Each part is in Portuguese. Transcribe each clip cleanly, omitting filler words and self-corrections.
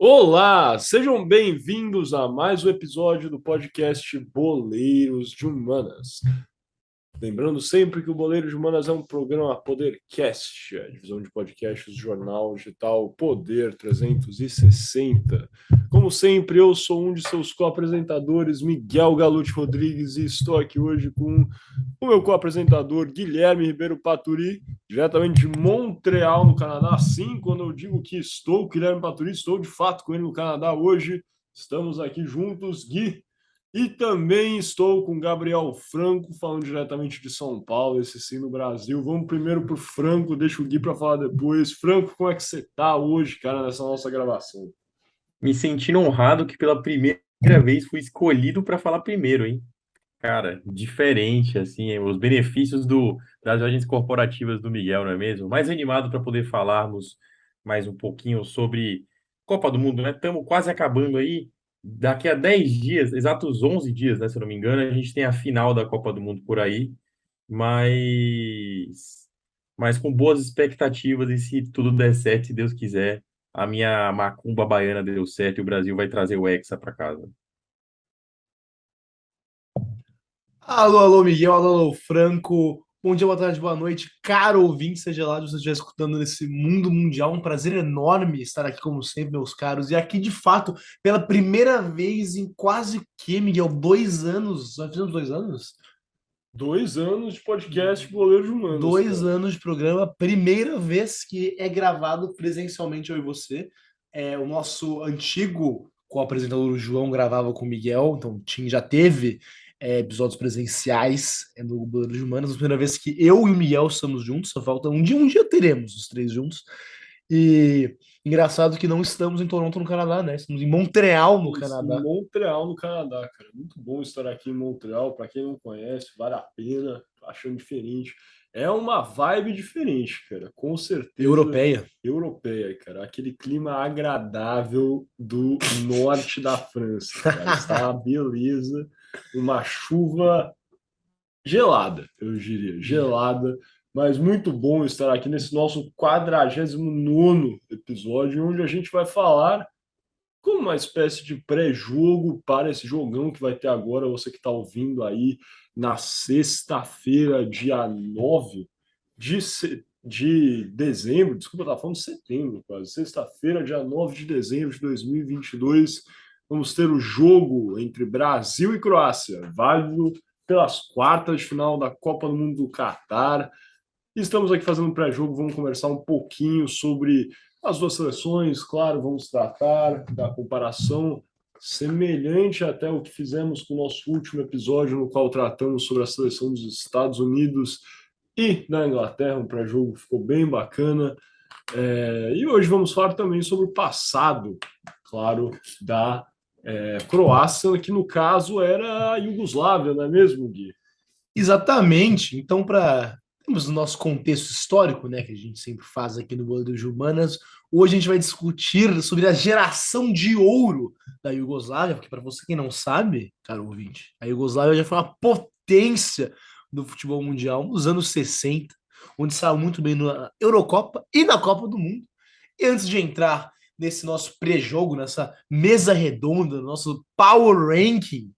Olá, sejam bem-vindos a mais um episódio do podcast Boleiros de Humanas. Lembrando sempre que o Boleiros de Humanas é um programa Podercast, a divisão de podcasts do jornal digital Poder 360. Como sempre, eu sou um de seus co-apresentadores, Miguel Galute Rodrigues, e estou aqui hoje com o meu co-apresentador, Guilherme Ribeiro Paturi, diretamente de Montreal, no Canadá. Sim, quando eu digo que estou com o Guilherme Paturi, estou de fato com ele no Canadá hoje. Estamos aqui juntos, Gui. E também estou com Gabriel Franco, falando diretamente de São Paulo, esse sim no Brasil. Vamos primeiro para o Franco, deixa o Gui para falar depois. Franco, como é que você está hoje, cara, nessa nossa gravação? Me sentindo honrado que pela primeira vez fui escolhido para falar primeiro, hein? Cara, diferente, assim, os benefícios das viagens corporativas do Miguel, não é mesmo? Mais animado para poder falarmos mais um pouquinho sobre Copa do Mundo, né? Estamos quase acabando aí. Daqui a 10 dias, exatos 11 dias, né, se eu não me engano, a gente tem a final da Copa do Mundo por aí, mas, mas com boas expectativas e se tudo der certo, se Deus quiser, a minha macumba baiana deu certo e o Brasil vai trazer o Hexa para casa. Alô, alô, Miguel, alô, alô, Franco. Bom dia, boa tarde, boa noite, caro ouvinte, seja lá onde você estiver escutando nesse mundo mundial. Um prazer enorme estar aqui, como sempre, meus caros. E aqui, de fato, pela primeira vez em quase que, Miguel, 2 anos. Nós fizemos 2 anos? 2 anos de podcast Boleiros de Humanas, 2 anos de programa, primeira vez que é gravado presencialmente eu e você. O nosso antigo co-apresentador o João gravava com o Miguel, então já teve episódios presenciais no Boleiro de Humanas. A primeira vez que eu e o Miguel estamos juntos, só falta um dia teremos os três juntos. E engraçado que não estamos em Toronto, no Canadá, né? Estamos em Montreal, no Isso, em Canadá. Montreal, no Canadá, cara. Muito bom estar aqui em Montreal. Para quem não conhece, vale a pena. Tô achando diferente. É uma vibe diferente, cara. Com certeza Europeia. europeia, cara. Aquele clima agradável do norte da França, cara. Está uma beleza. Uma chuva gelada, eu diria. Gelada. Mas muito bom estar aqui nesse nosso 49º episódio, onde a gente vai falar como uma espécie de pré-jogo para esse jogão que vai ter agora, você que está ouvindo aí na sexta-feira, dia 9 de dezembro, desculpa, eu estava falando de setembro quase, sexta-feira, dia 9 de dezembro de 2022, vamos ter o jogo entre Brasil e Croácia, válido pelas quartas de final da Copa do Mundo do Catar. Estamos aqui fazendo um pré-jogo, vamos conversar um pouquinho sobre as duas seleções, claro, vamos tratar da comparação semelhante até o que fizemos com o nosso último episódio, no qual tratamos sobre a seleção dos Estados Unidos e da Inglaterra, um pré-jogo que ficou bem bacana. E hoje vamos falar também sobre o passado, claro, da Croácia, que no caso era a Iugoslávia, não é mesmo, Gui? Exatamente. Então, para temos o nosso contexto histórico, né, que a gente sempre faz aqui no Boleiro de Humanas, hoje a gente vai discutir sobre a geração de ouro da Iugoslávia, porque para você que não sabe, caro ouvinte, a Iugoslávia já foi uma potência do futebol mundial nos anos 60, onde saiu muito bem na Eurocopa e na Copa do Mundo. E antes de entrar nesse nosso pré-jogo, nessa mesa redonda, nosso Power Ranking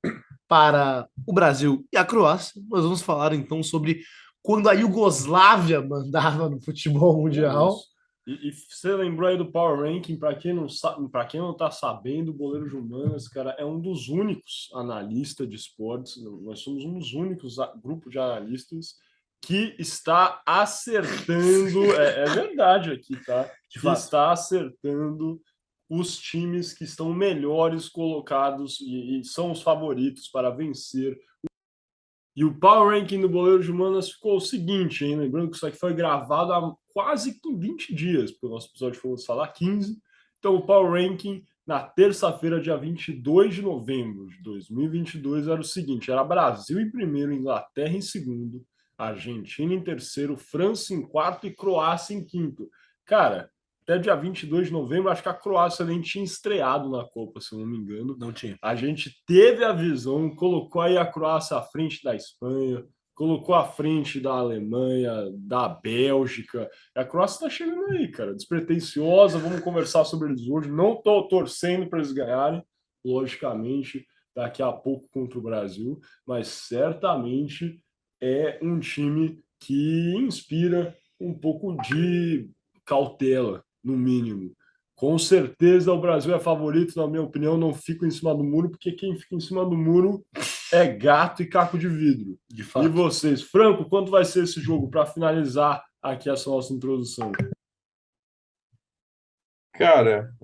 para o Brasil e a Croácia, nós vamos falar então sobre quando a Iugoslávia mandava no futebol É mundial. isso. E você lembrou aí do Power Ranking, para quem não sabe, para quem não está sabendo, o Goleiro de Humanas, cara, é um dos únicos analistas de esportes, nós somos um dos únicos grupos de analistas que está acertando, é verdade aqui, tá? De Que fato. está acertando os times que estão melhores colocados e são os favoritos para vencer. E o Power Ranking do Boleiro de Humanas ficou o seguinte, hein? Lembrando que isso aqui foi gravado há quase 20 dias, porque o nosso episódio foi lançado 15. Então, o Power Ranking na terça-feira, dia 22 de novembro de 2022, era o seguinte: era Brasil em primeiro, Inglaterra em segundo, Argentina em terceiro, França em quarto e Croácia em quinto. Cara, até dia 22 de novembro, acho que a Croácia nem tinha estreado na Copa, se eu não me engano. Não tinha. A gente teve a visão, colocou aí a Croácia à frente da Espanha, colocou à frente da Alemanha, da Bélgica. A Croácia está chegando aí, cara, despretensiosa. Vamos conversar sobre eles hoje. Não estou torcendo para eles ganharem, logicamente, daqui a pouco contra o Brasil, mas certamente é um time que inspira um pouco de cautela, no mínimo. Com certeza o Brasil é favorito, na minha opinião, não fico em cima do muro, porque quem fica em cima do muro é gato e caco de vidro. De E fato. vocês, Franco, quanto vai ser esse jogo para finalizar aqui essa nossa introdução? Cara,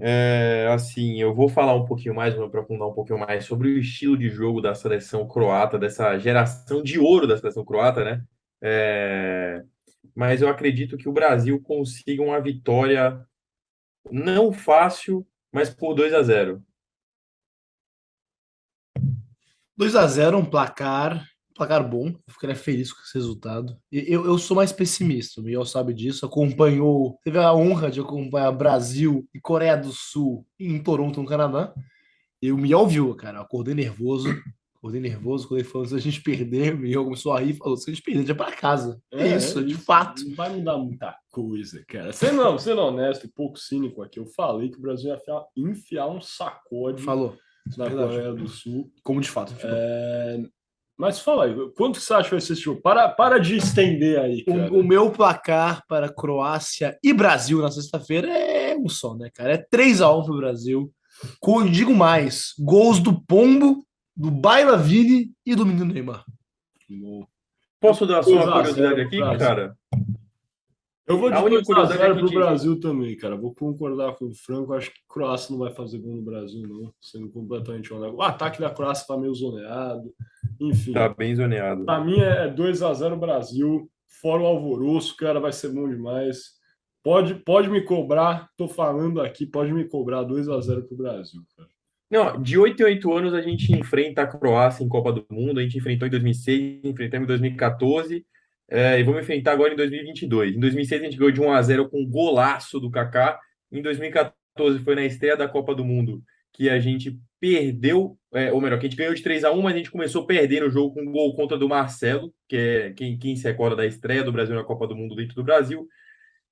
assim, eu vou falar um pouquinho mais, vou aprofundar um pouquinho mais sobre o estilo de jogo da seleção croata, dessa geração de ouro da seleção croata, né? Mas eu acredito que o Brasil consiga uma vitória não fácil, mas por 2-0. 2-0, um placar bom. Eu ficaria feliz com esse resultado. Eu sou mais pessimista, o Miguel sabe disso. Teve a honra de acompanhar Brasil e Coreia do Sul em Toronto, no Canadá. E o Miguel viu, cara, eu acordei nervoso. Quando ele falou, se a gente perder, o Miguel começou a rir e falou, se a gente perder, a gente vai pra casa. É isso, de fato. Não vai mudar muita coisa, cara. Sendo honesto e pouco cínico aqui, eu falei que o Brasil ia enfiar um sacode Falou. na Verdade. Coreia do Sul. Como de fato. Mas fala aí, quanto que você acha que vai ser esse jogo? Para de estender aí, cara. O meu placar para Croácia e Brasil na sexta-feira é um só, né, cara? É 3-1 pro Brasil. Digo mais, gols do Pombo, do Bailavini e do menino Neymar. Posso dar só uma 2 a 0 curiosidade pro aqui, Brasil. cara? Eu vou de A única 2 a 0 curiosidade é pro que Brasil também, cara. Vou concordar com o Franco. Acho que a Croácia não vai fazer gol no Brasil, não. Sendo completamente honesto. O ataque da Croácia tá meio zoneado. Enfim, tá bem zoneado. pra mim é 2 a 0 Brasil. Fora o alvoroço, cara, vai ser bom demais. Pode me cobrar, tô falando aqui, pode me cobrar 2 a 0 pro Brasil, cara. Não, de 8 em 8 anos a gente enfrenta a Croácia em Copa do Mundo, a gente enfrentou em 2006, enfrentamos em 2014, e vamos enfrentar agora em 2022. Em 2006 a gente ganhou de 1-0 com um golaço do Kaká, em 2014 foi na estreia da Copa do Mundo que a gente perdeu, ou melhor, que a gente ganhou de 3-1, mas a gente começou perdendo o jogo com um gol contra do Marcelo, que é quem se recorda da estreia do Brasil na Copa do Mundo dentro do Brasil.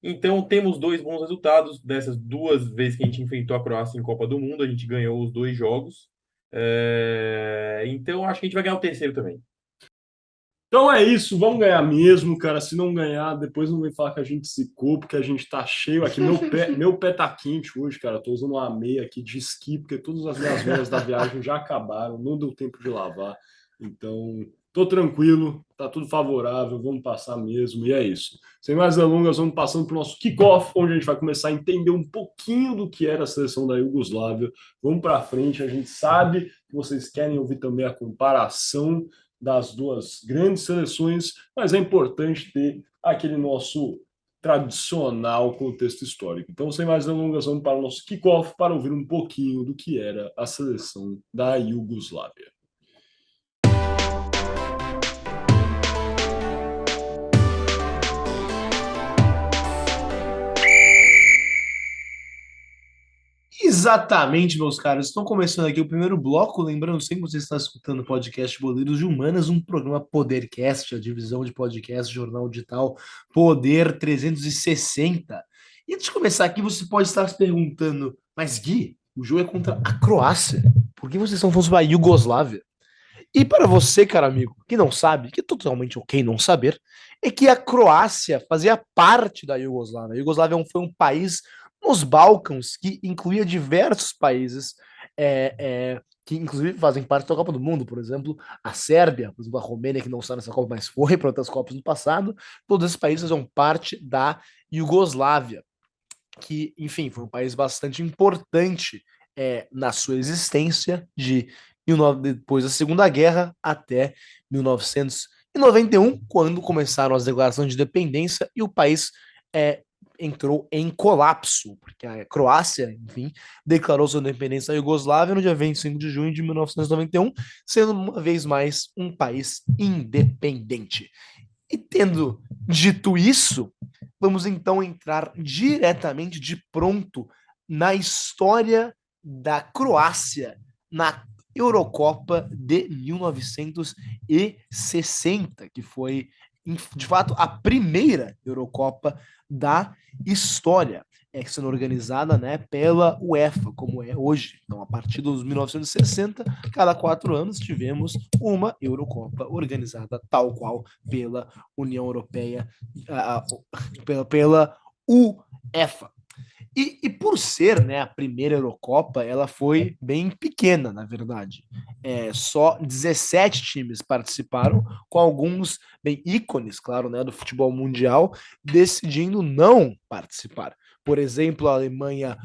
Então, temos dois bons resultados dessas duas vezes que a gente enfrentou a Croácia em Copa do Mundo. A gente ganhou os dois jogos. Então, acho que a gente vai ganhar o terceiro também. Então é isso, vamos ganhar mesmo, cara. Se não ganhar, depois não vem falar que a gente zicou, porque a gente tá cheio aqui. Meu pé tá quente hoje, cara. Tô usando uma meia aqui de esqui, porque todas as minhas meias da viagem já acabaram, não deu tempo de lavar. Então, tô tranquilo, tá tudo favorável, vamos passar mesmo, e é isso. Sem mais delongas, vamos passando para o nosso kickoff, onde a gente vai começar a entender um pouquinho do que era a seleção da Iugoslávia. Vamos para frente, a gente sabe que vocês querem ouvir também a comparação das duas grandes seleções, mas é importante ter aquele nosso tradicional contexto histórico. Então, sem mais delongas, vamos para o nosso kickoff para ouvir um pouquinho do que era a seleção da Iugoslávia. Exatamente, meus caros. Estão começando aqui o primeiro bloco. Lembrando sempre que você está escutando o podcast Boleiros de Humanas, um programa Podercast, a divisão de podcast, jornal digital Poder 360. E antes de começar aqui, você pode estar se perguntando, mas Gui, o jogo é contra a Croácia. Por que vocês estão falando sobre a Iugoslávia? E para você, cara amigo, que não sabe, que é totalmente ok não saber, é que a Croácia fazia parte da Iugoslávia. A Iugoslávia foi um país nos Balcãs que incluía diversos países que inclusive fazem parte da Copa do Mundo, por exemplo, a Sérvia, por exemplo, a Romênia, que não está nessa Copa, mas foi para outras Copas no passado. Todos esses países faziam parte da Iugoslávia, que, enfim, foi um país bastante importante na sua existência depois da Segunda Guerra até 1991, quando começaram as declarações de independência e o país entrou em colapso, porque a Croácia, enfim, declarou sua independência da Iugoslávia no dia 25 de junho de 1991, sendo uma vez mais um país independente. E tendo dito isso, vamos então entrar diretamente de pronto na história da Croácia Eurocopa de 1960, que foi, de fato, a primeira Eurocopa da história, sendo organizada, né, pela UEFA, como é hoje. Então, a partir dos 1960, cada 4 anos tivemos uma Eurocopa organizada tal qual pela União Europeia, pela UEFA. E por ser, né, a primeira Eurocopa, ela foi bem pequena, na verdade. Só 17 times participaram, com alguns bem ícones, claro, né, do futebol mundial, decidindo não participar. Por exemplo, a Alemanha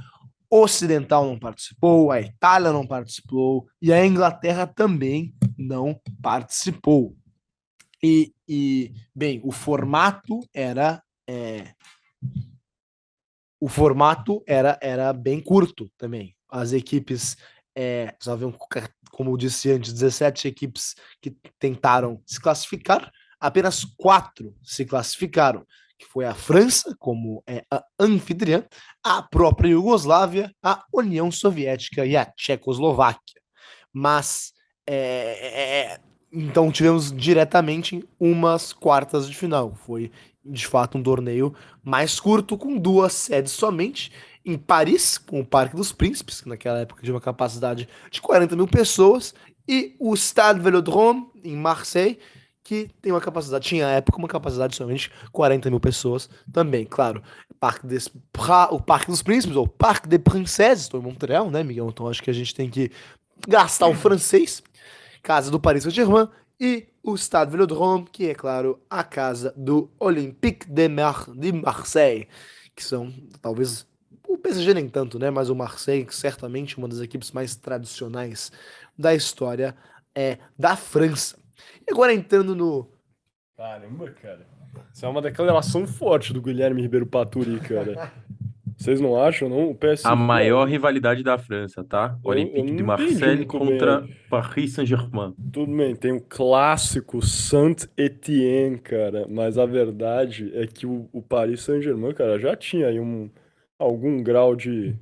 Ocidental não participou, a Itália não participou e a Inglaterra também não participou. Bem, o formato era era bem curto também. As equipes, como eu disse antes, 17 equipes que tentaram se classificar, apenas 4 se classificaram, que foi a França, como a anfitriã, a própria Iugoslávia, a União Soviética e a Tchecoslováquia. Mas, então tivemos diretamente umas quartas de final. Foi, de fato, um torneio mais curto, com 2 sedes somente, em Paris, com o Parque dos Príncipes, que naquela época tinha uma capacidade de 40 mil pessoas, e o Stade Vélodrome, em Marseille, que tem uma capacidade, tinha à época uma capacidade de somente 40 mil pessoas também, claro. O Parque dos Príncipes, ou Parque des Princes, estou em Montreal, né, Miguel? Então acho que a gente tem que gastar o francês. Casa do Paris Saint-Germain, e o Stade Vélodrome, que é, claro, a casa do Olympique de Marseille, que são, talvez, o PSG nem tanto, né? Mas o Marseille, certamente uma das equipes mais tradicionais da história da França. E agora entrando no... Caramba, cara. Isso é uma declaração forte do Guilherme Ribeiro Paturi, cara. Vocês não acham, não? O PSG A maior aí, rivalidade da França, tá? eu Olympique não de entendi Marseille muito bem aí. contra Paris Saint-Germain. Tudo bem, tem o clássico Saint-Étienne, cara, mas a verdade é que o Paris Saint-Germain, cara, já tinha aí algum grau de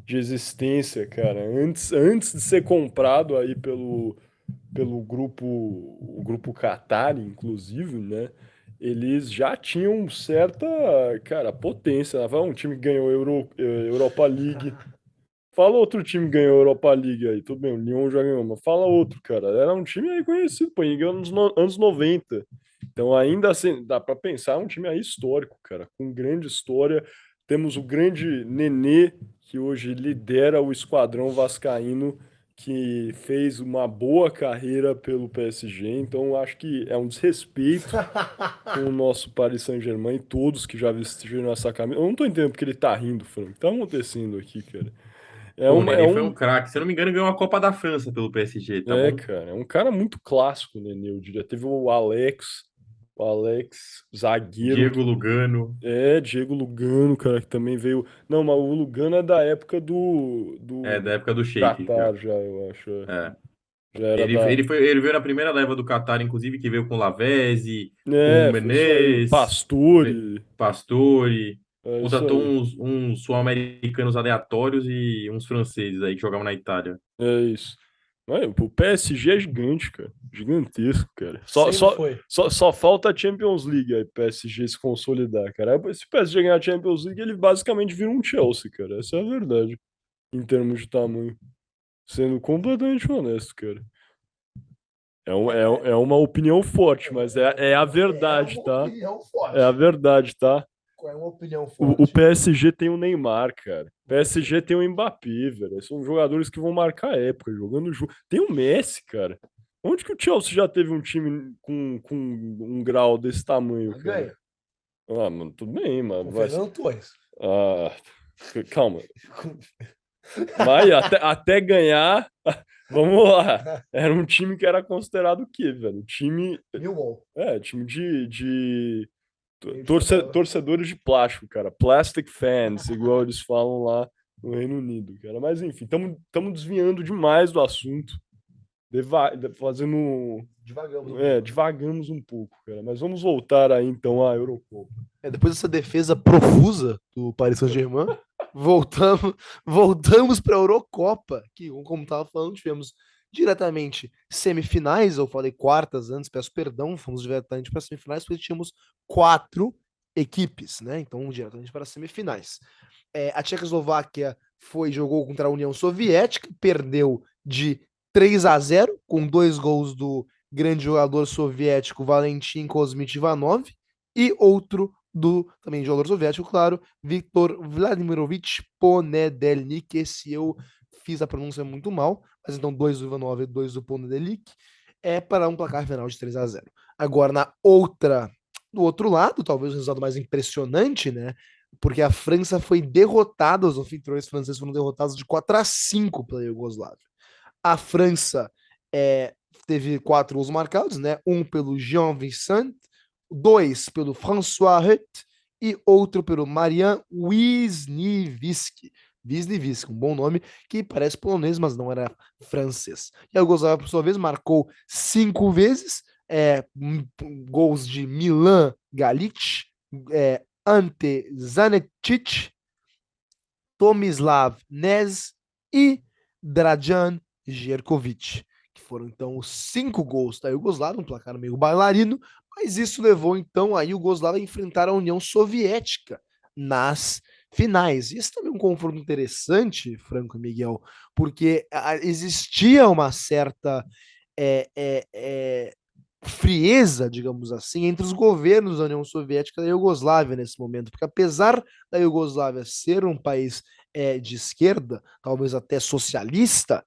existência, cara, antes de ser comprado aí pelo o grupo Qatari, inclusive, né? Eles já tinham certa, cara, potência, né? Um time que ganhou Europa League. Fala outro time que ganhou a Europa League aí. Tudo bem, o Lyon já ganhou, mas fala outro, cara. Era um time aí conhecido, pô, ganhou nos anos 90. Então, ainda assim, dá pra pensar, é um time aí histórico, cara, com grande história. Temos o grande Nenê, que hoje lidera o esquadrão vascaíno, que fez uma boa carreira pelo PSG. Então, acho que é um desrespeito com o nosso Paris Saint-Germain e todos que já vestiram essa camisa. Eu não tô entendendo porque ele tá rindo, Frank. O que tá acontecendo aqui, cara? É, Pô, o uma, é Nenê foi um um. craque. Se eu não me engano, ganhou a Copa da França pelo PSG, tá É, bom? cara, é um cara muito clássico, né, eu diria. Teve o Alex, zagueiro. Diego Lugano. Diego Lugano, cara, que também veio. Não, mas o Lugano é da época É, da do época do Sheik, Qatar, já. já, eu acho. É. Já era da. Ele veio na primeira leva do Qatar, inclusive, que veio com Lavezzi, com o Foi isso aí. Menez, Pastore. Pastore. É isso Contratou aí. uns sul-americanos aleatórios e uns franceses aí que jogavam na Itália. É isso. O PSG é gigante, cara. Gigantesco, cara. Sempre foi. Só falta a Champions League aí, PSG se consolidar, cara. Se o PSG ganhar a Champions League, ele basicamente vira um Chelsea, cara. Essa é a verdade. Em termos de tamanho. Sendo completamente honesto, cara. É uma opinião forte, mas é a verdade, tá? É a verdade, tá? É uma opinião O forte. PSG tem o Neymar, cara. O PSG tem o Mbappé, velho. São jogadores que vão marcar época jogando junto. Tem o Messi, cara. Onde que o Chelsea já teve um time com um grau desse tamanho, cara? Ganha. Ah, mano, tudo bem, mano. Com Vai... Fernando Torres. Ah, calma. Vai até ganhar. Vamos lá. Era um time que era considerado o quê, velho? Time. Millwall. Time de torcedores de plástico, cara. Plastic fans, igual eles falam lá no Reino Unido, cara. Mas enfim, estamos desviando demais do assunto. Fazendo. Divagamos um pouco, cara. Mas vamos voltar aí então à Eurocopa. Depois dessa defesa profusa do Paris Saint-Germain, voltamos para a Eurocopa, que, como estava falando, tivemos diretamente semifinais. Eu falei quartas antes, peço perdão, fomos diretamente para semifinais, porque tínhamos 4 equipes, né? Então, diretamente para semifinais. A Tchecoslováquia jogou contra a União Soviética, perdeu de 3-0, com 2 gols do grande jogador soviético Valentin Kosmich Ivanov e outro do também jogador soviético, claro, Viktor Vladimirovich Ponedelnik. Esse eu fiz a pronúncia muito mal, mas então 2 do Ivanov e 2 do Ponedelnik, para um placar final de 3-0. Agora, do outro lado, talvez o resultado mais impressionante, né? Porque a França foi derrotada, os anfitriões franceses foram derrotados de 4-5 pela Iugoslávia. A França teve 4 gols marcados, né? Um pelo Jean Vincent, 2 pelo François Hutt e outro pelo Marian Wisniewski. Wisniewski, um bom nome, que parece polonês, mas não era francês. E a Iugoslávia, por sua vez, marcou 5 vezes, gols de Milan Galic, Ante Zanetic, Tomislav Nez e Dragan Jerkovic, que foram então os 5 gols da Iugoslávia, um placar meio bailarino, mas isso levou então a Iugoslávia a enfrentar a União Soviética nas finais. Isso também é um confronto interessante, Franco e Miguel, porque existia uma certa é, é, é, frieza, digamos assim, entre os governos da União Soviética e da Iugoslávia nesse momento, porque apesar da Iugoslávia ser um país de esquerda, talvez até socialista,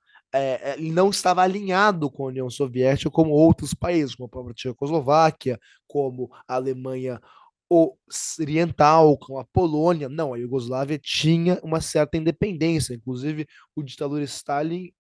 ele não estava alinhado com a União Soviética como outros países, como a própria Tchecoslováquia, como a Alemanha Oriental, como a Polônia. Não, a Iugoslávia tinha uma certa independência, inclusive o ditador Stalin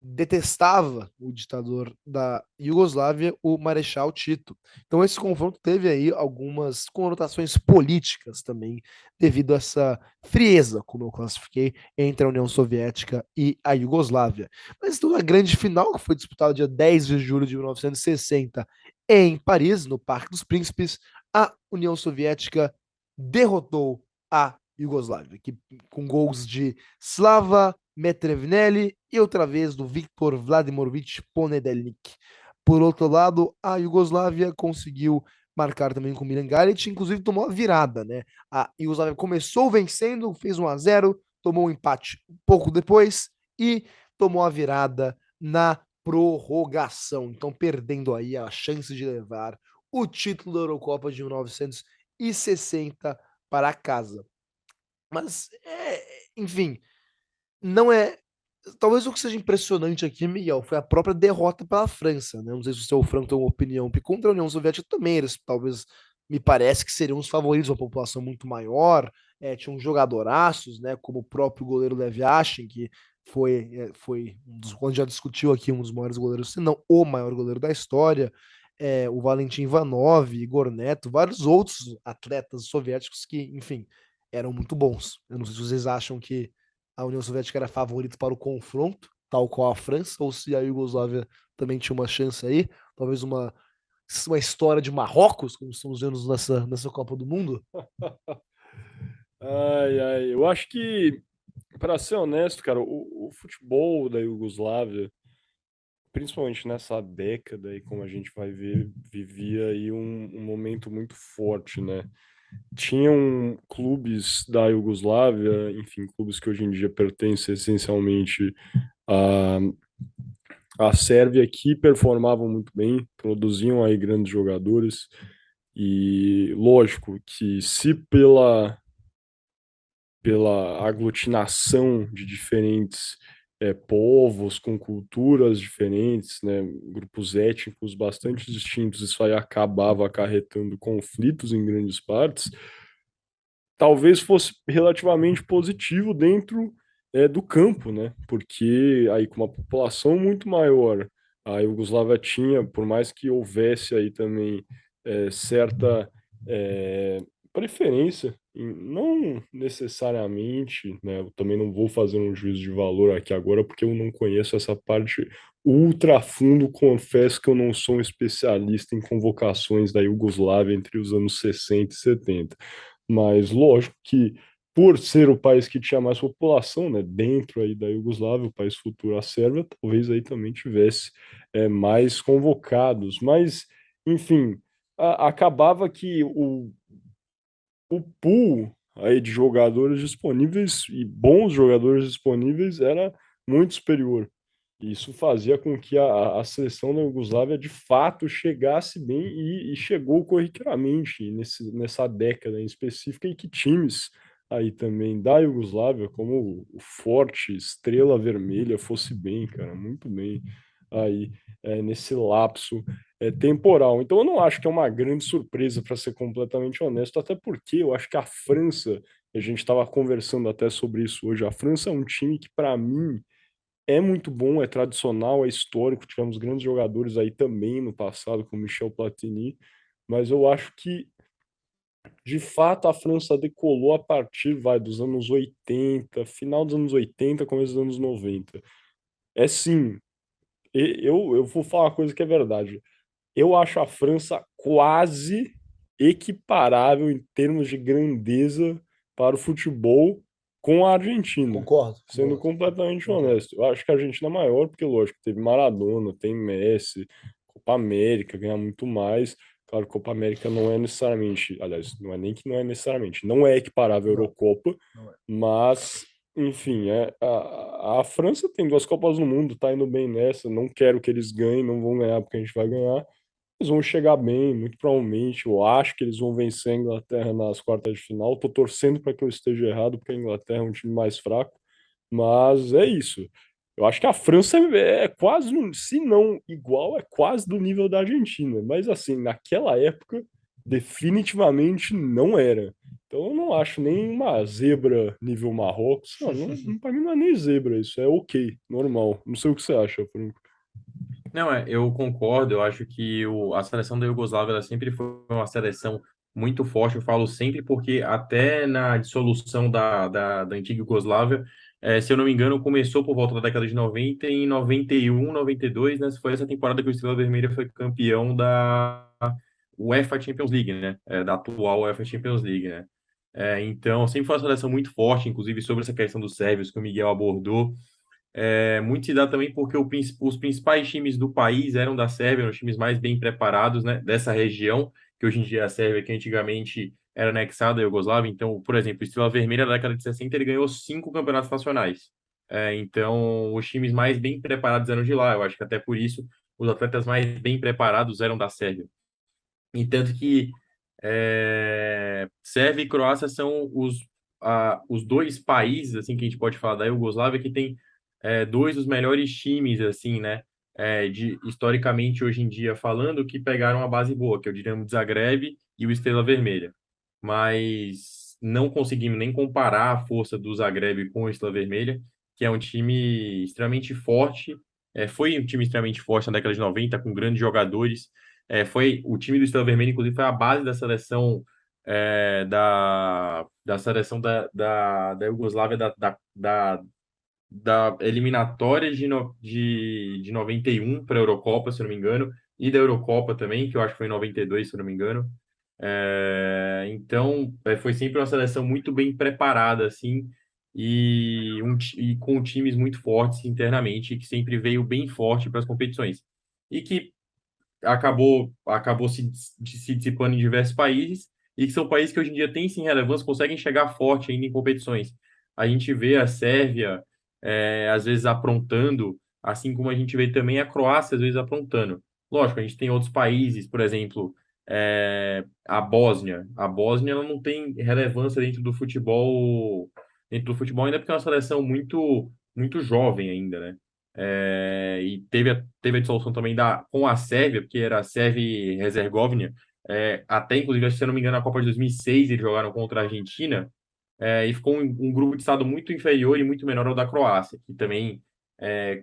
detestava o ditador da Iugoslávia, o Marechal Tito. Então esse confronto teve aí algumas conotações políticas também, devido a essa frieza, como eu classifiquei, entre a União Soviética e a Iugoslávia. Mas então a grande final, que foi disputada dia 10 de julho de 1960 em Paris, no Parque dos Príncipes, a União Soviética derrotou a Iugoslávia, que, com gols de Slava Metrevnelli e outra vez do Viktor Vladimirovich Ponedelnik. Por outro lado, a Iugoslávia conseguiu marcar também com Milan Galic, inclusive tomou a virada, né? A Iugoslávia começou vencendo, fez 1-0, tomou um empate pouco depois e tomou a virada na prorrogação. Então, perdendo aí a chance de levar o título da Eurocopa de 1960 para casa. Mas, enfim, não é. Talvez o que seja impressionante aqui, Miguel, foi a própria derrota pela França, né? Não sei se o seu Franco tem uma opinião, porque contra a União Soviética também eles talvez me parece que seriam os favoritos, uma população muito maior, tinham jogadoraços, né? Como o próprio goleiro Lev Yashin, que foi um dos, quando já discutiu aqui, um dos maiores goleiros, se não o maior goleiro da história, o Valentin Ivanov, Igor Neto, vários outros atletas soviéticos que, enfim, eram muito bons. Eu não sei se vocês acham que a União Soviética era favorita para o confronto, tal qual a França, ou se a Iugoslávia também tinha uma chance aí, talvez uma história de Marrocos, como estamos vendo nessa Copa do Mundo. Ai, ai, eu acho que, para ser honesto, cara, o futebol da Iugoslávia, principalmente nessa década aí, como a gente vai ver, vivia aí um momento muito forte, né? Tinham clubes da Iugoslávia, enfim, clubes que hoje em dia pertencem essencialmente à, à Sérvia, que performavam muito bem, produziam aí grandes jogadores, e lógico que se pela aglutinação de diferentes povos com culturas diferentes, né, grupos étnicos bastante distintos, isso aí acabava acarretando conflitos em grandes partes, talvez fosse relativamente positivo dentro do campo, né, porque aí com uma população muito maior, a Iugoslávia tinha, por mais que houvesse aí também certa preferência, não necessariamente, né? Eu também não vou fazer um juízo de valor aqui agora, porque eu não conheço essa parte ultra fundo. Confesso que eu não sou um especialista em convocações da Iugoslávia entre os anos 60 e 70. Mas lógico que por ser o país que tinha mais população, né, dentro aí da Iugoslávia, o país futuro, a Sérvia, talvez aí também tivesse mais convocados, mas, enfim, acabava que o pool aí de jogadores disponíveis e bons jogadores disponíveis era muito superior. Isso fazia com que a seleção da Iugoslávia de fato chegasse bem e chegou corriqueiramente nessa década em específica, e que times aí também da Iugoslávia, como o forte Estrela Vermelha, fosse bem, cara, muito bem aí nesse lapso temporal. Então eu não acho que é uma grande surpresa, para ser completamente honesto, até porque eu acho que a França, a gente estava conversando até sobre isso hoje, a França é um time que, para mim, é muito bom, é tradicional, é histórico. Tivemos grandes jogadores aí também no passado, como Michel Platini, mas eu acho que, de fato, a França decolou a partir, dos anos 80, final dos anos 80, começo dos anos 90. É sim, eu vou falar uma coisa que é verdade. Eu acho a França quase equiparável em termos de grandeza para o futebol com a Argentina, Concordo, sendo concordo, completamente concordo. honesto. Eu acho que a Argentina é maior, porque, lógico, teve Maradona, tem Messi, Copa América, ganha muito mais. Claro, Copa América não é necessariamente, aliás, não é nem que não é necessariamente, não é equiparável à Não, Eurocopa, não é. mas, enfim, a França tem 2 Copas do Mundo, tá indo bem nessa. Não quero que eles ganhem, não vão ganhar porque a gente vai ganhar. Eles vão chegar bem, muito provavelmente. Eu acho que eles vão vencer a Inglaterra nas quartas de final. Tô torcendo para que eu esteja errado, porque a Inglaterra é um time mais fraco. Mas é isso. Eu acho que a França é quase, se não igual, é quase do nível da Argentina. Mas assim, naquela época, definitivamente não era. Então eu não acho nem uma zebra nível Marrocos. Não, para mim não é nem zebra, isso é ok, normal. Não sei o que você acha, Franco. Não, eu concordo. Eu acho que a seleção da Iugoslávia ela sempre foi uma seleção muito forte. Eu falo sempre porque até na dissolução da antiga Iugoslávia, se eu não me engano, começou por volta da década de 90 e em 91, 92, né? Foi essa temporada que o Estrela Vermelha foi campeão da UEFA Champions League, né? Da atual UEFA Champions League, né? Então, sempre foi uma seleção muito forte, inclusive sobre essa questão dos sérvios que o Miguel abordou. Muito se dá também porque os principais times do país eram da Sérvia, eram os times mais bem preparados, né, dessa região, que hoje em dia é a Sérvia, que antigamente era anexada à Iugoslávia. Então, por exemplo, o Estrela Vermelha, na década de 60, ele ganhou 5 campeonatos nacionais. Então, os times mais bem preparados eram de lá. Eu acho que até por isso os atletas mais bem preparados eram da Sérvia. E tanto que Sérvia e Croácia são os dois países assim que a gente pode falar da Iugoslávia que tem dois dos melhores times assim, né? Historicamente hoje em dia falando que pegaram a base boa, que é o Dinamo de Zagreb e o Estrela Vermelha. Mas não conseguimos nem comparar a força do Zagreb com o Estrela Vermelha, que é um time extremamente forte. Foi um time extremamente forte na década de 90 com grandes jogadores. Foi o time do Estrela Vermelha, inclusive, foi a base da seleção da seleção da Iugoslávia da eliminatória de 91 para a Eurocopa, se eu não me engano, e da Eurocopa também, que eu acho que foi em 92, se eu não me engano. Então, foi sempre uma seleção muito bem preparada, assim, e com times muito fortes internamente, que sempre veio bem forte para as competições. E que acabou se dissipando em diversos países, e que são países que hoje em dia têm sim relevância, conseguem chegar forte ainda em competições. A gente vê a Sérvia, às vezes, aprontando, assim como a gente vê também a Croácia, às vezes, aprontando. Lógico, a gente tem outros países, por exemplo, a Bósnia. A Bósnia ela não tem relevância dentro do futebol ainda porque é uma seleção muito, muito jovem ainda, né? E teve a dissolução também com a Sérvia, porque era a Sérvia e Herzegovina, até inclusive, se eu não me engano, na Copa de 2006 eles jogaram contra a Argentina, e ficou um grupo de estado muito inferior e muito menor ao da Croácia, que também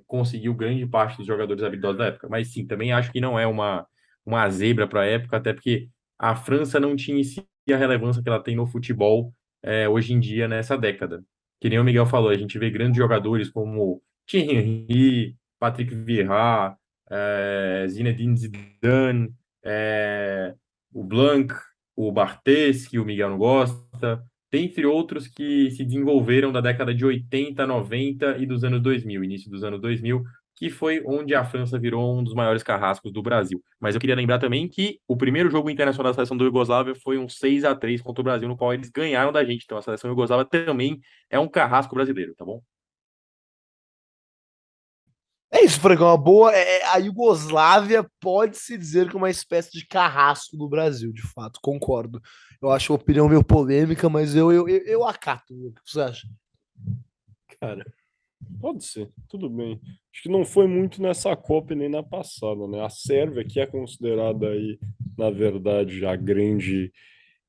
conseguiu grande parte dos jogadores habilidosos da época. Mas sim, também acho que não é uma zebra para a época, até porque a França não tinha em si a relevância que ela tem no futebol hoje em dia, nessa década. Que nem o Miguel falou, a gente vê grandes jogadores como Thierry Henry, Patrick Vieira, Zinedine Zidane, o Blanc, o Barthez, que o Miguel não gosta, dentre outros que se desenvolveram da década de 80, 90 e dos anos 2000, início dos anos 2000, que foi onde a França virou um dos maiores carrascos do Brasil. Mas eu queria lembrar também que o primeiro jogo internacional da seleção do Iugoslávia foi um 6-3 contra o Brasil, no qual eles ganharam da gente. Então a seleção Iugoslávia também é um carrasco brasileiro, tá bom? É isso, Franco, é uma boa. A Iugoslávia pode-se dizer que é uma espécie de carrasco do Brasil, de fato, concordo. Eu acho uma opinião meio polêmica, mas eu acato. O que você acha? Cara, pode ser, tudo bem. Acho que não foi muito nessa Copa e nem na passada, né? A Sérvia, que é considerada aí, na verdade, a grande.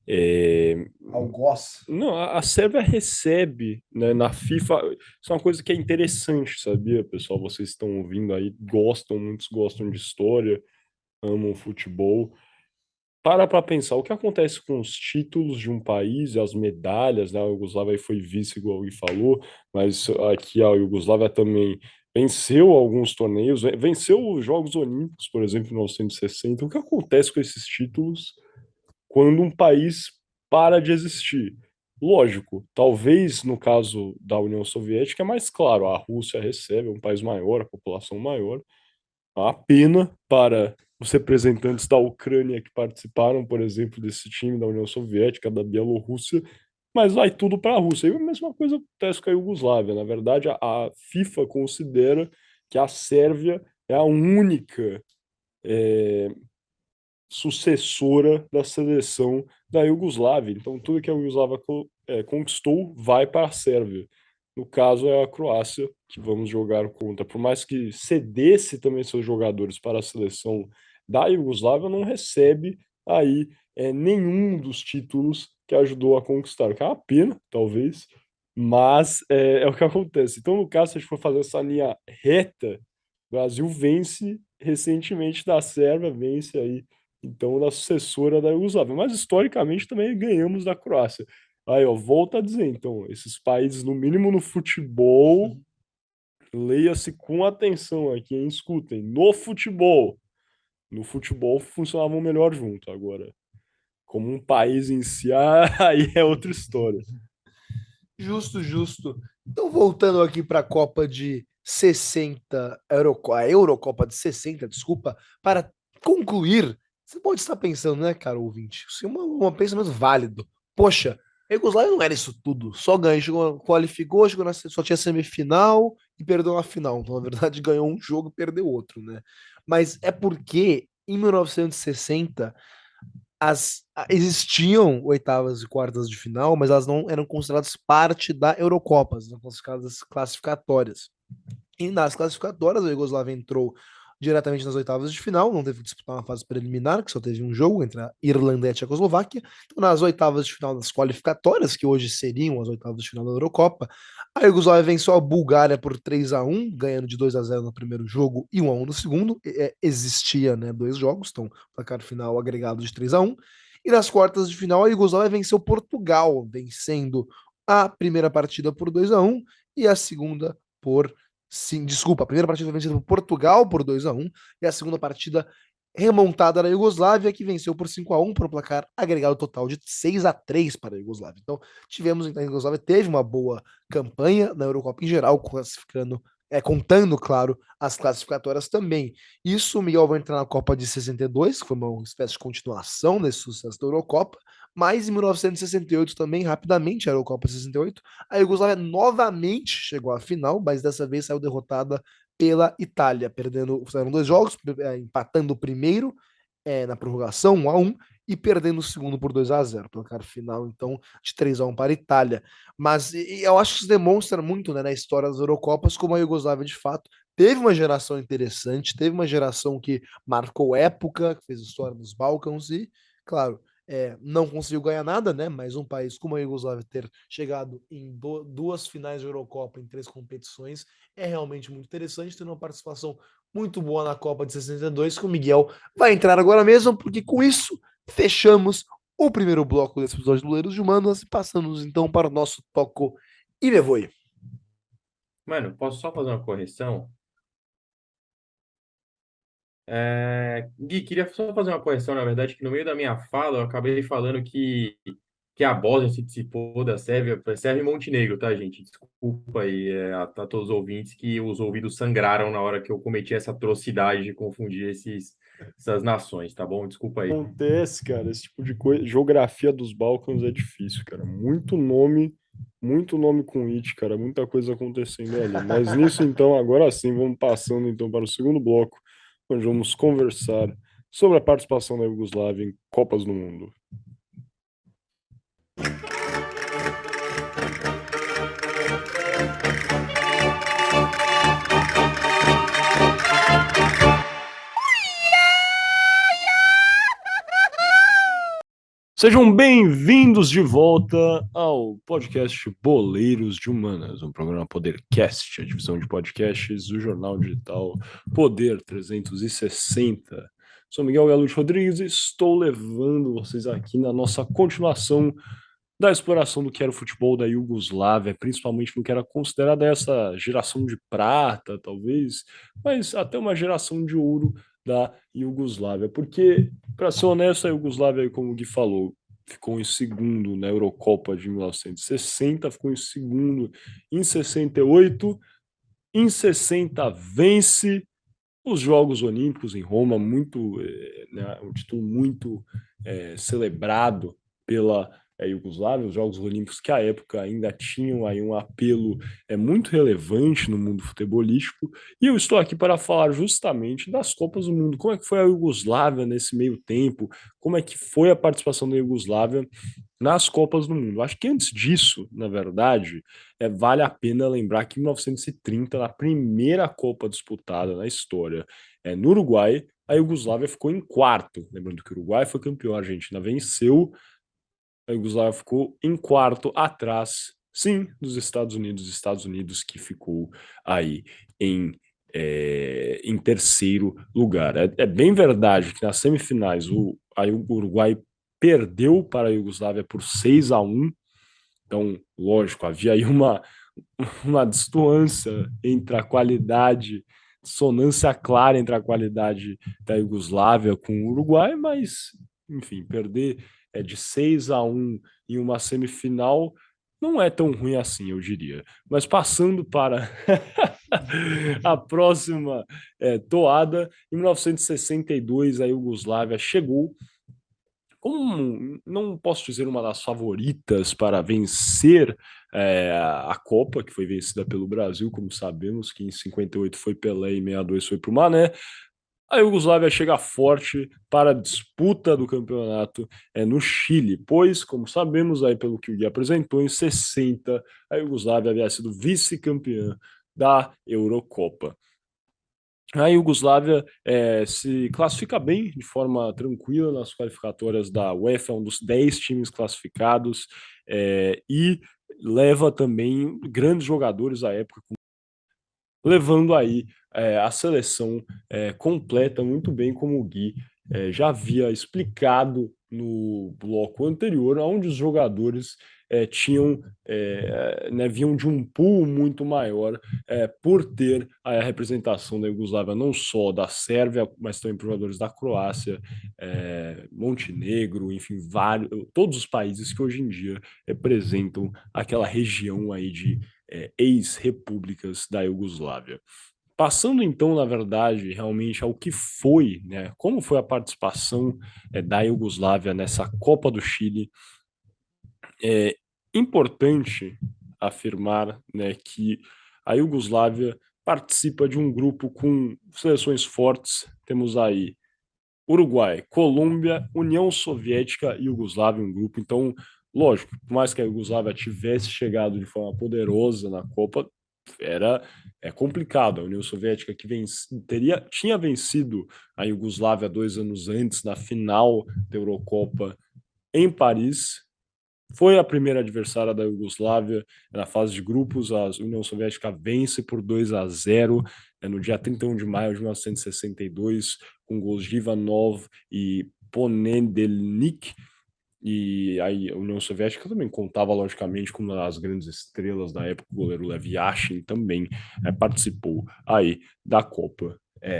é, Algoz. Não, a Sérvia recebe, né, na FIFA. Isso é uma coisa que é interessante, sabia, pessoal? Vocês estão ouvindo aí, gostam, muitos gostam de história, amam futebol. Para pensar, o que acontece com os títulos de um país, as medalhas, né? A Iugoslávia aí foi vice, igual ele falou, mas aqui a Iugoslávia também venceu alguns torneios, venceu os Jogos Olímpicos, por exemplo, em 1960. O que acontece com esses títulos quando um país para de existir? Lógico, talvez no caso da União Soviética é mais claro, a Rússia recebe, é um país maior, a população maior, uma pena para os representantes da Ucrânia que participaram, por exemplo, desse time da União Soviética, da Bielorrússia, mas vai tudo para a Rússia. E a mesma coisa acontece com a Iugoslávia. Na verdade, a FIFA considera que a Sérvia é a única sucessora da seleção da Iugoslávia. Então, tudo que a Iugoslávia conquistou vai para a Sérvia. No caso, é a Croácia que vamos jogar contra. Por mais que cedesse também seus jogadores para a seleção da Iugoslávia, não recebe aí nenhum dos títulos que ajudou a conquistar. Que é uma pena, talvez, mas é o que acontece. Então, no caso, se a gente for fazer essa linha reta, o Brasil vence recentemente da Sérvia, vence aí então da sucessora da Iugoslávia. Mas historicamente também ganhamos da Croácia. Aí, ó, volta a dizer, então, esses países, no mínimo no futebol, leia-se com atenção aqui, hein? Escutem, no futebol funcionavam melhor junto. Agora, como um país em si, aí é outra história. Justo, justo. Então, voltando aqui para a Copa de 60, a Eurocopa de 60, desculpa, para concluir, você pode estar pensando, né, cara, ouvinte? Isso é um pensamento válido. Poxa, a Iugoslávia não era isso tudo. Só ganhou, chegou, qualificou, chegou só tinha semifinal e perdeu na final. Então, na verdade, ganhou um jogo e perdeu outro, né? Mas é porque em 1960 existiam oitavas e quartas de final, mas elas não eram consideradas parte da Eurocopa, eram consideradas classificatórias. E nas classificatórias, a Iugoslávia entrou diretamente nas oitavas de final, não teve que disputar uma fase preliminar, que só teve um jogo entre a Irlanda e a Tchecoslováquia. Então, nas oitavas de final das qualificatórias, que hoje seriam as oitavas de final da Eurocopa, a Iugoslávia venceu a Bulgária por 3-1, ganhando de 2-0 no primeiro jogo e 1-1 no segundo. Existia, né, dois jogos, então placar final agregado de 3-1. E nas quartas de final, a Iugoslávia venceu Portugal, vencendo a primeira partida por 2-1 e a segunda por. Sim, desculpa, a primeira partida foi vencida por Portugal por 2-1 e a segunda partida remontada na Iugoslávia, que venceu por 5-1 para um placar agregado total de 6-3 para a Iugoslávia. Então, a Iugoslávia teve uma boa campanha na Eurocopa em geral, classificando, contando, claro, as classificatórias também. Isso, o Miguel vai entrar na Copa de 62, que foi uma espécie de continuação desse sucesso da Eurocopa, mas em 1968 também, rapidamente, a Eurocopa de 68, a Iugoslávia novamente chegou à final, mas dessa vez saiu derrotada pela Itália, perdendo, saíram dois jogos, empatando o primeiro na prorrogação, 1-1, e perdendo o segundo por 2-0, placar final, então, de 3-1 para a Itália. Mas eu acho que isso demonstra muito, né, na história das Eurocopas, como a Iugoslávia, de fato, teve uma geração interessante, teve uma geração que marcou época, que fez história nos Balcãs e, claro, não conseguiu ganhar nada, né? Mas um país como a Iugoslávia ter chegado em duas finais de Eurocopa em três competições é realmente muito interessante, tendo uma participação muito boa na Copa de 62, que o Miguel vai entrar agora mesmo, porque com isso fechamos o primeiro bloco desse episódio do Leiros de Humanas e passamos então para o nosso toco e me voe. Mano, posso só fazer uma correção? Gui, queria só fazer uma correção, na verdade, que no meio da minha fala eu acabei falando que que a Bósnia se dissipou da Sérvia, foi Sérvia e Montenegro, tá, gente? Desculpa aí a todos os ouvintes que os ouvidos sangraram na hora que eu cometi essa atrocidade de confundir essas nações, tá bom? Desculpa aí. Acontece, cara, esse tipo de coisa. Geografia dos Balcãs é difícil, cara. Muito nome com it, cara. Muita coisa acontecendo ali. Mas nisso, então, agora sim, vamos passando então para o segundo bloco, onde vamos conversar sobre a participação da Iugoslávia em Copas do Mundo. Sejam bem-vindos de volta ao podcast Boleiros de Humanas, um programa Podercast, a divisão de podcasts do jornal digital Poder 360. Sou Miguel Galo de Rodrigues e estou levando vocês aqui na nossa continuação da exploração do que era o futebol da Iugoslávia, principalmente no que era considerada essa geração de prata, talvez, mas até uma geração de ouro da Iugoslávia, porque, para ser honesto, a Iugoslávia, como o Gui falou, ficou em segundo na Eurocopa de 1960, ficou em segundo em 68, em 60 vence os Jogos Olímpicos em Roma, um título muito celebrado pela Iugoslávia, os Jogos Olímpicos que à época ainda tinham aí um apelo muito relevante no mundo futebolístico, e eu estou aqui para falar justamente das Copas do Mundo, como é que foi a Iugoslávia nesse meio tempo, como é que foi a participação da Iugoslávia nas Copas do Mundo. Acho que antes disso, na verdade, vale a pena lembrar que em 1930, na primeira Copa disputada na história, no Uruguai, a Iugoslávia ficou em quarto. Lembrando que o Uruguai foi campeão, a Argentina venceu, a Iugoslávia ficou em quarto, atrás, sim, dos Estados Unidos que ficou aí em terceiro lugar. É bem verdade que nas semifinais o Uruguai perdeu para a Iugoslávia por 6-1. Então, lógico, havia aí uma distância entre a qualidade, dissonância clara entre a qualidade da Iugoslávia com o Uruguai, mas, enfim, perder de 6-1 em uma semifinal não é tão ruim assim, eu diria. Mas passando para a próxima toada, em 1962 a Iugoslávia chegou como, não posso dizer uma das favoritas para vencer a Copa, que foi vencida pelo Brasil, como sabemos, que em 58 foi Pelé e 62 foi para o Mané. A Iugoslávia chega forte para a disputa do campeonato no Chile, pois, como sabemos, aí pelo que o Gui apresentou, em 60 a Iugoslávia havia sido vice-campeã da Eurocopa. A Iugoslávia se classifica bem, de forma tranquila, nas qualificatórias da UEFA, um dos 10 times classificados, e leva também grandes jogadores à época, levando aí a seleção completa muito bem, como o Gui já havia explicado no bloco anterior, onde os jogadores vinham de um pool muito maior por ter a representação da Iugoslávia, não só da Sérvia, mas também por jogadores da Croácia, Montenegro, enfim, todos os países que hoje em dia representam aquela região aí de ex-repúblicas da Iugoslávia. Passando então, na verdade, realmente ao que foi, né, como foi a participação da Iugoslávia nessa Copa do Chile, é importante afirmar, né, que a Iugoslávia participa de um grupo com seleções fortes. Temos aí Uruguai, Colômbia, União Soviética e Iugoslávia, um grupo. Então, lógico, por mais que a Iugoslávia tivesse chegado de forma poderosa na Copa, é complicado. A União Soviética que tinha vencido a Iugoslávia 2 anos antes na final da Eurocopa em Paris, foi a primeira adversária da Iugoslávia na fase de grupos. A União Soviética vence por 2-0 no dia 31 de maio de 1962, com gols de Ivanov e Ponedeljnik. E aí a União Soviética também contava, logicamente, com uma das grandes estrelas da época, o goleiro Lev Yashin também participou aí da Copa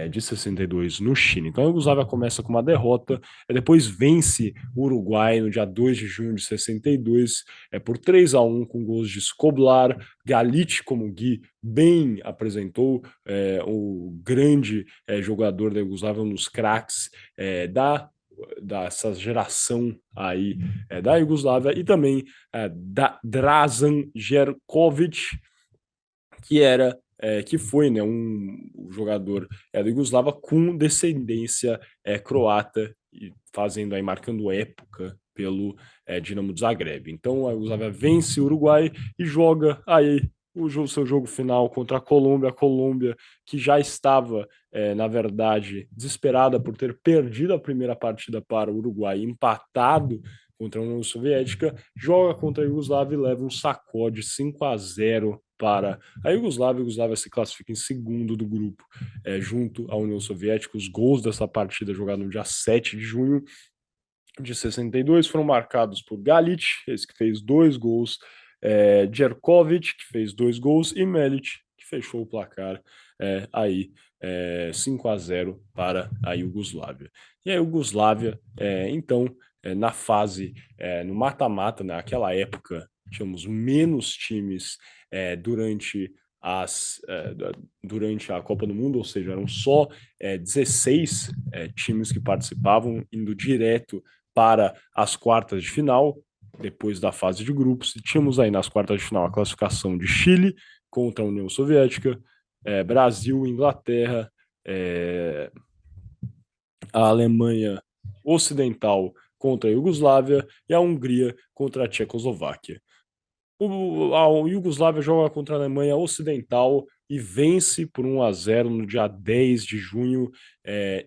de 62 no Chile. Então a Iugoslávia começa com uma derrota, depois vence o Uruguai no dia 2 de junho de 62 por 3-1 com gols de Skoblar, Galit, como o Gui bem apresentou, o grande jogador da Iugoslávia, um dos craques dessa geração aí da Iugoslávia, e também da Dražan Jerković, que foi, né, um jogador da Iugoslávia com descendência croata, fazendo aí, marcando época pelo Dinamo de Zagreb. Então a Iugoslávia vence o Uruguai e joga aí seu jogo final contra a Colômbia que já estava, na verdade, desesperada por ter perdido a primeira partida para o Uruguai, empatado contra a União Soviética, joga contra a Iugoslávia e leva um sacode 5-0 para a Iugoslávia. A Iugoslávia se classifica em segundo do grupo, junto à União Soviética. Os gols dessa partida, jogada no dia 7 de junho de 62, foram marcados por Galit, esse que fez 2 gols, Jerković, que fez 2 gols, e Melić, que fechou o placar aí 5-0 para a Iugoslávia. E a Iugoslávia, então, na fase, no mata-mata, naquela época, tínhamos menos times durante a Copa do Mundo, ou seja, eram só 16 times que participavam, indo direto para as quartas de final, depois da fase de grupos. E tínhamos aí nas quartas de final a classificação de Chile contra a União Soviética, Brasil, Inglaterra, a Alemanha Ocidental contra a Iugoslávia e a Hungria contra a Tchecoslováquia. A Iugoslávia joga contra a Alemanha Ocidental e vence por 1-0 no dia 10 de junho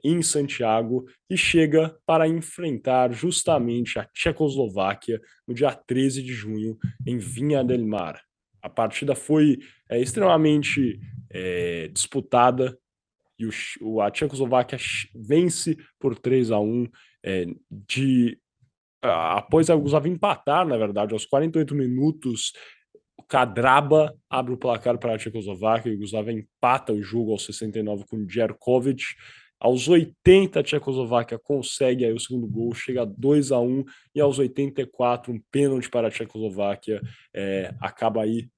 em Santiago, e chega para enfrentar justamente a Tchecoslováquia no dia 13 de junho em Vinha del Mar. A partida foi extremamente disputada, e a Tchecoslováquia vence por 3-1 após a Iugoslávia empatar, na verdade, aos 48 minutos. O Kadraba abre o placar para a Tchecoslováquia, a Iugoslávia empata o jogo aos 69 com Jerković. Aos 80, a Tchecoslováquia consegue aí o segundo gol, chega a 2-1, e aos 84, um pênalti para a Tchecoslováquia acaba aí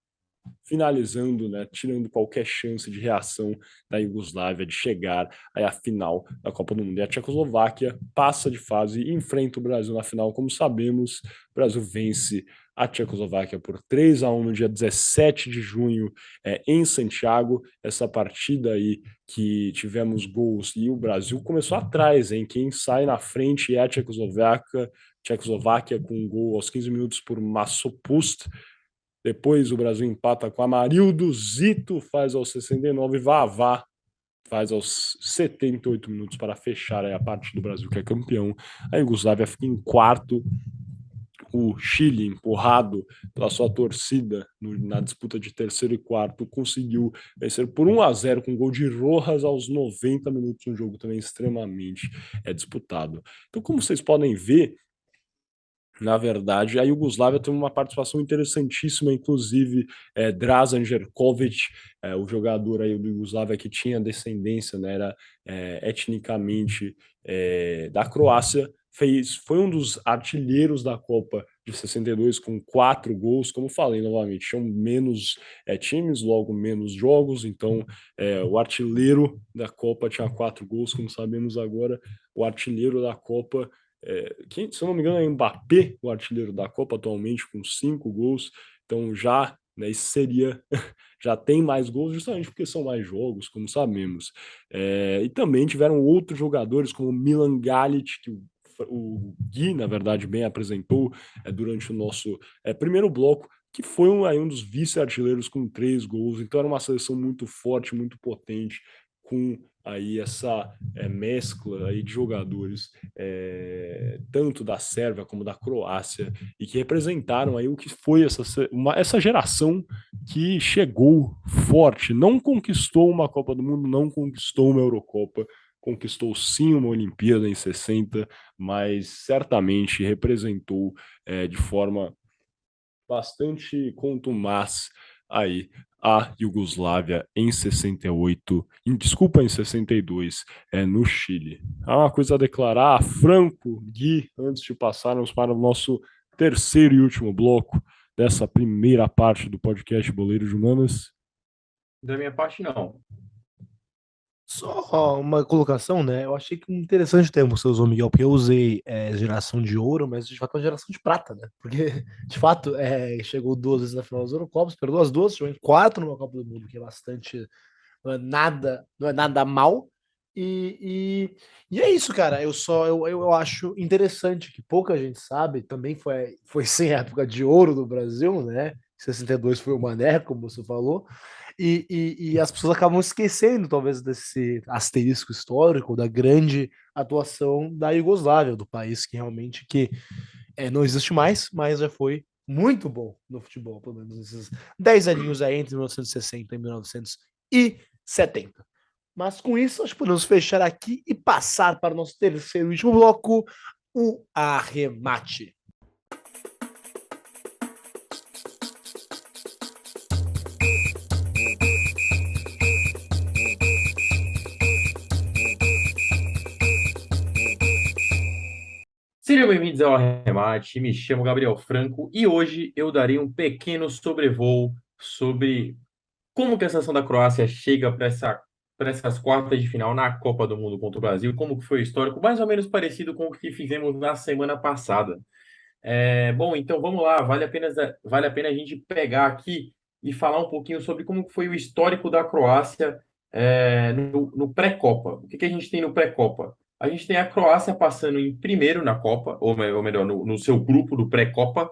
finalizando, né, tirando qualquer chance de reação da Iugoslávia de chegar aí à final da Copa do Mundo. E a Tchecoslováquia passa de fase e enfrenta o Brasil na final. Como sabemos, o Brasil vence a Tchecoslováquia por 3-1 no dia 17 de junho em Santiago. Essa partida aí que tivemos gols e o Brasil começou atrás, hein? Quem sai na frente é a Tchecoslováquia com um gol aos 15 minutos por Masopust. Depois o Brasil empata com Amarildo, Zito faz aos 69 e Vavá faz aos 78 minutos para fechar a parte do Brasil, que é campeão. A Iugoslávia fica em quarto. O Chile, empurrado pela sua torcida na disputa de terceiro e quarto, conseguiu vencer por 1-0 com gol de Rojas aos 90 minutos, um jogo também extremamente disputado. Então, como vocês podem ver, na verdade, a Iugoslávia teve uma participação interessantíssima, inclusive Dražan Jerković, o jogador aí do Iugoslávia que tinha descendência, né, era etnicamente da Croácia, foi um dos artilheiros da Copa de 62 com 4 gols. Como falei novamente, tinham menos times, logo menos jogos, então o artilheiro da Copa tinha 4 gols, como sabemos agora. O artilheiro da Copa, se eu não me engano, é Mbappé, o artilheiro da Copa atualmente, com 5 gols. Então já, né, isso seria já tem mais gols, justamente porque são mais jogos, como sabemos. E também tiveram outros jogadores, como Milan Galic, que o Gui, na verdade, bem apresentou durante o nosso primeiro bloco, que foi um dos vice-artilheiros com 3 gols. Então era uma seleção muito forte, muito potente, com aí essa mescla aí de jogadores, tanto da Sérvia como da Croácia, e que representaram aí o que foi essa geração que chegou forte, não conquistou uma Copa do Mundo, não conquistou uma Eurocopa, conquistou sim uma Olimpíada em 60, mas certamente representou de forma bastante contumaz aí a Iugoslávia em 68, desculpa, em 62, no Chile. Há uma coisa a declarar, Franco, Gui, antes de passarmos para o nosso terceiro e último bloco dessa primeira parte do podcast Boleiro de Humanas. Da minha parte, não. Só uma colocação, né? Eu achei que interessante o termo que você usou, Miguel, porque eu usei geração de ouro, mas de fato é uma geração de prata, né? Porque, de fato, chegou 2 vezes na final das Eurocopas, perdeu as duas, chegou em 4 numa Copa do Mundo, que é bastante. Não é nada mal. E é isso, cara. Eu acho interessante que pouca gente sabe. Também foi sem época de ouro do Brasil, né? 62 foi o Mané, como você falou. E as pessoas acabam esquecendo, talvez, desse asterisco histórico da grande atuação da Iugoslávia, do país que realmente não existe mais, mas já foi muito bom no futebol, pelo menos esses 10 aninhos aí entre 1960 e 1970. Mas com isso, acho que podemos fechar aqui e passar para o nosso terceiro e último bloco, o arremate. Sejam bem-vindos ao Arremate, me chamo Gabriel Franco e hoje eu darei um pequeno sobrevoo sobre como que a seleção da Croácia chega para essas quartas de final na Copa do Mundo contra o Brasil, como que foi o histórico, mais ou menos parecido com o que fizemos na semana passada. Bom, então vamos lá, vale a pena a gente pegar aqui e falar um pouquinho sobre como foi o histórico da Croácia no pré-Copa. O que a gente tem no pré-Copa? A gente tem a Croácia passando em primeiro na Copa, ou melhor, no seu grupo do pré-Copa,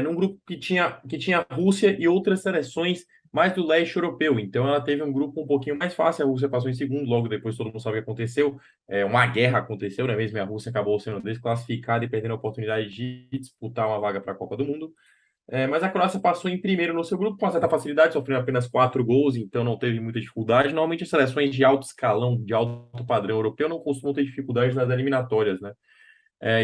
num grupo que tinha a Rússia e outras seleções mais do leste europeu. Então ela teve um grupo um pouquinho mais fácil, a Rússia passou em segundo, logo depois todo mundo sabe o que aconteceu. Uma guerra aconteceu, não é mesmo? E a Rússia acabou sendo desclassificada e perdendo a oportunidade de disputar uma vaga para a Copa do Mundo. Mas a Croácia passou em primeiro no seu grupo com uma certa facilidade, sofreu apenas 4 gols, então não teve muita dificuldade. Normalmente as seleções de alto escalão, de alto padrão europeu, não costumam ter dificuldade nas eliminatórias, né?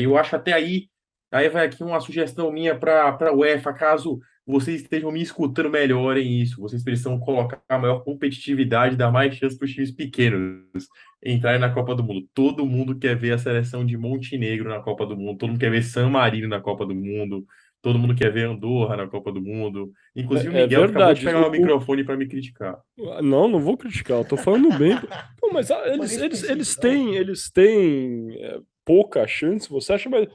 E eu acho até aí vai aqui uma sugestão minha para a UEFA, caso vocês estejam me escutando melhor em isso, vocês precisam colocar a maior competitividade, dar mais chance para os times pequenos entrarem na Copa do Mundo. Todo mundo quer ver a seleção de Montenegro na Copa do Mundo, todo mundo quer ver San Marino na Copa do Mundo, todo mundo quer ver Andorra na Copa do Mundo. Inclusive o É Miguel que acabou de verdade. pegar o microfone para me criticar. Não vou criticar, eu tô falando bem. Pô, mas eles têm pouca chance, você acha? Mas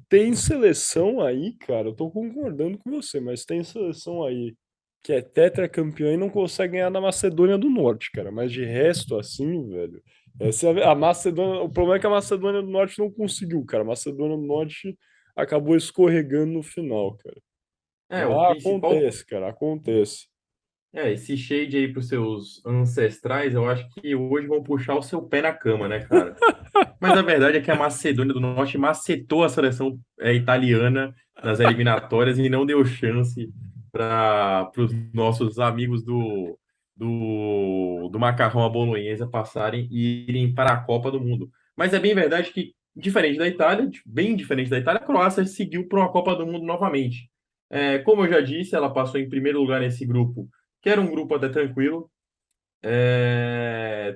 tem seleção aí, cara, eu tô concordando com você, mas tem seleção aí que é tetracampeã e não consegue ganhar da Macedônia do Norte, cara. Mas de resto, assim, velho. A Macedônia, o problema é que a Macedônia do Norte não conseguiu, cara. A Macedônia do Norte acabou escorregando no final, cara. O Mas principal. acontece, cara, acontece. Esse shade aí pros seus ancestrais, eu acho que hoje vão puxar o seu pé na cama, né, cara? Mas a verdade é que a Macedônia do Norte macetou a seleção italiana nas eliminatórias e não deu chance para os nossos amigos do macarrão à bolonhesa passarem e irem para a Copa do Mundo. Mas é bem verdade que, diferente da Itália, bem diferente da Itália, a Croácia seguiu para uma Copa do Mundo novamente. Como eu já disse, ela passou em primeiro lugar nesse grupo, que era um grupo até tranquilo.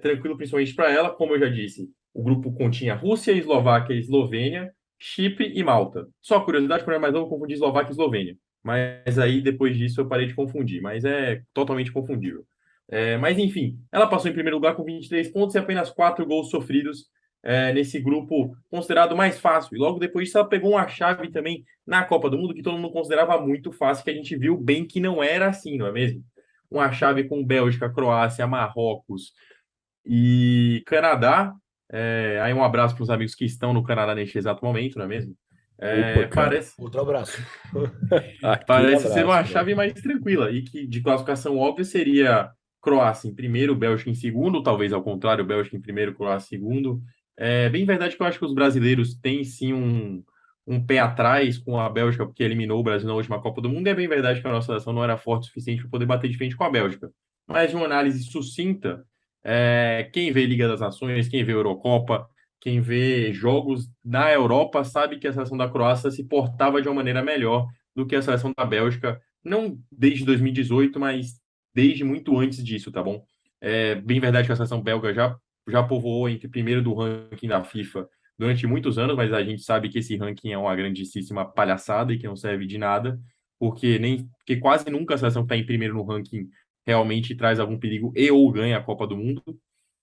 Tranquilo principalmente para ela, como eu já disse. O grupo continha Rússia, Eslováquia, Eslovênia, Chipre e Malta. Só curiosidade, por mais novo, eu confundi Eslováquia e Eslovênia. Mas aí, depois disso, eu parei de confundir. Mas é totalmente confundível. Mas, enfim, ela passou em primeiro lugar com 23 pontos e apenas 4 gols sofridos nesse grupo considerado mais fácil. E logo depois disso, ela pegou uma chave também na Copa do Mundo que todo mundo considerava muito fácil, que a gente viu bem que não era assim, não é mesmo? Uma chave com Bélgica, Croácia, Marrocos e Canadá. Aí um abraço para os amigos que estão no Canadá neste exato momento, não é mesmo? Opa, cara. Outro abraço. Parece ser uma abraço, chave mais tranquila e que de classificação óbvia seria Croácia em primeiro, Bélgica em segundo, talvez ao contrário, Bélgica em primeiro, Croácia em segundo. É bem verdade que eu acho que os brasileiros têm sim um pé atrás com a Bélgica, porque eliminou o Brasil na última Copa do Mundo. E é bem verdade que a nossa seleção não era forte o suficiente para poder bater de frente com a Bélgica. Mas de uma análise sucinta, quem vê Liga das Nações, quem vê Eurocopa, quem vê jogos na Europa sabe que a seleção da Croácia se portava de uma maneira melhor do que a seleção da Bélgica, não desde 2018, mas desde muito antes disso, tá bom? É bem verdade que a seleção belga já povoou entre primeiro do ranking da FIFA durante muitos anos, mas a gente sabe que esse ranking é uma grandíssima palhaçada e que não serve de nada, porque quase nunca a seleção que está em primeiro no ranking realmente traz algum perigo e ou ganha a Copa do Mundo.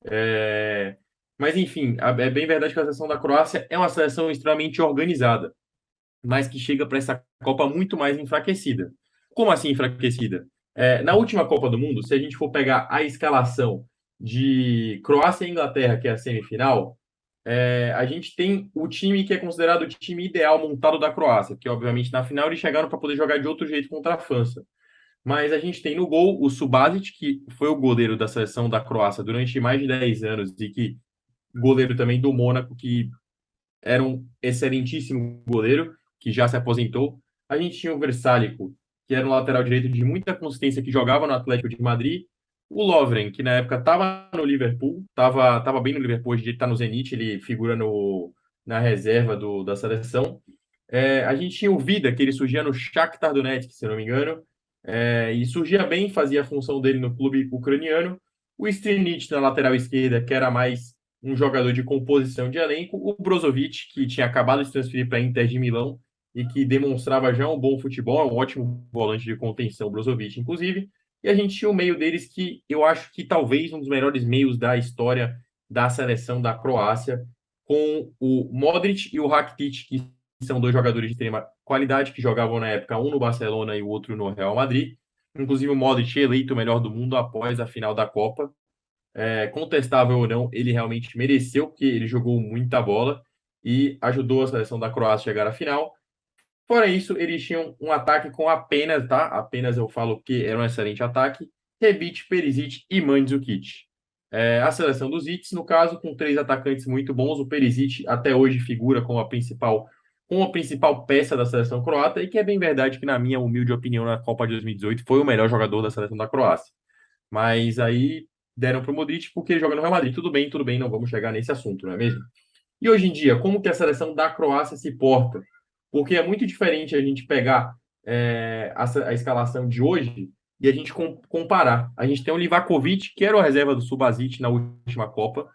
É, mas, enfim, é bem verdade que a seleção da Croácia é uma seleção extremamente organizada, mas que chega para essa Copa muito mais enfraquecida. Como assim enfraquecida? Na última Copa do Mundo, se a gente for pegar a escalação de Croácia e Inglaterra, que é a semifinal, a gente tem o time que é considerado o time ideal montado da Croácia, que obviamente na final eles chegaram para poder jogar de outro jeito contra a França. Mas a gente tem no gol o Subasic, que foi o goleiro da seleção da Croácia durante mais de 10 anos e que goleiro também do Mônaco, que era um excelentíssimo goleiro, que já se aposentou. A gente tinha o Versálico, que era um lateral direito de muita consistência, que jogava no Atlético de Madrid. O Lovren, que na época estava no Liverpool, estava bem no Liverpool, hoje está no Zenit, ele figura na reserva da seleção. A gente tinha o Vida, que ele surgia no Shakhtar Donetsk, se não me engano, e surgia bem, fazia a função dele no clube ucraniano. O Strinic na lateral esquerda, que era mais um jogador de composição de elenco, o Brozovic, que tinha acabado de se transferir para a Inter de Milão e que demonstrava já um bom futebol, um ótimo volante de contenção, o Brozovic, inclusive. E a gente tinha o meio deles que eu acho que talvez um dos melhores meios da história da seleção da Croácia, com o Modric e o Rakitic, que são dois jogadores de extrema qualidade, que jogavam na época um no Barcelona e o outro no Real Madrid. Inclusive o Modric eleito o melhor do mundo após a final da Copa. Contestável ou não, ele realmente mereceu, porque ele jogou muita bola e ajudou a seleção da Croácia a chegar à final. Fora isso, eles tinham um ataque com apenas, tá? Apenas eu falo que era um excelente ataque, Rebic, Perisic e Mandzukic. A seleção dos Itz, no caso, com três atacantes muito bons, o Perisic até hoje figura como a principal peça da seleção croata, e que é bem verdade que, na minha humilde opinião, na Copa de 2018 foi o melhor jogador da seleção da Croácia. Mas aí deram para o Modric porque ele joga no Real Madrid. Tudo bem, não vamos chegar nesse assunto, não é mesmo? E hoje em dia, como que a seleção da Croácia se porta? Porque é muito diferente a gente pegar a escalação de hoje e a gente comparar. A gente tem o Livakovic, que era o reserva do Subasic na última Copa.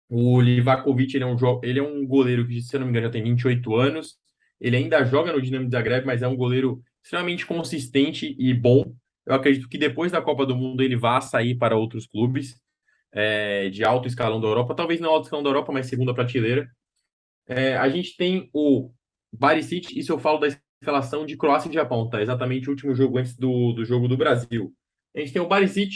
O Livakovic, ele é um goleiro que, se eu não me engano, já tem 28 anos. Ele ainda joga no Dinamo Zagreb, mas é um goleiro extremamente consistente e bom. Eu acredito que depois da Copa do Mundo ele vá sair para outros clubes de alto escalão da Europa. Talvez não alto escalão da Europa, mas segunda prateleira. A gente tem o Barisic, isso eu falo da escalação de Croácia e Japão, tá? Exatamente o último jogo antes do jogo do Brasil. A gente tem o Barisic,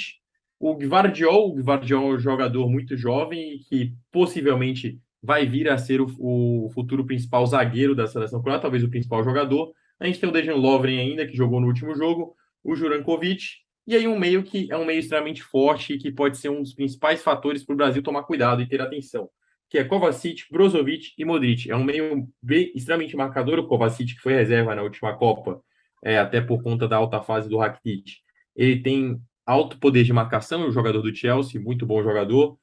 o Gvardiol é um jogador muito jovem e que possivelmente vai vir a ser o futuro principal zagueiro da seleção croata, talvez o principal jogador. A gente tem o Dejan Lovren ainda, que jogou no último jogo, o Jurankovic, e aí um meio que é um meio extremamente forte e que pode ser um dos principais fatores para o Brasil tomar cuidado e ter atenção, que é Kovacic, Brozovic e Modric. É um meio extremamente marcador, o Kovacic, que foi reserva na última Copa, até por conta da alta fase do Rakitic. Ele tem alto poder de marcação, é um jogador do Chelsea, muito bom jogador.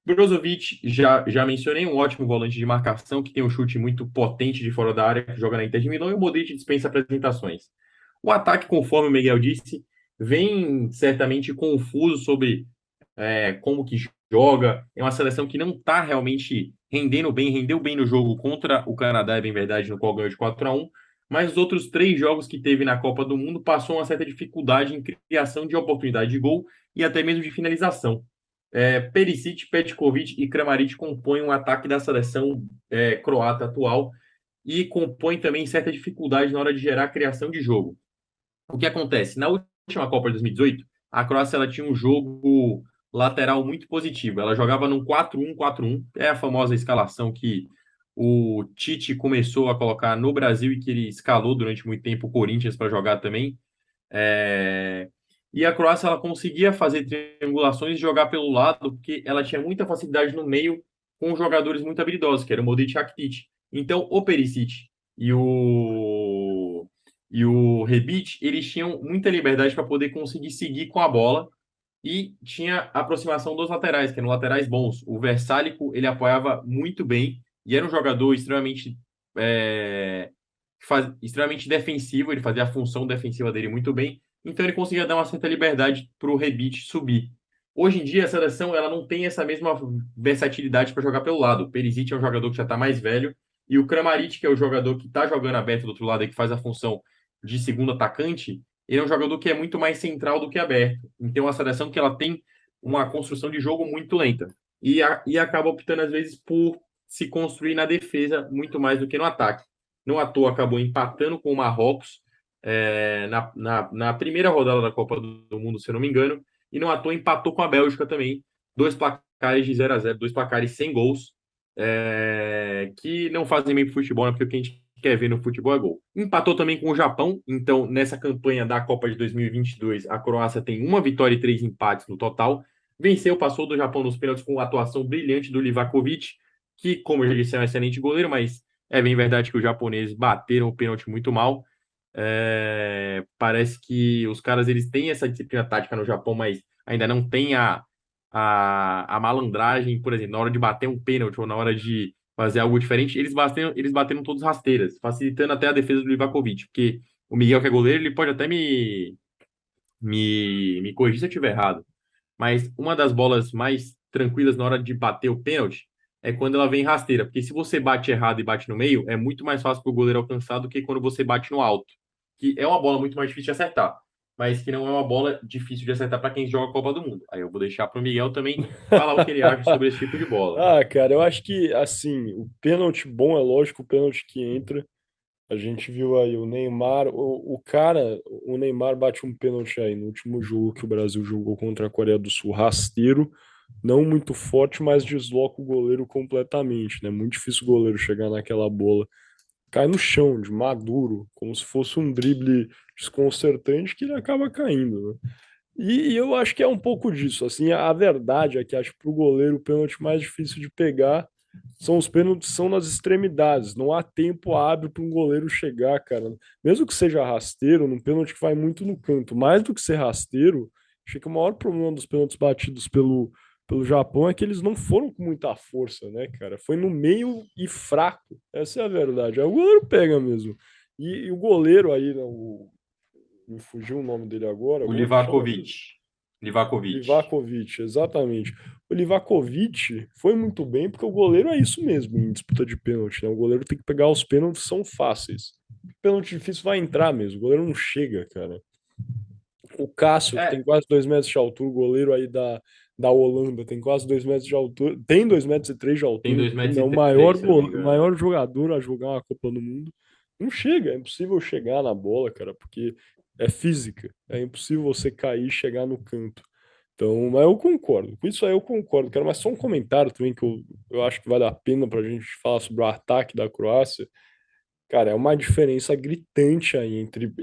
Brozovic, já mencionei, um ótimo volante de marcação, que tem um chute muito potente de fora da área, que joga na Inter de Milão, e o Modric dispensa apresentações. O ataque, conforme o Miguel disse, vem certamente confuso sobre como que joga. É uma seleção que não está realmente rendeu bem no jogo contra o Canadá, é bem verdade, no qual ganhou de 4-1, mas os outros 3 jogos que teve na Copa do Mundo passou uma certa dificuldade em criação de oportunidade de gol e até mesmo de finalização. Perisic, Petkovic e Kramaric compõem um ataque da seleção croata atual e compõem também certa dificuldade na hora de gerar criação de jogo. O que acontece? Na última Copa de 2018, a Croácia ela tinha um jogo lateral muito positivo. Ela jogava num 4-1-4-1, é a famosa escalação que o Tite começou a colocar no Brasil e que ele escalou durante muito tempo o Corinthians para jogar também. E a Croácia ela conseguia fazer triangulações e jogar pelo lado, porque ela tinha muita facilidade no meio com jogadores muito habilidosos, que era o Modric e Rakitic. Então, o Perisic e o Rebic, eles tinham muita liberdade para poder conseguir seguir com a bola e tinha a aproximação dos laterais, que eram laterais bons. O Versálico, ele apoiava muito bem e era um jogador extremamente defensivo, ele fazia a função defensiva dele muito bem. então ele conseguia dar uma certa liberdade para o Rebic subir. Hoje em dia, a seleção ela não tem essa mesma versatilidade para jogar pelo lado. O Perisic é um jogador que já está mais velho, e o Kramaric, que é o jogador que está jogando aberto do outro lado e que faz a função de segundo atacante, ele é um jogador que é muito mais central do que aberto. Então, a seleção que ela tem uma construção de jogo muito lenta. E acaba optando, às vezes, por se construir na defesa muito mais do que no ataque. Não à toa acabou empatando com o Marrocos na primeira rodada da Copa do Mundo, se eu não me engano, e não à toa empatou com a Bélgica também. Dois placares de 0-0, dois placares sem gols, que não fazem bem pro futebol, né? Porque o que a gente quer ver no futebol é gol. Empatou também com o Japão, então nessa campanha da Copa de 2022, a Croácia tem uma vitória e 3 empates no total. Venceu, passou do Japão nos pênaltis com a atuação brilhante do Livakovic, que, como eu já disse, é um excelente goleiro, mas é bem verdade que os japoneses bateram o pênalti muito mal. Parece que os caras eles têm essa disciplina tática no Japão, mas ainda não tem a malandragem, por exemplo, na hora de bater um pênalti ou na hora de fazer algo diferente, eles bateram todos rasteiras, facilitando até a defesa do Livakovic, porque o Miguel, que é goleiro, ele pode até me corrigir se eu estiver errado, mas uma das bolas mais tranquilas na hora de bater o pênalti é quando ela vem rasteira, porque se você bate errado e bate no meio, é muito mais fácil para o goleiro alcançar do que quando você bate no alto, que é uma bola muito mais difícil de acertar, mas que não é uma bola difícil de acertar para quem joga a Copa do Mundo. Aí eu vou deixar para o Miguel também falar o que ele acha sobre esse tipo de bola. Ah, cara, eu acho que, assim, o pênalti bom é lógico, o pênalti que entra. A gente viu aí o Neymar, o Neymar bate um pênalti aí no último jogo que o Brasil jogou contra a Coreia do Sul, rasteiro, não muito forte, mas desloca o goleiro completamente, né? Muito difícil o goleiro chegar naquela bola. Cai no chão, de maduro, como se fosse um drible desconcertante que ele acaba caindo, né? E eu acho que é um pouco disso. Assim, a verdade é que acho que para o goleiro o pênalti mais difícil de pegar são os pênaltis são nas extremidades. Não há tempo hábil para um goleiro chegar, cara. Mesmo que seja rasteiro, num pênalti que vai muito no canto. Mais do que ser rasteiro, acho que o maior problema dos pênaltis batidos pelo Japão é que eles não foram com muita força, né, cara? Foi no meio e fraco. Essa é a verdade. Aí o goleiro pega mesmo. E o goleiro aí, né, me fugiu o nome dele agora. O Como que chama? Livakovic. Livakovic, exatamente. O Livakovic foi muito bem porque o goleiro é isso mesmo em disputa de pênalti, né? O goleiro tem que pegar os pênaltis, são fáceis. Pênalti difícil vai entrar mesmo, o goleiro não chega, cara. O Cássio, que tem É, quase 2 metros de altura, o goleiro aí da Holanda, tem quase 2 metros de altura, tem 2,3 metros de tem altura, dois metros é o e maior, três, se eu não me o engano. maior jogador a jogar uma Copa do Mundo. Não chega, é impossível chegar na bola, cara, porque é física, é impossível você cair e chegar no canto. Então, mas eu concordo, com isso aí eu concordo, cara, mas só um comentário também que eu acho que vale a pena pra gente falar sobre o ataque da Croácia. Cara, é uma diferença gritante aí entre.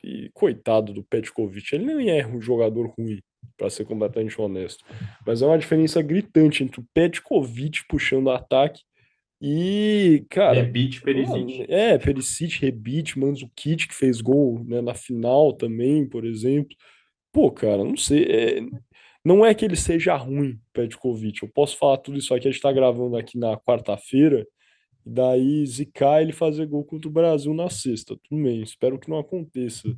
E coitado do Petkovic, ele nem é um jogador ruim, para ser completamente honesto. Mas é uma diferença gritante entre o Petkovic puxando o ataque e, cara, Rebic, Perisic. Perisic, Rebic, Mandzukic, que fez gol, né, na final também, por exemplo. Pô, cara, não sei. Não é que ele seja ruim, Petkovic. Eu posso falar tudo isso aqui, a gente tá gravando aqui na quarta-feira. E daí zicar ele fazer gol contra o Brasil na sexta. Tudo bem, espero que não aconteça.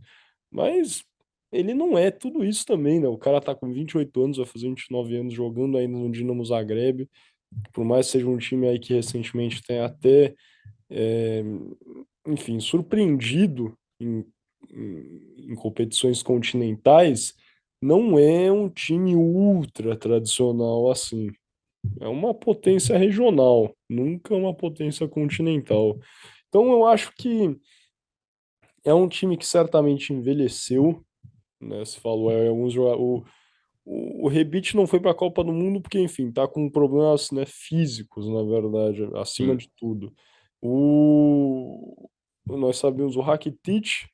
Mas ele não é tudo isso também, né? O cara tá com 28 anos, vai fazer 29 anos jogando ainda no Dinamo Zagreb. Por mais que seja um time aí que recentemente tem até, é, enfim, surpreendido em competições continentais, não é um time ultra tradicional assim. É uma potência regional, nunca uma potência continental. Então eu acho que é um time que certamente envelheceu, né? Se falou, o Rebic não foi para a Copa do Mundo porque, enfim, tá com problemas, né, físicos, na verdade, acima Sim, de tudo. O Nós sabemos o Rakitic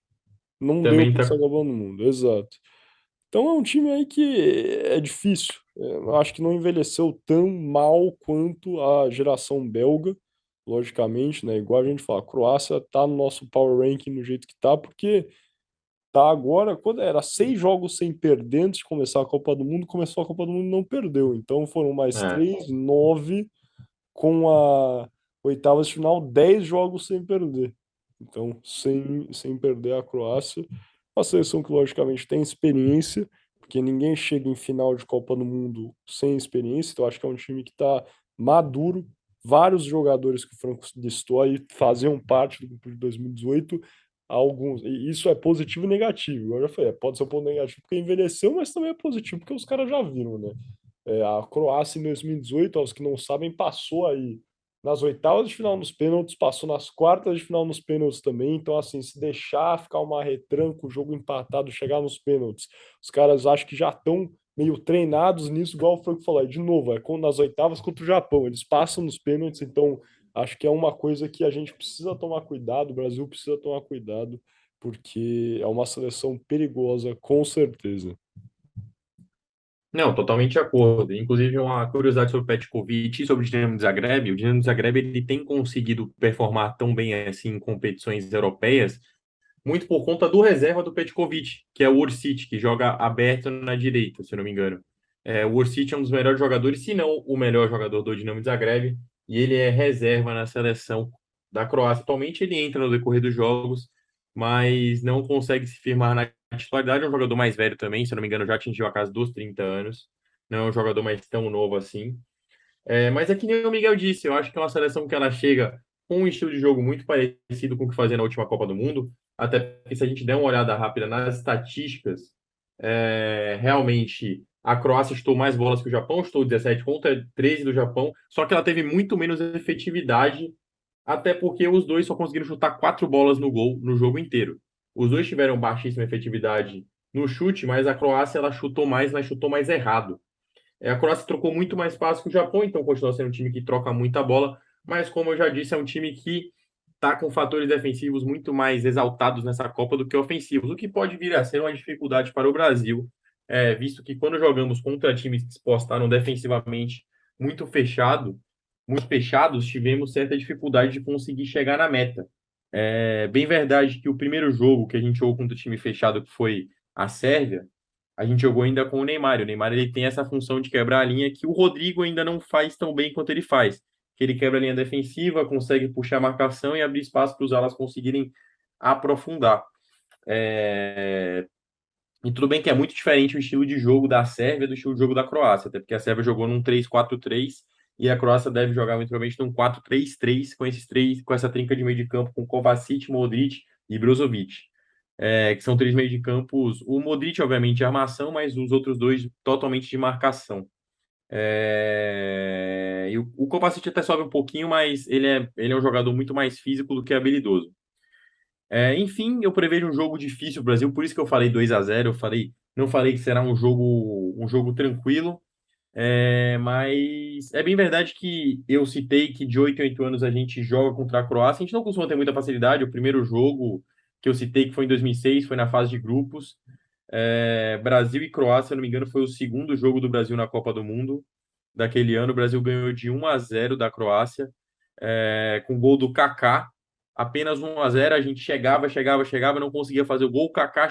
não deu também para essa tá. Copa do Mundo, exato. Então é um time aí que é difícil. Eu acho que não envelheceu tão mal quanto a geração belga, logicamente, né? Igual a gente fala, a Croácia tá no nosso power ranking do jeito que tá, porque tá agora, quando era 6 jogos sem perder antes de começar a Copa do Mundo, começou a Copa do Mundo e não perdeu. Então foram mais É, 3, 9, com a oitavas de final, 10 jogos sem perder. Então, sem perder a Croácia. Uma seleção que, logicamente, tem experiência, porque ninguém chega em final de Copa do Mundo sem experiência, então acho que é um time que está maduro. Vários jogadores que o Franco listou aí faziam parte do grupo de 2018, alguns, e isso é positivo e negativo. Igual eu já falei, pode ser um ponto negativo porque envelheceu, mas também é positivo porque os caras já viram, né? A Croácia em 2018, aos que não sabem, passou aí nas oitavas de final nos pênaltis, passou nas quartas de final nos pênaltis também. Então, assim, se deixar ficar uma retranca, o jogo empatado, chegar nos pênaltis, os caras acham que já estão meio treinados nisso, igual o Franco falou. De novo, nas oitavas contra o Japão, eles passam nos pênaltis, então acho que é uma coisa que a gente precisa tomar cuidado, o Brasil precisa tomar cuidado, porque é uma seleção perigosa, com certeza. Não, totalmente de acordo. Inclusive, uma curiosidade sobre o Petkovic e sobre o Dinamo de Zagreb. O Dinamo de Zagreb ele tem conseguido performar tão bem assim em competições europeias, muito por conta do reserva do Petkovic, que é o Orsic, que joga aberto na direita, se eu não me engano. O Orsic é um dos melhores jogadores, se não o melhor jogador do Dinamo de Zagreb, e ele é reserva na seleção da Croácia. Atualmente ele entra no decorrer dos jogos, mas não consegue se firmar na titularidade. É um jogador mais velho também, se eu não me engano, já atingiu a casa dos 30 anos. Não é um jogador mais tão novo assim. Mas é que nem o Miguel disse, eu acho que é uma seleção que ela chega com um estilo de jogo muito parecido com o que fazia na última Copa do Mundo, até porque se a gente der uma olhada rápida nas estatísticas, realmente a Croácia chutou mais bolas que o Japão, chutou 17 contra 13 do Japão, só que ela teve muito menos efetividade, até porque os dois só conseguiram chutar 4 bolas no gol no jogo inteiro. Os dois tiveram baixíssima efetividade no chute, mas a Croácia ela chutou mais, mas chutou mais errado. A Croácia trocou muito mais passes que o Japão, então continua sendo um time que troca muita bola, mas como eu já disse, é um time que está com fatores defensivos muito mais exaltados nessa Copa do que ofensivos, o que pode vir a ser uma dificuldade para o Brasil, visto que quando jogamos contra times que se postaram defensivamente muito fechado, muito fechados, tivemos certa dificuldade de conseguir chegar na meta. É bem verdade que o primeiro jogo que a gente jogou contra o time fechado, que foi a Sérvia, a gente jogou ainda com o Neymar. O Neymar ele tem essa função de quebrar a linha que o Rodrigo ainda não faz tão bem quanto ele faz. Que ele quebra a linha defensiva, consegue puxar a marcação e abrir espaço para os alas conseguirem aprofundar. E tudo bem que é muito diferente o estilo de jogo da Sérvia do estilo de jogo da Croácia, até porque a Sérvia jogou num 3-4-3 e a Croácia deve jogar muito provavelmente num 4-3-3 com esses três, com essa trinca de meio de campo com Kovacic, Modric e Brozovic. Que são três meio de campos. O Modric, obviamente, de armação, mas os outros dois totalmente de marcação. E o Kovacic até sobe um pouquinho, mas ele é um jogador muito mais físico do que habilidoso. Enfim, eu prevejo um jogo difícil pro Brasil, por isso que eu falei 2-0. Não falei que será um jogo tranquilo, mas é bem verdade que eu citei que de 8 em 8 anos a gente joga contra a Croácia. A gente não costuma ter muita facilidade. O primeiro jogo que eu citei, que foi em 2006, foi na fase de grupos. Brasil e Croácia, se eu não me engano, foi o segundo jogo do Brasil na Copa do Mundo daquele ano. O Brasil ganhou de 1-0 da Croácia, com gol do Kaká. Apenas 1-0, a gente chegava, não conseguia fazer o gol. O Kaká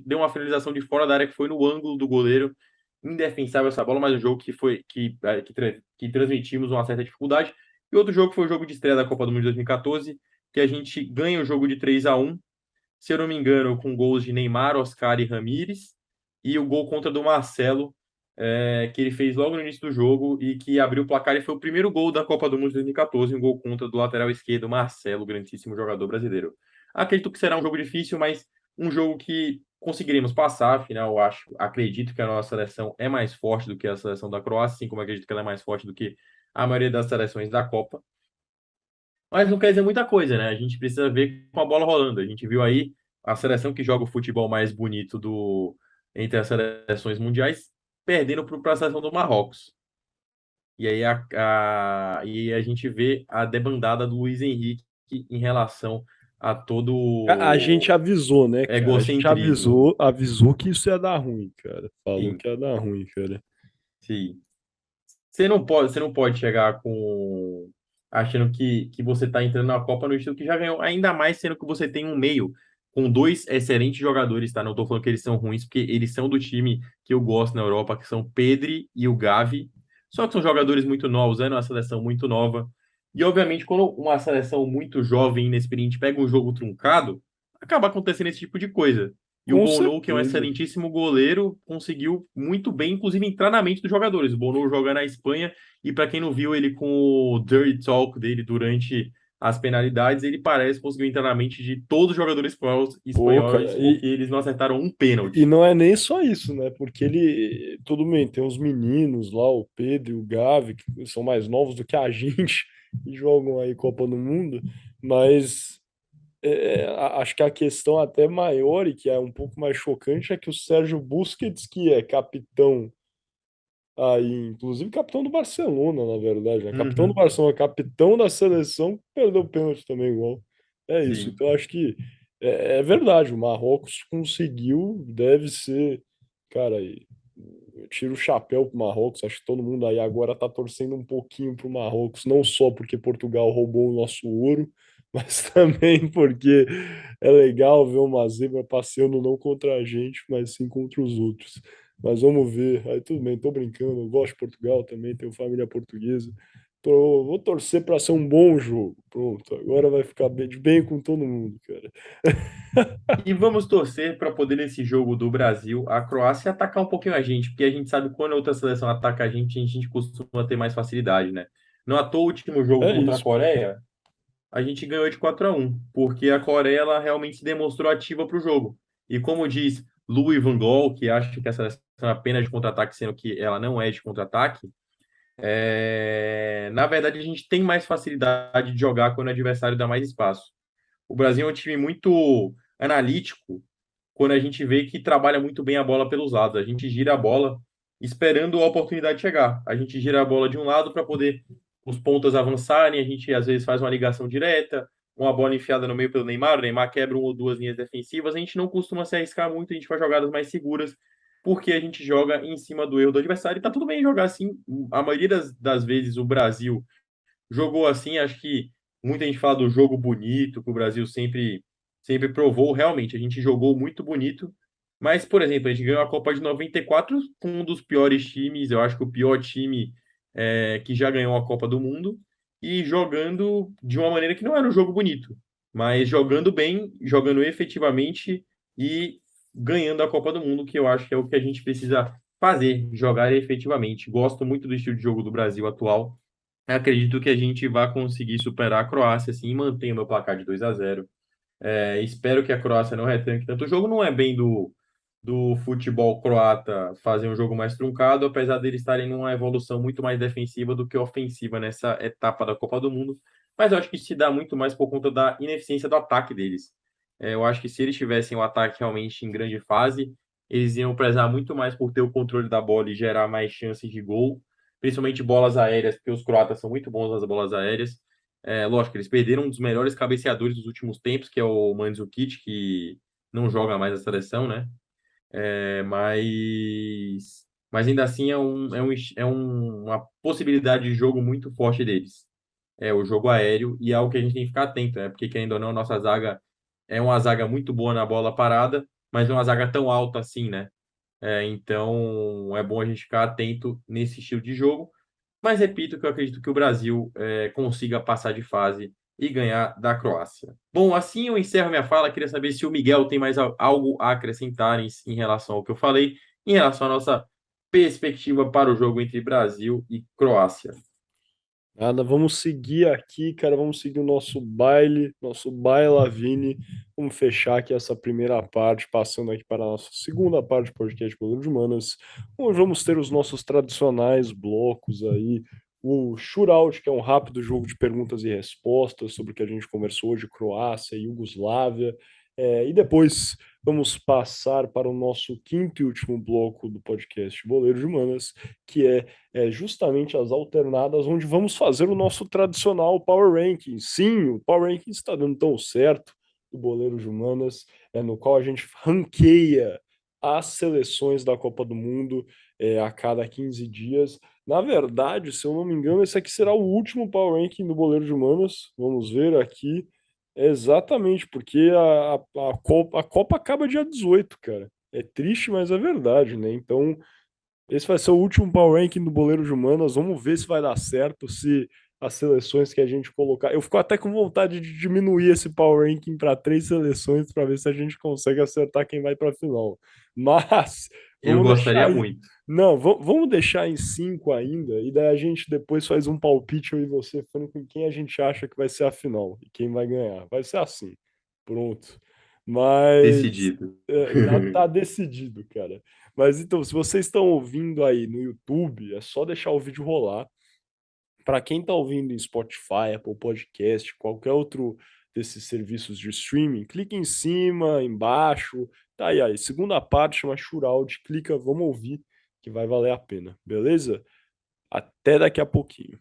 deu uma finalização de fora da área que foi no ângulo do goleiro. Indefensável essa bola, mas um jogo que transmitimos uma certa dificuldade. E outro jogo foi o jogo de estreia da Copa do Mundo de 2014, que a gente ganha o jogo de 3-1, se eu não me engano, com gols de Neymar, Oscar e Ramires, e o gol contra do Marcelo, que ele fez logo no início do jogo e que abriu o placar e foi o primeiro gol da Copa do Mundo de 2014, um gol contra do lateral esquerdo, Marcelo, grandíssimo jogador brasileiro. Acredito que será um jogo difícil, mas um jogo que conseguiremos passar. Afinal, acredito que a nossa seleção é mais forte do que a seleção da Croácia, assim como acredito que ela é mais forte do que a maioria das seleções da Copa. Mas não quer dizer muita coisa, né? A gente precisa ver com a bola rolando. A gente viu aí a seleção que joga o futebol mais bonito entre as seleções mundiais perdendo para a seleção do Marrocos. E aí a gente vê a debandada do Luiz Henrique em relação a todo A gente avisou, né, cara? A gente egocentrismo. avisou que isso ia dar ruim, cara. Falou Sim, que ia dar ruim, cara. sim. Você não pode chegar com achando que você está entrando na Copa no estilo que já ganhou, ainda mais sendo que você tem um meio com dois excelentes jogadores, tá? Não estou falando que eles são ruins, porque eles são do time que eu gosto na Europa, que são Pedri e o Gavi. Só que são jogadores muito novos, é uma seleção muito nova. E obviamente, quando uma seleção muito jovem e inexperiente pega um jogo truncado, acaba acontecendo esse tipo de coisa. E o Com Bonou, que é um certeza. excelentíssimo goleiro, conseguiu muito bem, inclusive, entrar na mente dos jogadores. O Bonou joga na Espanha e, para quem não viu ele com o dirty talk dele durante as penalidades, ele parece conseguir entrar na mente de todos os jogadores Pô, espanhóis, cara, porque eles não acertaram um e pênalti. não é nem só isso, né? Porque ele, tudo bem, tem uns meninos lá, o Pedro e o Gavi, que são mais novos do que a gente e jogam aí Copa do Mundo, mas acho que a questão até maior e que é um pouco mais chocante é que o Sérgio Busquets, que é capitão aí, inclusive capitão do Barcelona, na verdade, né? Capitão do Uhum, Barcelona, capitão da seleção, perdeu o pênalti também igual. É isso. sim. Então acho que é verdade, o Marrocos conseguiu, deve ser, cara, eu tiro o chapéu pro Marrocos, acho que todo mundo aí agora tá torcendo um pouquinho pro Marrocos, não só porque Portugal roubou o nosso ouro, mas também porque é legal ver uma zebra passeando não contra a gente, mas sim contra os outros. Mas vamos ver. Aí tudo bem, tô brincando. Eu gosto de Portugal também, tenho família portuguesa. Vou torcer para ser um bom jogo. Pronto, agora vai ficar bem, de bem com todo mundo, cara. E vamos torcer para poder, nesse jogo do Brasil, a Croácia atacar um pouquinho a gente, porque a gente sabe que quando a outra seleção ataca a gente costuma ter mais facilidade, né? Não à toa, o último jogo É contra a isso. Coreia, a gente ganhou de 4-1, porque a Coreia ela realmente se demonstrou ativa para o jogo. E como diz Louis van Gaal, que acha que a seleção é apenas de contra-ataque, sendo que ela não é de contra-ataque, na verdade a gente tem mais facilidade de jogar quando o adversário dá mais espaço. O Brasil é um time muito analítico quando a gente vê que trabalha muito bem a bola pelos lados. A gente gira a bola esperando a oportunidade chegar. A gente gira a bola de um lado para poder os pontas avançarem. A gente às vezes faz uma ligação direta, uma bola enfiada no meio pelo Neymar. O Neymar quebra uma ou duas linhas defensivas. A gente não costuma se arriscar muito, a gente faz jogadas mais seguras. Porque a gente joga em cima do erro do adversário e tá tudo bem jogar assim. A maioria das vezes o Brasil jogou assim, acho que muita gente fala do jogo bonito, que o Brasil sempre provou, realmente, a gente jogou muito bonito, mas, por exemplo, a gente ganhou a Copa de 94 com um dos piores times, eu acho que o pior time que já ganhou a Copa do Mundo, e jogando de uma maneira que não era um jogo bonito, mas jogando bem, jogando efetivamente e ganhando a Copa do Mundo, que eu acho que é o que a gente precisa fazer, jogar efetivamente. Gosto muito do estilo de jogo do Brasil atual. Acredito que a gente vai conseguir superar a Croácia, assim, e manter o meu placar de 2-0. Espero que a Croácia não retranque tanto. O jogo não é bem do futebol croata fazer um jogo mais truncado, apesar deles estarem numa evolução muito mais defensiva do que ofensiva nessa etapa da Copa do Mundo. Mas eu acho que se dá muito mais por conta da ineficiência do ataque deles. Eu acho que se eles tivessem o ataque realmente em grande fase, eles iam prezar muito mais por ter o controle da bola e gerar mais chances de gol, principalmente bolas aéreas, porque os croatas são muito bons nas bolas aéreas. Lógico, eles perderam um dos melhores cabeceadores dos últimos tempos, que é o Mandzukic, que não joga mais a seleção, né? Mas ainda assim uma possibilidade de jogo muito forte deles. É o jogo aéreo e é algo que a gente tem que ficar atento, né? Porque, querendo ou não, nossa zaga é uma zaga muito boa na bola parada, mas não é uma zaga tão alta assim, né? Então é bom a gente ficar atento nesse estilo de jogo. Mas repito que eu acredito que o Brasil consiga passar de fase e ganhar da Croácia. Bom, assim eu encerro minha fala. Queria saber se o Miguel tem mais algo a acrescentar em relação ao que eu falei, em relação à nossa perspectiva para o jogo entre Brasil e Croácia. Nada, vamos seguir aqui, cara. Vamos seguir o nosso bailavine. Vamos fechar aqui essa primeira parte, passando aqui para a nossa segunda parte do podcast Goleiro de Humanas, onde vamos ter os nossos tradicionais blocos aí. O Shootout, que é um rápido jogo de perguntas e respostas sobre o que a gente conversou hoje, Croácia e Iugoslávia. E depois vamos passar para o nosso quinto e último bloco do podcast Boleiro de Humanas, que é justamente as alternadas, onde vamos fazer o nosso tradicional Power Ranking. Sim, o Power Ranking está dando tão certo do Boleiro de Humanas, no qual a gente ranqueia as seleções da Copa do Mundo a cada 15 dias. Na verdade, se eu não me engano, esse aqui será o último Power Ranking do Boleiro de Humanas. Vamos ver aqui. Exatamente, porque a Copa acaba dia 18, cara. É triste, mas é verdade, né? Então, esse vai ser o último Power Ranking do Boleiro de Humanas. Vamos ver se vai dar certo, se as seleções que a gente colocar. Eu fico até com vontade de diminuir esse power ranking para 3 seleções para ver se a gente consegue acertar quem vai para a final. Mas Eu vamos gostaria deixar em... muito. Não, vamos deixar em 5 ainda, e daí a gente depois faz um palpite, eu e você, falando com quem a gente acha que vai ser a final e quem vai ganhar. Vai ser assim. Pronto. Mas Decidido. tá decidido, cara. Mas então, se vocês estão ouvindo aí no YouTube, é só deixar o vídeo rolar. Para quem está ouvindo em Spotify, Apple Podcast, qualquer outro desses serviços de streaming, clica em cima, embaixo, tá aí, segunda parte, chama Shootout, clica, vamos ouvir, que vai valer a pena, beleza? Até daqui a pouquinho.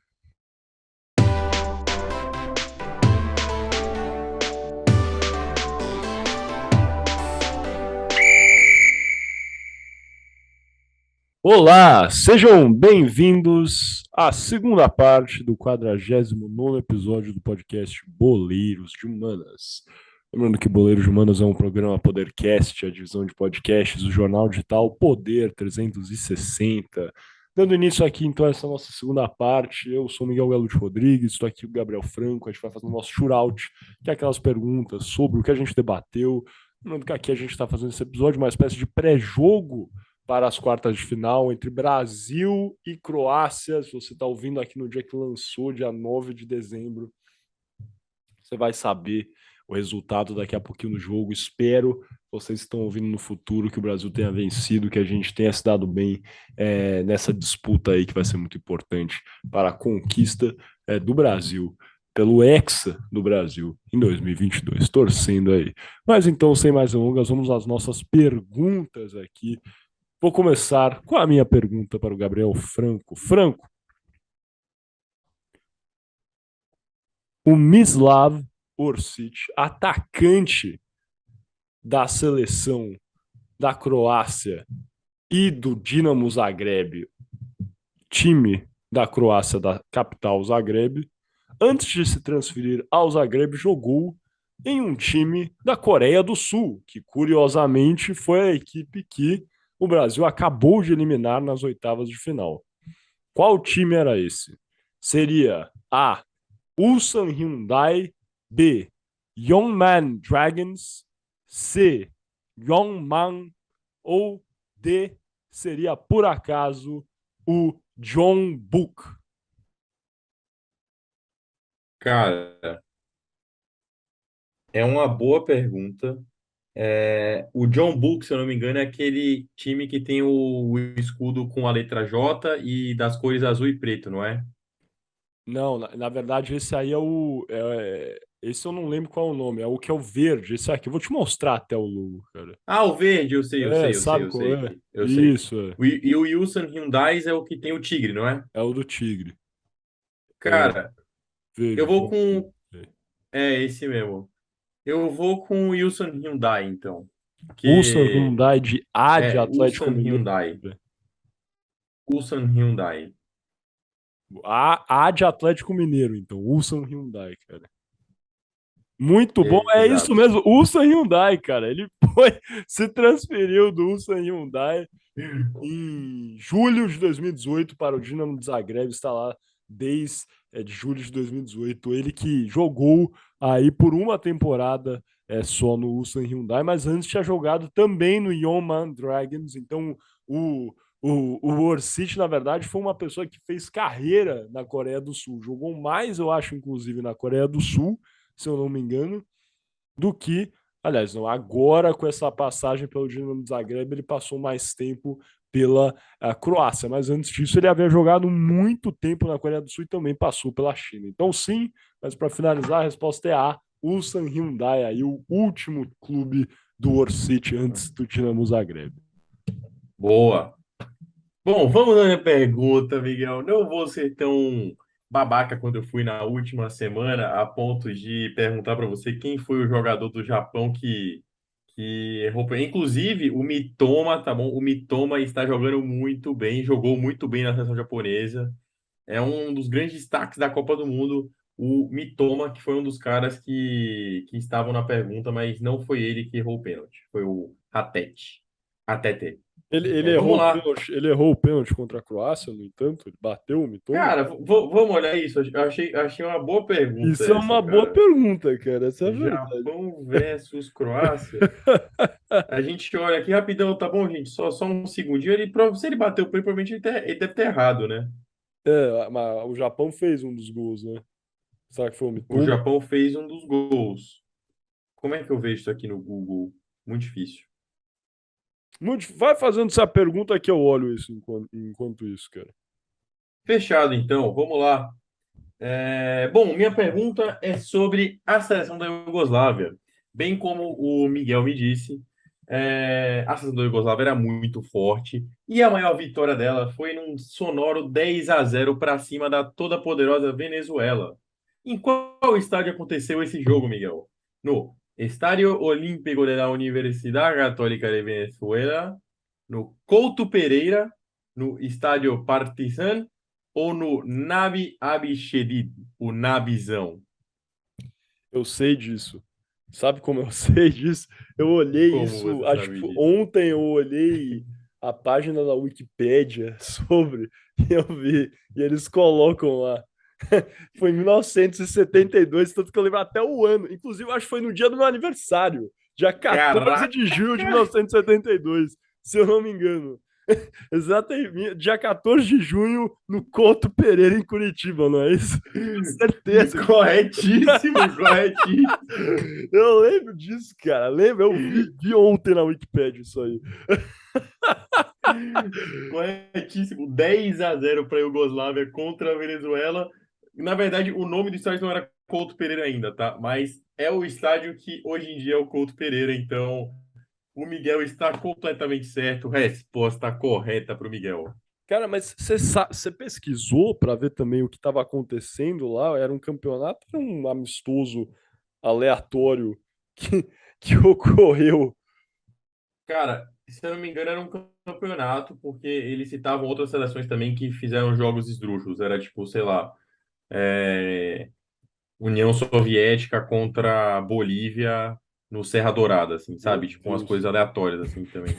Olá, sejam bem-vindos à segunda parte do 49º episódio do podcast Boleiros de Humanas. Lembrando que Boleiros de Humanas é um programa Podercast, a divisão de podcasts do jornal digital Poder 360. Dando início aqui, então, a essa nossa segunda parte, eu sou Miguel Galo de Rodrigues, estou aqui com o Gabriel Franco, a gente vai fazer o nosso shootout, que é aquelas perguntas sobre o que a gente debateu. Lembrando que aqui a gente está fazendo esse episódio, uma espécie de pré-jogo para as quartas de final entre Brasil e Croácia. Se você está ouvindo aqui no dia que lançou, dia 9 de dezembro, você vai saber o resultado daqui a pouquinho no jogo. Espero que vocês estão ouvindo no futuro que o Brasil tenha vencido, que a gente tenha se dado bem nessa disputa aí que vai ser muito importante para a conquista do Brasil pelo Hexa do Brasil em 2022, torcendo aí. Mas então, sem mais delongas, vamos às nossas perguntas aqui. Vou começar com a minha pergunta para o Gabriel Franco. Franco, o Mislav Orsic, atacante da seleção da Croácia e do Dinamo Zagreb, time da Croácia da capital Zagreb, antes de se transferir ao Zagreb, jogou em um time da Coreia do Sul, que curiosamente foi a equipe que o Brasil acabou de eliminar nas oitavas de final. Qual time era esse? Seria A. Ulsan Hyundai, B. Yongman Dragons, C. Yongman ou D. Seria por acaso o Jeonbuk? Cara, é uma boa pergunta. O John Book, se eu não me engano, é aquele time que tem o escudo com a letra J e das cores azul e preto, não é? Não, na verdade, esse aí é o. Esse eu não lembro qual é o nome, é o que é o verde. Esse aqui, eu vou te mostrar até o logo, cara. Ah, o verde, eu sei, eu sei, eu sei, Sabe eu qual sei, é? eu sei. Isso, E o Yusan Hyundai é o que tem o tigre, não é? é o do Tigre. É, Cara, eu veja. vou com. É esse mesmo. Eu vou com o Yusan Hyundai, então. Ulsan Que Hyundai de A de é Atlético Ulsan Mineiro. Hyundai. Ulsan Hyundai. A de Atlético Mineiro, então. Ulsan Hyundai, cara. Muito bom, é isso Exato. mesmo, Ulsan Hyundai, cara. Ele foi, se transferiu do Ulsan Hyundai em julho de 2018 para o Dinamo de Zagreb, está lá desde de julho de 2018. Ele que jogou aí por uma temporada só no Ulsan Hyundai, mas antes tinha jogado também no Yeoman Dragons. Então, o Orsic, na verdade, foi uma pessoa que fez carreira na Coreia do Sul. Jogou mais, eu acho, inclusive, na Coreia do Sul, se eu não me engano, do que, aliás, não, agora com essa passagem pelo Dinamo de Zagreb, ele passou mais tempo pela Croácia, mas antes disso ele havia jogado muito tempo na Coreia do Sul e também passou pela China. Então sim, mas para finalizar a resposta é A, Ulsan Hyundai, aí o último clube do Orsic antes do Dinamo Zagreb. Boa. Bom, vamos na minha pergunta, Miguel. Não vou ser tão babaca quando eu fui na última semana, a ponto de perguntar para você quem foi o jogador do Japão que errou. Inclusive, o Mitoma, tá bom? O Mitoma está jogando muito bem, jogou muito bem na seleção japonesa. É um dos grandes destaques da Copa do Mundo, o Mitoma, que foi um dos caras que estavam na pergunta, mas não foi ele que errou o pênalti. Foi o Ratete. Ratete. Ele Vamos errou o lá. pênalti, ele errou o pênalti contra a Croácia, no entanto, ele bateu o Mitoma. Cara, vamos olhar isso. Achei uma boa pergunta Isso é essa, uma boa cara. pergunta, cara, essa é a verdade. Japão versus Croácia. A gente olha aqui rapidão, tá bom, gente? Só um segundinho. Se ele bateu o pênalti, provavelmente ele deve ter errado, né? É, mas o Japão fez um dos gols, né? Será que foi o O Mitoma? Japão fez um dos gols. Como é que eu vejo isso aqui no Google? Muito difícil. Vai fazendo essa pergunta que eu olho isso enquanto isso, cara. Fechado, então. Vamos lá. Bom, minha pergunta é sobre a seleção da Iugoslávia. Bem como o Miguel me disse, a seleção da Iugoslávia era muito forte e a maior vitória dela foi num sonoro 10-0 para cima da toda poderosa Venezuela. Em qual estádio aconteceu esse jogo, Miguel? No Estádio Olímpico de la Universidad Católica de Venezuela, no Couto Pereira, no Estádio Partizan ou no Nabi Abichedid, o Nabizão? Eu sei disso. Sabe como eu sei disso? Eu olhei Como isso, você acho sabe que disso? ontem eu olhei a página da Wikipédia sobre, e eu vi, e eles colocam lá. Foi em 1972, tanto que eu lembro até o ano. Inclusive, eu acho que foi no dia do meu aniversário, dia 14 Caraca! de julho de 1972, se eu não me engano. Exatamente, dia 14 de junho, no Couto Pereira, em Curitiba, não é isso? Tenho certeza. Corretíssimo, corretíssimo, Eu lembro disso, cara. Lembro, vi ontem na Wikipedia isso aí. corretíssimo. 10-0 para a Iugoslávia contra a Venezuela. Na verdade, o nome do estádio não era Couto Pereira ainda, tá? Mas é o estádio que hoje em dia é o Couto Pereira, então o Miguel está completamente certo. Resposta correta para o Miguel. Cara, mas você pesquisou para ver também o que estava acontecendo lá? Era um campeonato, era um amistoso aleatório que, que ocorreu. Cara, se eu não me engano, era um campeonato, porque eles citavam outras seleções também que fizeram jogos esdrúxulos. Era tipo, sei lá, é, União Soviética contra Bolívia no Serra Dourada, assim, Meu sabe? Tipo, umas Deus. coisas aleatórias, assim, também.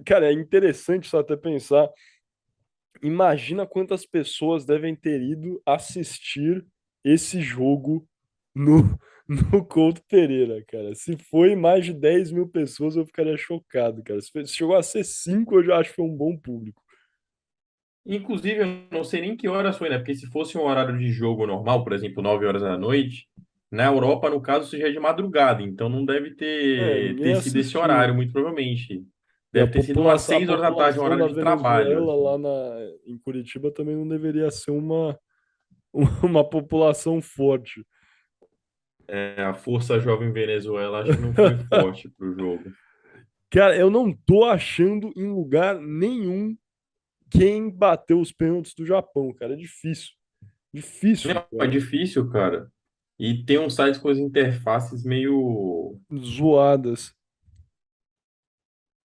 Cara, é interessante só até pensar. Imagina quantas pessoas devem ter ido assistir esse jogo no, no Couto Pereira, cara. Se foi mais de 10 mil pessoas, eu ficaria chocado, cara. Se chegou a ser 5, eu já acho que foi um bom público. Inclusive, eu não sei nem que horas foi, né? Porque se fosse um horário de jogo normal, por exemplo, 9 horas da noite, na Europa, no caso, seja de madrugada. Então não deve É, ninguém ter sido esse horário, assistiu. muito provavelmente. E Deve ter sido umas a 6 horas da tarde, um população horário da de trabalho, Venezuela assim. em Curitiba também não deveria ser uma população forte. A Força Jovem Venezuela acho que não foi forte pro jogo. Cara, eu não tô achando em lugar nenhum quem bateu os pênaltis do Japão, cara. É difícil. Difícil, Não, é cara. difícil, cara. E tem uns sites com as interfaces meio. Zoadas.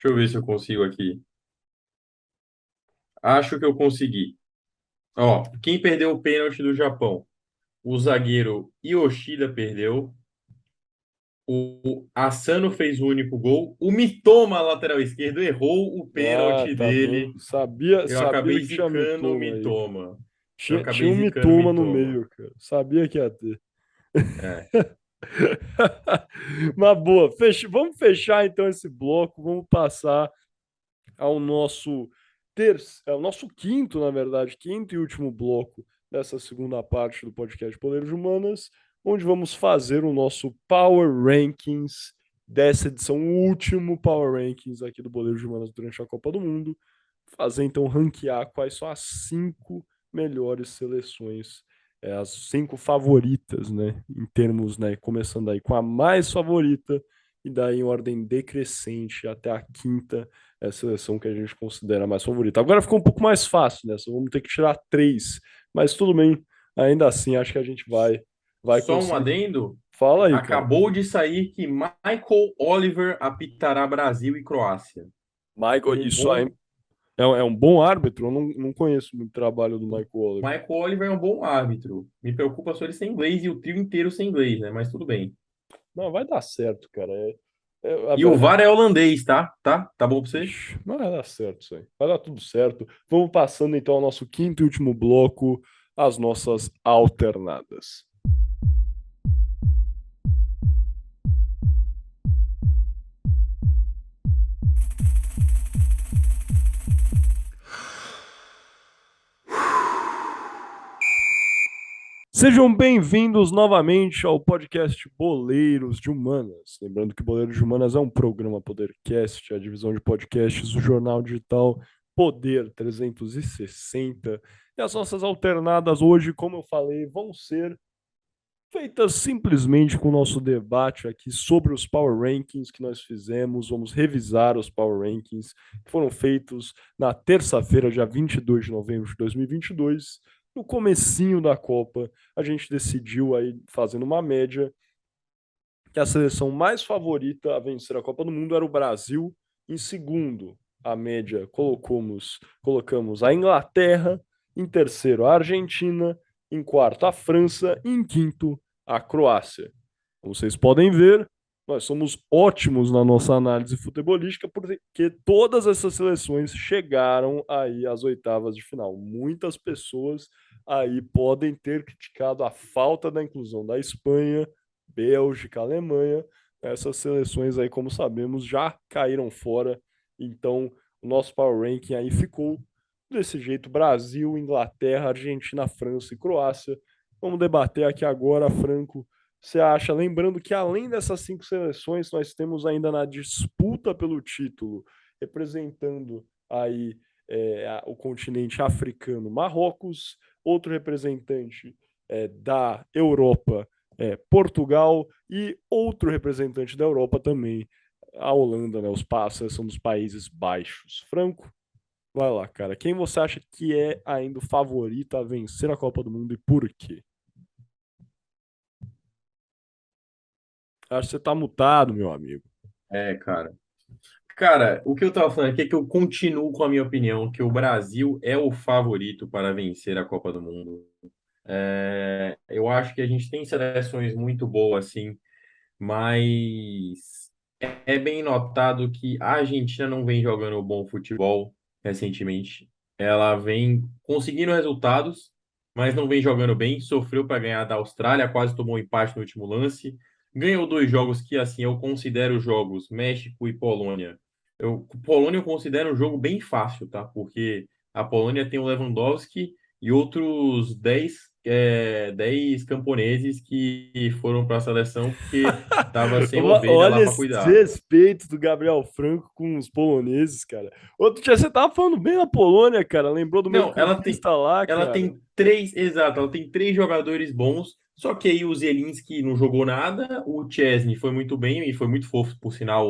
Deixa eu ver se eu consigo aqui. Acho que eu consegui. Ó, quem perdeu o pênalti do Japão? O zagueiro Yoshida perdeu. O Asano fez o único gol. O Mitoma, lateral esquerdo, errou o Ah, pênalti tá vendo? dele. Eu Sabia acabei que tinha zicando o mitoma aí, cara. Mitoma. Eu Tinha acabei um zicando o mitoma no Mitoma. meio, cara. Sabia que ia ter. É. Mas boa, vamos fechar então esse bloco, vamos passar ao nosso ao nosso quinto, na verdade, quinto e último bloco dessa segunda parte do podcast Poder de Humanas, onde vamos fazer o nosso Power Rankings dessa edição, o último Power Rankings aqui do Poder de Humanas durante a Copa do Mundo. Fazer então ranquear quais são as 5 melhores seleções, as 5 favoritas, né? Em termos, né? Começando aí com a mais favorita e daí em ordem decrescente até a quinta seleção que a gente considera mais favorita. Agora ficou um pouco mais fácil, né? Só vamos ter que tirar 3, mas tudo bem. Ainda assim, acho que a gente vai Só um conseguir. adendo. Fala aí, cara. Acabou de sair que Michael Oliver apitará Brasil e Croácia. Michael, Um isso aí bom. é um bom árbitro. Eu não conheço muito o trabalho do Michael Oliver. Michael Oliver é um bom árbitro. Me preocupa só ele ser inglês e o trio inteiro ser inglês, né? Mas tudo bem. Não, vai dar certo, cara. E o VAR é holandês, tá? Tá bom pra você? Ixi, mas vai dar certo isso aí. Vai dar tudo certo. Vamos passando então ao nosso quinto e último bloco, as nossas alternadas. Sejam bem-vindos novamente ao podcast Boleiros de Humanas. Lembrando que Boleiros de Humanas é um programa Podercast, a divisão de podcasts do jornal digital Poder 360. E as nossas alternadas hoje, como eu falei, vão ser feitas simplesmente com o nosso debate aqui sobre os Power Rankings que nós fizemos. Vamos revisar os Power Rankings que foram feitos na terça-feira, dia 22 de novembro de 2022. No comecinho da Copa, a gente decidiu aí, fazendo uma média, que a seleção mais favorita a vencer a Copa do Mundo era o Brasil. Em segundo, a média, colocamos a Inglaterra. Em terceiro, a Argentina. Em quarto, a França. E em quinto, a Croácia. Como vocês podem ver, nós somos ótimos na nossa análise futebolística, porque todas essas seleções chegaram aí às oitavas de final. Muitas pessoas aí podem ter criticado a falta da inclusão da Espanha, Bélgica, Alemanha. Essas seleções aí, como sabemos, já caíram fora. Então, o nosso Power Ranking aí ficou desse jeito: Brasil, Inglaterra, Argentina, França e Croácia. Vamos debater aqui agora, Franco. Você acha, lembrando que além dessas 5 seleções, nós temos ainda na disputa pelo título, representando aí o continente africano, Marrocos, outro representante da Europa, Portugal, e outro representante da Europa também, a Holanda, né? Os são dos Países Baixos. Franco, vai lá, cara. Quem você acha que é ainda o favorito a vencer a Copa do Mundo e por quê? Acho que você tá mutado, meu amigo. Cara. Cara, o que eu tava falando aqui é que eu continuo com a minha opinião que o Brasil é o favorito para vencer a Copa do Mundo. Eu acho que a gente tem seleções muito boas, sim, mas é bem notado que a Argentina não vem jogando bom futebol recentemente. Ela vem conseguindo resultados, mas não vem jogando bem. Sofreu para ganhar da Austrália, quase tomou um empate no último lance. Ganhou dois jogos que, assim, eu considero jogos, México e Polônia. Polônia eu considero um jogo bem fácil, tá? Porque a Polônia tem o Lewandowski e outros 10 camponeses que foram para a seleção porque tava sem ovelha lá Olha para esse cuidar. desrespeito do Gabriel Franco com os poloneses, cara. Outro dia você tava falando bem da Polônia, cara. Lembrou do Não, meio-campista lá, ela cara. tem três, exato, ela tem três jogadores bons, só que aí o Zielinski não jogou nada, o Chesney foi muito bem e foi muito fofo, por sinal,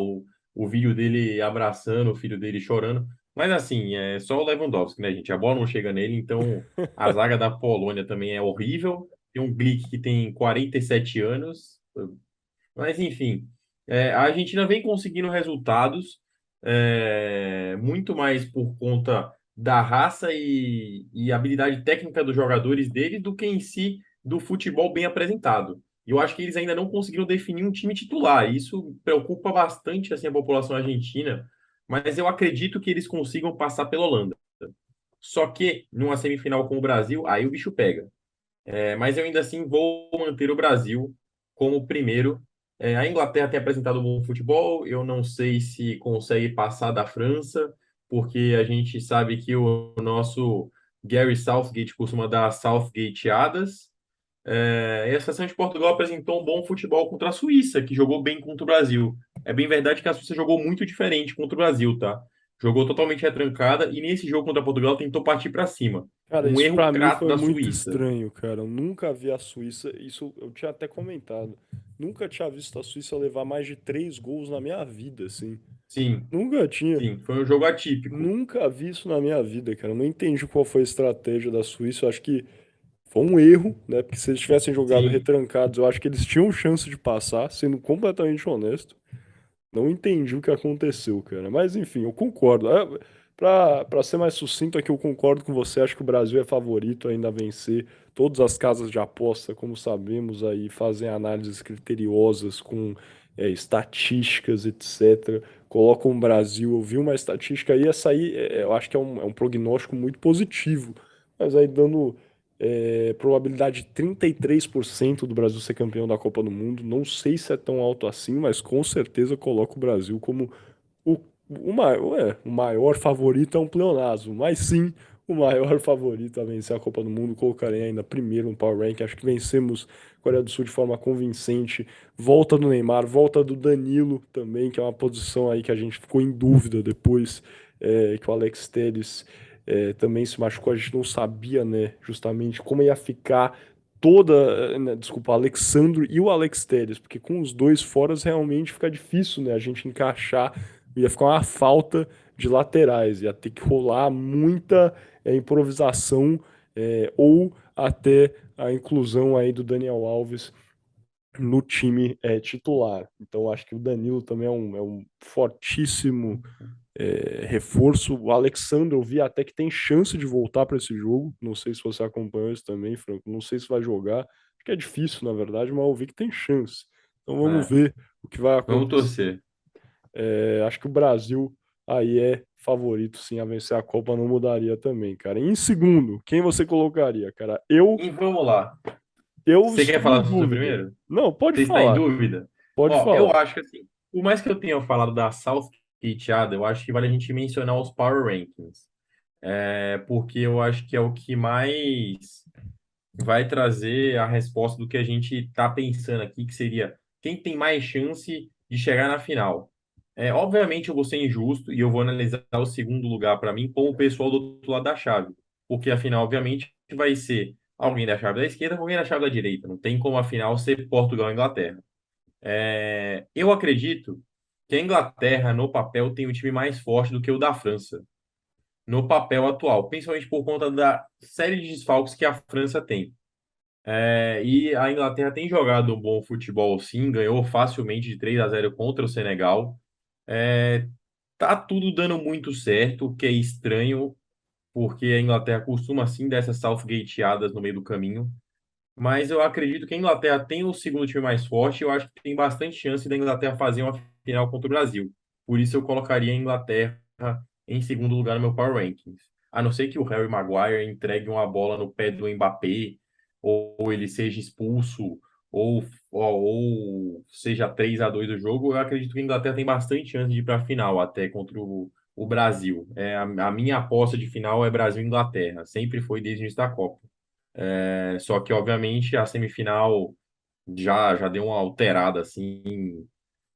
o vídeo dele abraçando o filho dele chorando. Mas assim, é só o Lewandowski, né, gente? A bola não chega nele, então a zaga da Polônia também é horrível. Tem um Glick que tem 47 anos, mas enfim, a Argentina vem conseguindo resultados, muito mais por conta da raça e habilidade técnica dos jogadores deles do que em si do futebol bem apresentado. E eu acho que eles ainda não conseguiram definir um time titular. Isso preocupa bastante assim, a população argentina, mas eu acredito que eles consigam passar pela Holanda. Só que numa semifinal com o Brasil, aí o bicho pega. Mas eu ainda assim vou manter o Brasil como primeiro. A Inglaterra tem apresentado um bom futebol. Eu não sei se consegue passar da França, porque a gente sabe que o nosso Gary Southgate costuma dar Southgateadas. E a seleção de Portugal apresentou um bom futebol contra a Suíça, que jogou bem contra o Brasil. É bem verdade que a Suíça jogou muito diferente contra o Brasil, tá? Jogou totalmente retrancada e nesse jogo contra Portugal tentou partir para cima. Cara, Um isso erro pra mim crasso foi da muito Suíça. estranho, cara. Eu nunca vi a Suíça, isso eu tinha até comentado. Nunca tinha visto a Suíça levar mais de 3 gols na minha vida, assim. Sim, Nunca tinha. sim, foi um jogo atípico. Nunca vi isso na minha vida, cara. Eu não entendi qual foi a estratégia da Suíça. Eu acho que foi um erro, né? Porque se eles tivessem jogado Sim, retrancados, eu acho que eles tinham chance de passar, sendo completamente honesto. Não entendi o que aconteceu, cara. Mas enfim, eu concordo. Pra ser mais sucinto aqui, eu concordo com você. Acho que o Brasil é favorito ainda a vencer. Todas as casas de aposta, como sabemos, aí fazem análises criteriosas com estatísticas, etc., colocam o Brasil. Eu vi uma estatística aí, essa aí eu acho que é um prognóstico muito positivo, mas aí dando probabilidade de 33% do Brasil ser campeão da Copa do Mundo. Não sei se é tão alto assim, mas com certeza coloca o Brasil como o, o maior favorito é um pleonasmo, mas sim o maior favorito a vencer a Copa do Mundo. Colocarei ainda primeiro no Power Rank. Acho que vencemos a Coreia do Sul de forma convincente. Volta do Neymar, volta do Danilo também, que é uma posição aí que a gente ficou em dúvida depois que o Alex Telles também se machucou. A gente não sabia, né, justamente como ia ficar desculpa, Alexandro e o Alex Telles, porque com os dois fora realmente fica difícil, né, a gente encaixar. Ia ficar uma falta de laterais, ia ter que rolar muita improvisação ou até a inclusão aí do Daniel Alves no time titular. Então acho que o Danilo também é um fortíssimo reforço. O Alexandre eu vi até que tem chance de voltar para esse jogo. Não sei se você acompanhou isso também, Franco. Não sei se vai jogar. Acho que é difícil, na verdade, mas eu vi que tem chance. Então vamos É, ver o que vai vamos acontecer. torcer. Acho que o Brasil aí é favorito sim a vencer a Copa, não mudaria também, cara. E em segundo, quem você colocaria, cara? Eu, E vamos lá. eu Você quer estou em falar sobre dúvida. primeiro? Não, pode Você está em falar, dúvida? pode Ó, eu falar. acho que assim, por mais que eu tenha falado da Southgate Ada, eu acho que vale a gente mencionar os Power Rankings. Porque eu acho que é o que mais vai trazer a resposta do que a gente está pensando aqui, que seria quem tem mais chance de chegar na final. Obviamente eu vou ser injusto e eu vou analisar o segundo lugar para mim como o pessoal do outro lado da chave, porque a final, obviamente, vai ser alguém da chave da esquerda com alguém da chave da direita. Não tem como a final ser Portugal e Inglaterra. Eu acredito que a Inglaterra, no papel, tem um time mais forte do que o da França, no papel atual, principalmente por conta da série de desfalques que a França tem. E a Inglaterra tem jogado um bom futebol, sim, ganhou facilmente de 3-0 contra o Senegal. É, Tá tudo dando muito certo, o que é estranho, porque a Inglaterra costuma, sim, dar essas Southgateadas no meio do caminho. Mas eu acredito que a Inglaterra tem o segundo time mais forte. Eu acho que tem bastante chance da Inglaterra fazer uma final contra o Brasil. Por isso eu colocaria a Inglaterra em segundo lugar no meu Power Rankings. A não ser que o Harry Maguire entregue uma bola no pé do Mbappé, ou ele seja expulso, ou seja 3-2 o jogo, eu acredito que a Inglaterra tem bastante chance de ir para a final, até contra o Brasil. A minha aposta de final é Brasil e Inglaterra. Sempre foi desde o início da Copa. Só que, obviamente, a semifinal já deu uma alterada, assim.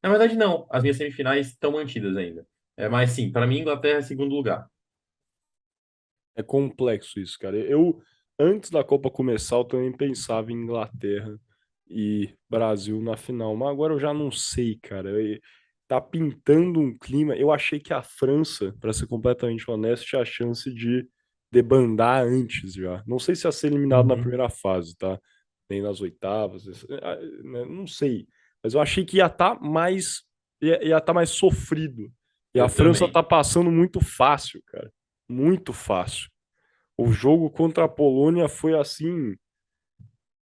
Na verdade, não. As minhas semifinais estão mantidas ainda. Mas, sim, para mim, Inglaterra é segundo lugar. É complexo isso, cara. Eu, antes da Copa começar, eu também pensava em Inglaterra e Brasil na final, mas agora eu já não sei, cara. Tá pintando um clima. Eu achei que a França, para ser completamente honesto, tinha a chance de debandar antes já. Não sei se ia ser eliminado na Uhum. primeira fase, tá? Nem nas oitavas, né, não sei. Mas eu achei que ia tá mais sofrido. E a Eu França também. tá passando muito fácil, cara. Muito fácil. O jogo contra a Polônia foi assim,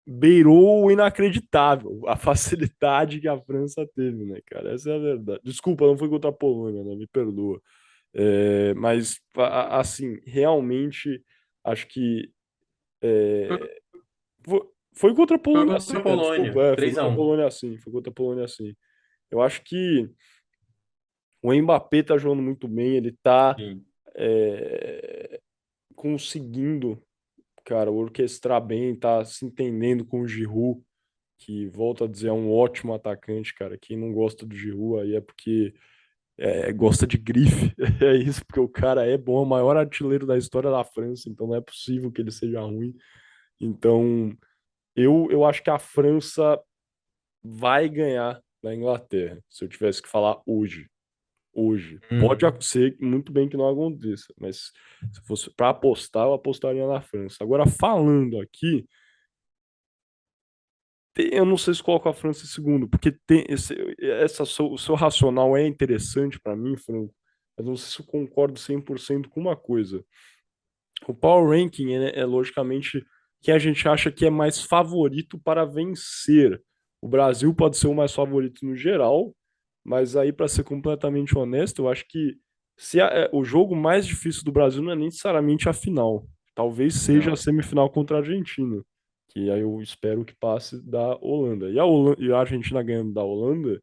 beirou o inacreditável, a facilidade que a França teve, né, cara? Essa é a verdade. Desculpa, não foi contra a Polônia, né? Me perdoa. Mas, assim, realmente, acho que é, foi contra a Foi Polônia, contra sim, a né? Polônia, Desculpa, foi três a contra a um. Polônia, sim, foi contra a Polônia, sim. Eu acho que o Mbappé tá jogando muito bem, ele tá Sim. é, conseguindo, cara, orquestrar bem, tá se entendendo com o Giroud, que, volto a dizer, é um ótimo atacante, cara. Quem não gosta do Giroud aí é porque gosta de grife. É isso, porque o cara é bom, é o maior artilheiro da história da França, então não é possível que ele seja ruim. Então, eu acho que a França vai ganhar da Inglaterra, se eu tivesse que falar hoje. Hoje. Pode Uhum. ser muito bem que não aconteça, mas se fosse para apostar, eu apostaria na França. Agora, falando aqui, eu não sei se coloco a França em segundo, porque o seu racional é interessante para mim, Franco, mas não sei se eu concordo 100% com uma coisa. O Power Ranking logicamente quem a gente acha que é mais favorito para vencer O Brasil pode ser o mais favorito no geral, mas aí, para ser completamente honesto, eu acho que o jogo mais difícil do Brasil não é necessariamente a final. Talvez seja a Não. semifinal contra a Argentina, que aí eu espero que passe da Holanda. E a Argentina ganhando da Holanda,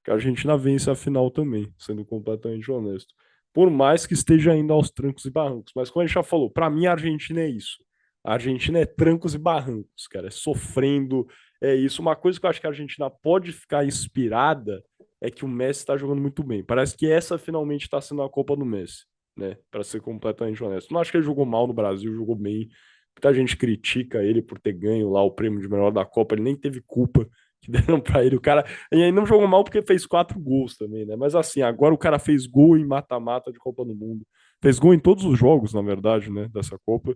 que a Argentina vence a final também, sendo completamente honesto. Por mais que esteja ainda aos trancos e barrancos. Mas como a gente já falou, para mim a Argentina é isso. A Argentina é trancos e barrancos, cara. É sofrendo, é isso. Uma coisa que eu acho que a Argentina pode ficar inspirada é que o Messi está jogando muito bem. Parece que essa finalmente está sendo a Copa do Messi, né? Para ser completamente honesto. Não acho que ele jogou mal no Brasil, jogou bem. Muita gente critica ele por ter ganho lá o prêmio de melhor da Copa. Ele nem teve culpa que deram para ele. O cara. E aí não jogou mal porque fez 4 gols também, né? Mas assim, agora o cara fez gol em mata-mata de Copa do Mundo. Fez gol em todos os jogos, na verdade, né? Dessa Copa.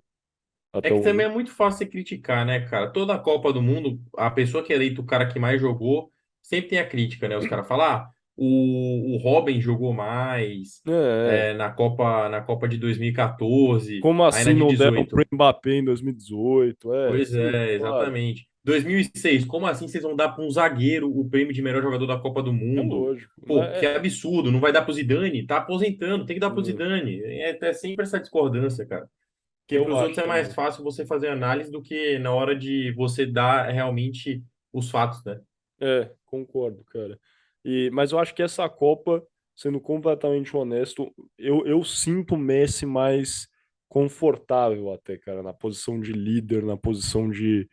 É Até que o. também é muito fácil você criticar, né, cara? Toda a Copa do Mundo, a pessoa que é eleita o cara que mais jogou, sempre tem a crítica, né? Os caras falam, o Robin jogou mais É, na Copa de 2014, como aí na assim de não deram pro 18. Mbappé em 2018? Pois Sim, é, claro. exatamente. 2006, como assim vocês vão dar para um zagueiro o prêmio de melhor jogador da Copa do É Mundo? lógico. Pô, que absurdo, não vai dar pro Zidane? Tá aposentando, tem que dar pro Não, Zidane. É sempre essa discordância, cara. Porque eu para os outros acho é mais também. fácil você fazer análise do que na hora de você dar realmente os fatos, né? Concordo, cara. Mas eu acho que essa Copa, sendo completamente honesto, eu sinto o Messi mais confortável até, cara, na posição de líder, na posição de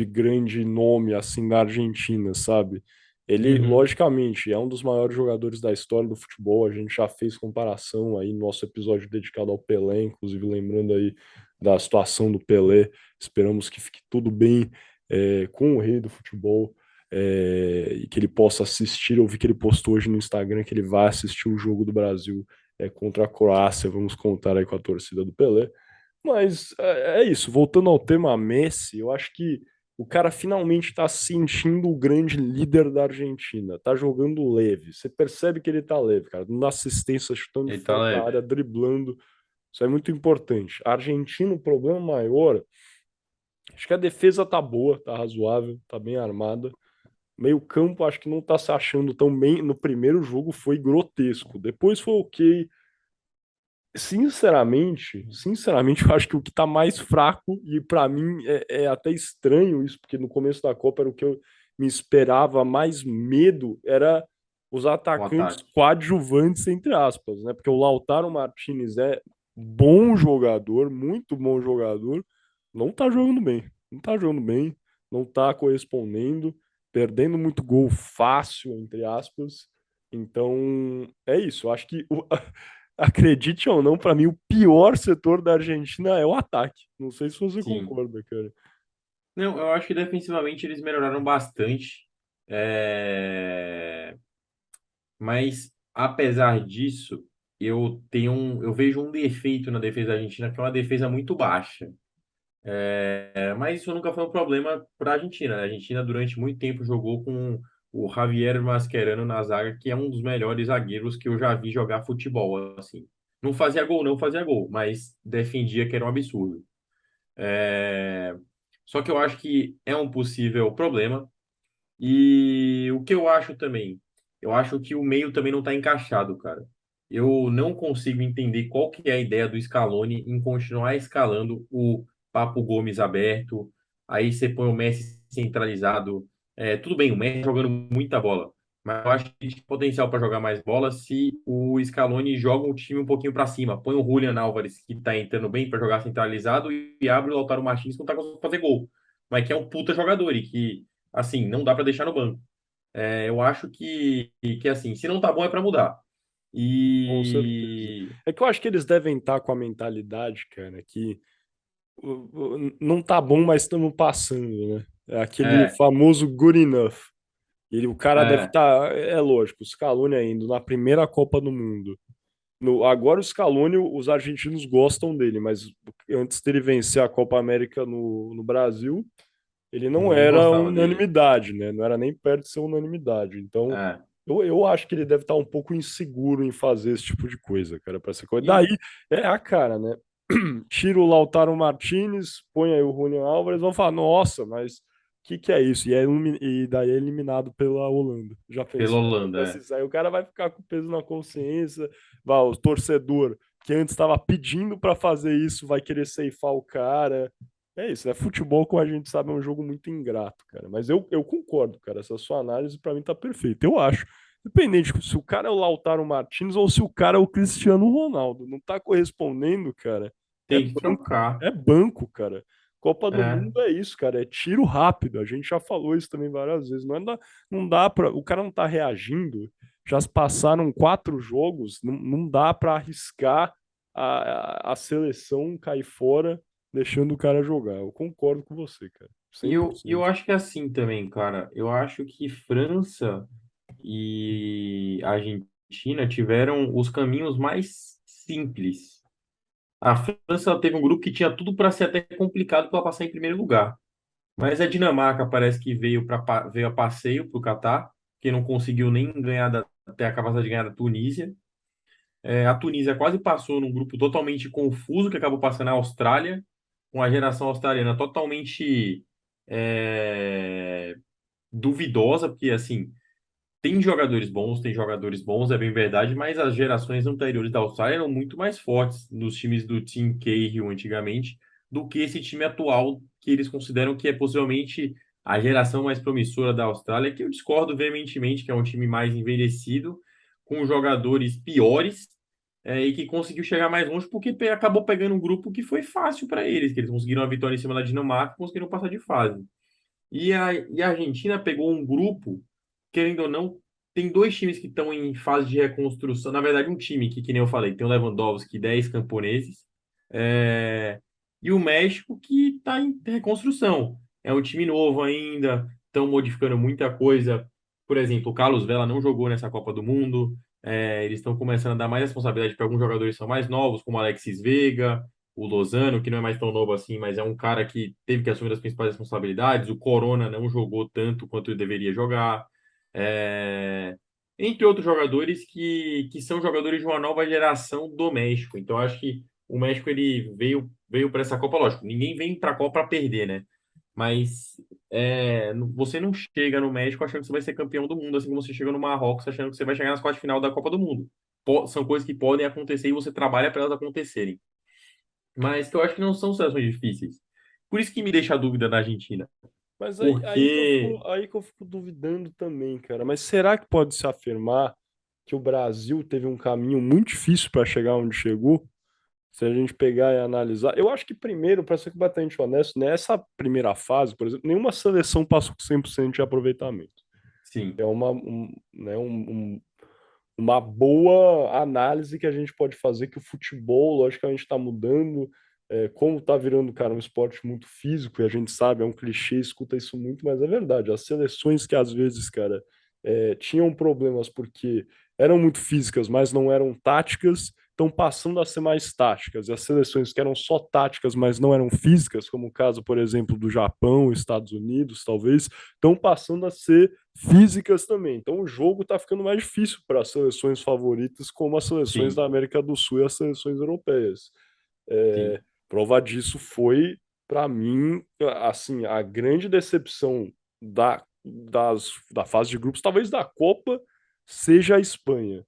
grande nome, assim, da Argentina, sabe? Ele, Uhum. logicamente, é um dos maiores jogadores da história do futebol. A gente já fez comparação aí no nosso episódio dedicado ao Pelé, inclusive lembrando aí da situação do Pelé. Esperamos que fique tudo bem, com o rei do futebol, e que ele possa assistir. Eu vi que ele postou hoje no Instagram que ele vai assistir o jogo do Brasil, contra a Croácia. Vamos contar aí com a torcida do Pelé. Mas é isso. Voltando ao tema Messi, eu acho que o cara finalmente está se sentindo o grande líder da Argentina. Tá jogando leve. Você percebe que ele tá leve, cara. Dando assistência, chutando de Ele tá fora da leve. área, driblando. Isso é muito importante. A Argentina, o problema maior, acho que a defesa tá boa, tá razoável, tá bem armada. Meio campo, acho que não tá se achando tão bem. No primeiro jogo foi grotesco. Depois foi ok. Sinceramente, eu acho que o que tá mais fraco, e pra mim é até estranho isso, porque no começo da Copa era o que eu me esperava mais medo, era os O atacantes ataque. coadjuvantes, entre aspas, né? Porque o Lautaro Martinez é bom jogador, muito bom jogador, não tá jogando bem, não tá jogando bem, não tá correspondendo, perdendo muito gol fácil, entre aspas. Então, é isso. Eu acho que acredite ou não, para mim o pior setor da Argentina é o ataque. Não sei se você Sim. concorda, cara. Não, eu acho que defensivamente eles melhoraram bastante. É, Mas, apesar disso, eu vejo um defeito na defesa argentina, que é uma defesa muito baixa. Mas isso nunca foi um problema para a Argentina, né? A Argentina, durante muito tempo, jogou com o Javier Mascherano na zaga, que é um dos melhores zagueiros que eu já vi jogar futebol, assim. Não fazia gol, não fazia gol, mas defendia que era um absurdo. É, Só que eu acho que é um possível problema. E o que eu acho também, eu acho que o meio também não está encaixado, cara. Eu não consigo entender qual que é a ideia do Scaloni em continuar escalando o Papo Gomes aberto, aí você põe o Messi centralizado. Tudo bem, o Messi jogando muita bola, mas eu acho que tem potencial para jogar mais bola se o Scaloni joga o time um pouquinho para cima. Põe o Julian Álvares, que está entrando bem para jogar centralizado, e abre o Lautaro Martins, que não está conseguindo fazer gol, mas que é um puta jogador e que assim, não dá para deixar no banco. Eu acho que assim, se não tá bom é para mudar. Com certeza. E É que eu acho que eles devem estar com a mentalidade, cara, que não tá bom, mas estamos passando, né? É aquele é, famoso good enough. O cara deve é, estar, é lógico, o Scaloni ainda na primeira Copa do Mundo. Agora o Scaloni, os argentinos gostam dele, mas antes dele vencer a Copa América no Brasil, ele não ninguém era gostava dele. unanimidade, né? Não era nem perto de ser unanimidade. Então, É. eu acho que ele deve estar um pouco inseguro em fazer esse tipo de coisa, cara, para ser coisa. Daí E é a cara, né? Tira o Lautaro Martinez, põe aí o Julian Álvares, vão falar, nossa, mas que é isso? E daí é eliminado pela Holanda. Já pela pensou? Holanda, Acontece isso aí, o cara vai ficar com peso na consciência, o torcedor que antes estava pedindo para fazer isso vai querer ceifar o cara. É isso, né? Futebol, como a gente sabe, é um jogo muito ingrato, cara. Mas eu concordo, cara. Essa sua análise para mim tá perfeita. Eu acho. Independente se o cara é o Lautaro Martins ou se o cara é o Cristiano Ronaldo. Não tá correspondendo, cara. É tem que banco. trocar. É banco, cara. Copa do É, Mundo é isso, cara. É tiro rápido. A gente já falou isso também várias vezes. Não dá para. O cara não tá reagindo. Já se passaram 4 jogos. Não dá para arriscar a seleção cair fora, deixando o cara jogar. Eu concordo com você, cara. e eu 100%. acho que é assim também, cara. Eu acho que França e Argentina tiveram os caminhos mais simples. A França ela teve um grupo que tinha tudo para ser até complicado para passar em primeiro lugar. Mas a Dinamarca parece que veio a passeio para o Catar, que não conseguiu nem ganhar ter a capacidade de ganhar da Tunísia. A Tunísia quase passou num grupo totalmente confuso, que acabou passando a Austrália, com a geração australiana totalmente é, duvidosa, porque assim. Tem jogadores bons, é bem verdade, mas as gerações anteriores da Austrália eram muito mais fortes nos times do Team Cahill antigamente do que esse time atual que eles consideram que é possivelmente a geração mais promissora da Austrália, que eu discordo veementemente, que é um time mais envelhecido, com jogadores piores, e que conseguiu chegar mais longe porque acabou pegando um grupo que foi fácil para eles, que eles conseguiram a vitória em cima da Dinamarca e conseguiram passar de fase. E a Argentina pegou um grupo, querendo ou não, tem dois times que estão em fase de reconstrução. Na verdade, um time que nem eu falei, tem o Lewandowski, 10 camponeses, é, e o México que está em reconstrução. É um time novo ainda, estão modificando muita coisa. Por exemplo, o Carlos Vela não jogou nessa Copa do Mundo. Eles estão começando a dar mais responsabilidade para alguns jogadores que são mais novos, como o Alexis Veiga, o Lozano, que não é mais tão novo assim, mas é um cara que teve que assumir as principais responsabilidades. O Corona não jogou tanto quanto ele deveria jogar. É, Entre outros jogadores que são jogadores de uma nova geração do México. Então, acho que o México ele veio para essa Copa, lógico. Ninguém vem para a Copa para perder, né? Mas você não chega no México achando que você vai ser campeão do mundo, assim como você chega no Marrocos achando que você vai chegar nas quartas de final da Copa do Mundo. São coisas que podem acontecer e você trabalha para elas acontecerem, mas que eu acho que não são seleções difíceis. Por isso que me deixa a dúvida da Argentina. Mas Porque, aí que eu fico duvidando também, cara. Mas será que pode se afirmar que o Brasil teve um caminho muito difícil para chegar onde chegou? Se a gente pegar e analisar, eu acho que primeiro, para ser completamente honesto, nessa primeira fase, por exemplo, nenhuma seleção passou com 100% de aproveitamento. sim, É uma boa análise que a gente pode fazer que o futebol, logicamente, está mudando, como está virando, cara, um esporte muito físico, e a gente sabe, é um clichê, escuta isso muito, mas é verdade. As seleções que às vezes, cara, tinham problemas porque eram muito físicas, mas não eram táticas, estão passando a ser mais táticas. E as seleções que eram só táticas, mas não eram físicas, como o caso, por exemplo, do Japão, Estados Unidos, talvez, estão passando a ser físicas também. Então o jogo está ficando mais difícil para as seleções favoritas, como as seleções sim, da América do Sul e as seleções europeias. sim. Prova disso foi, para mim, assim, a grande decepção da fase de grupos, talvez da Copa, seja a Espanha.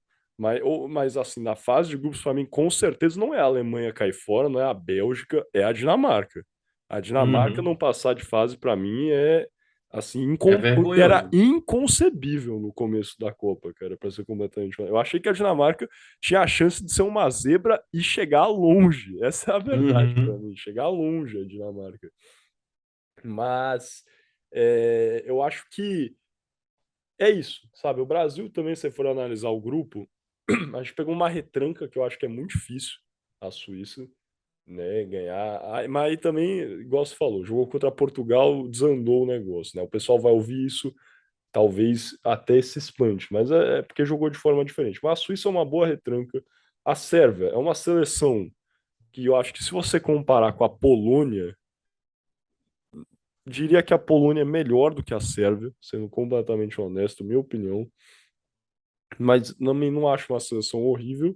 Mas assim, na fase de grupos, para mim, com certeza não é a Alemanha cair fora, não é a Bélgica, é a Dinamarca. A Dinamarca Uhum. não passar de fase, para mim, assim, É era vergonhoso. inconcebível no começo da Copa, cara, para ser completamente honesto. Eu achei que a Dinamarca tinha a chance de ser uma zebra e chegar longe. Essa é a verdade para Uhum. mim, chegar longe a Dinamarca. Mas eu acho que é isso, sabe? O Brasil também, se você for analisar o grupo, a gente pegou uma retranca que eu acho que é muito difícil, a Suíça, né? Ganhar. Mas aí também, igual você falou, jogou contra Portugal, desandou o negócio, né? O pessoal vai ouvir isso, talvez até se espante, mas é porque jogou de forma diferente. Mas a Suíça é uma boa retranca. A Sérvia é uma seleção que eu acho que se você comparar com a Polônia, diria que a Polônia é melhor do que a Sérvia, sendo completamente honesto, minha opinião. Mas também não acho uma seleção horrível.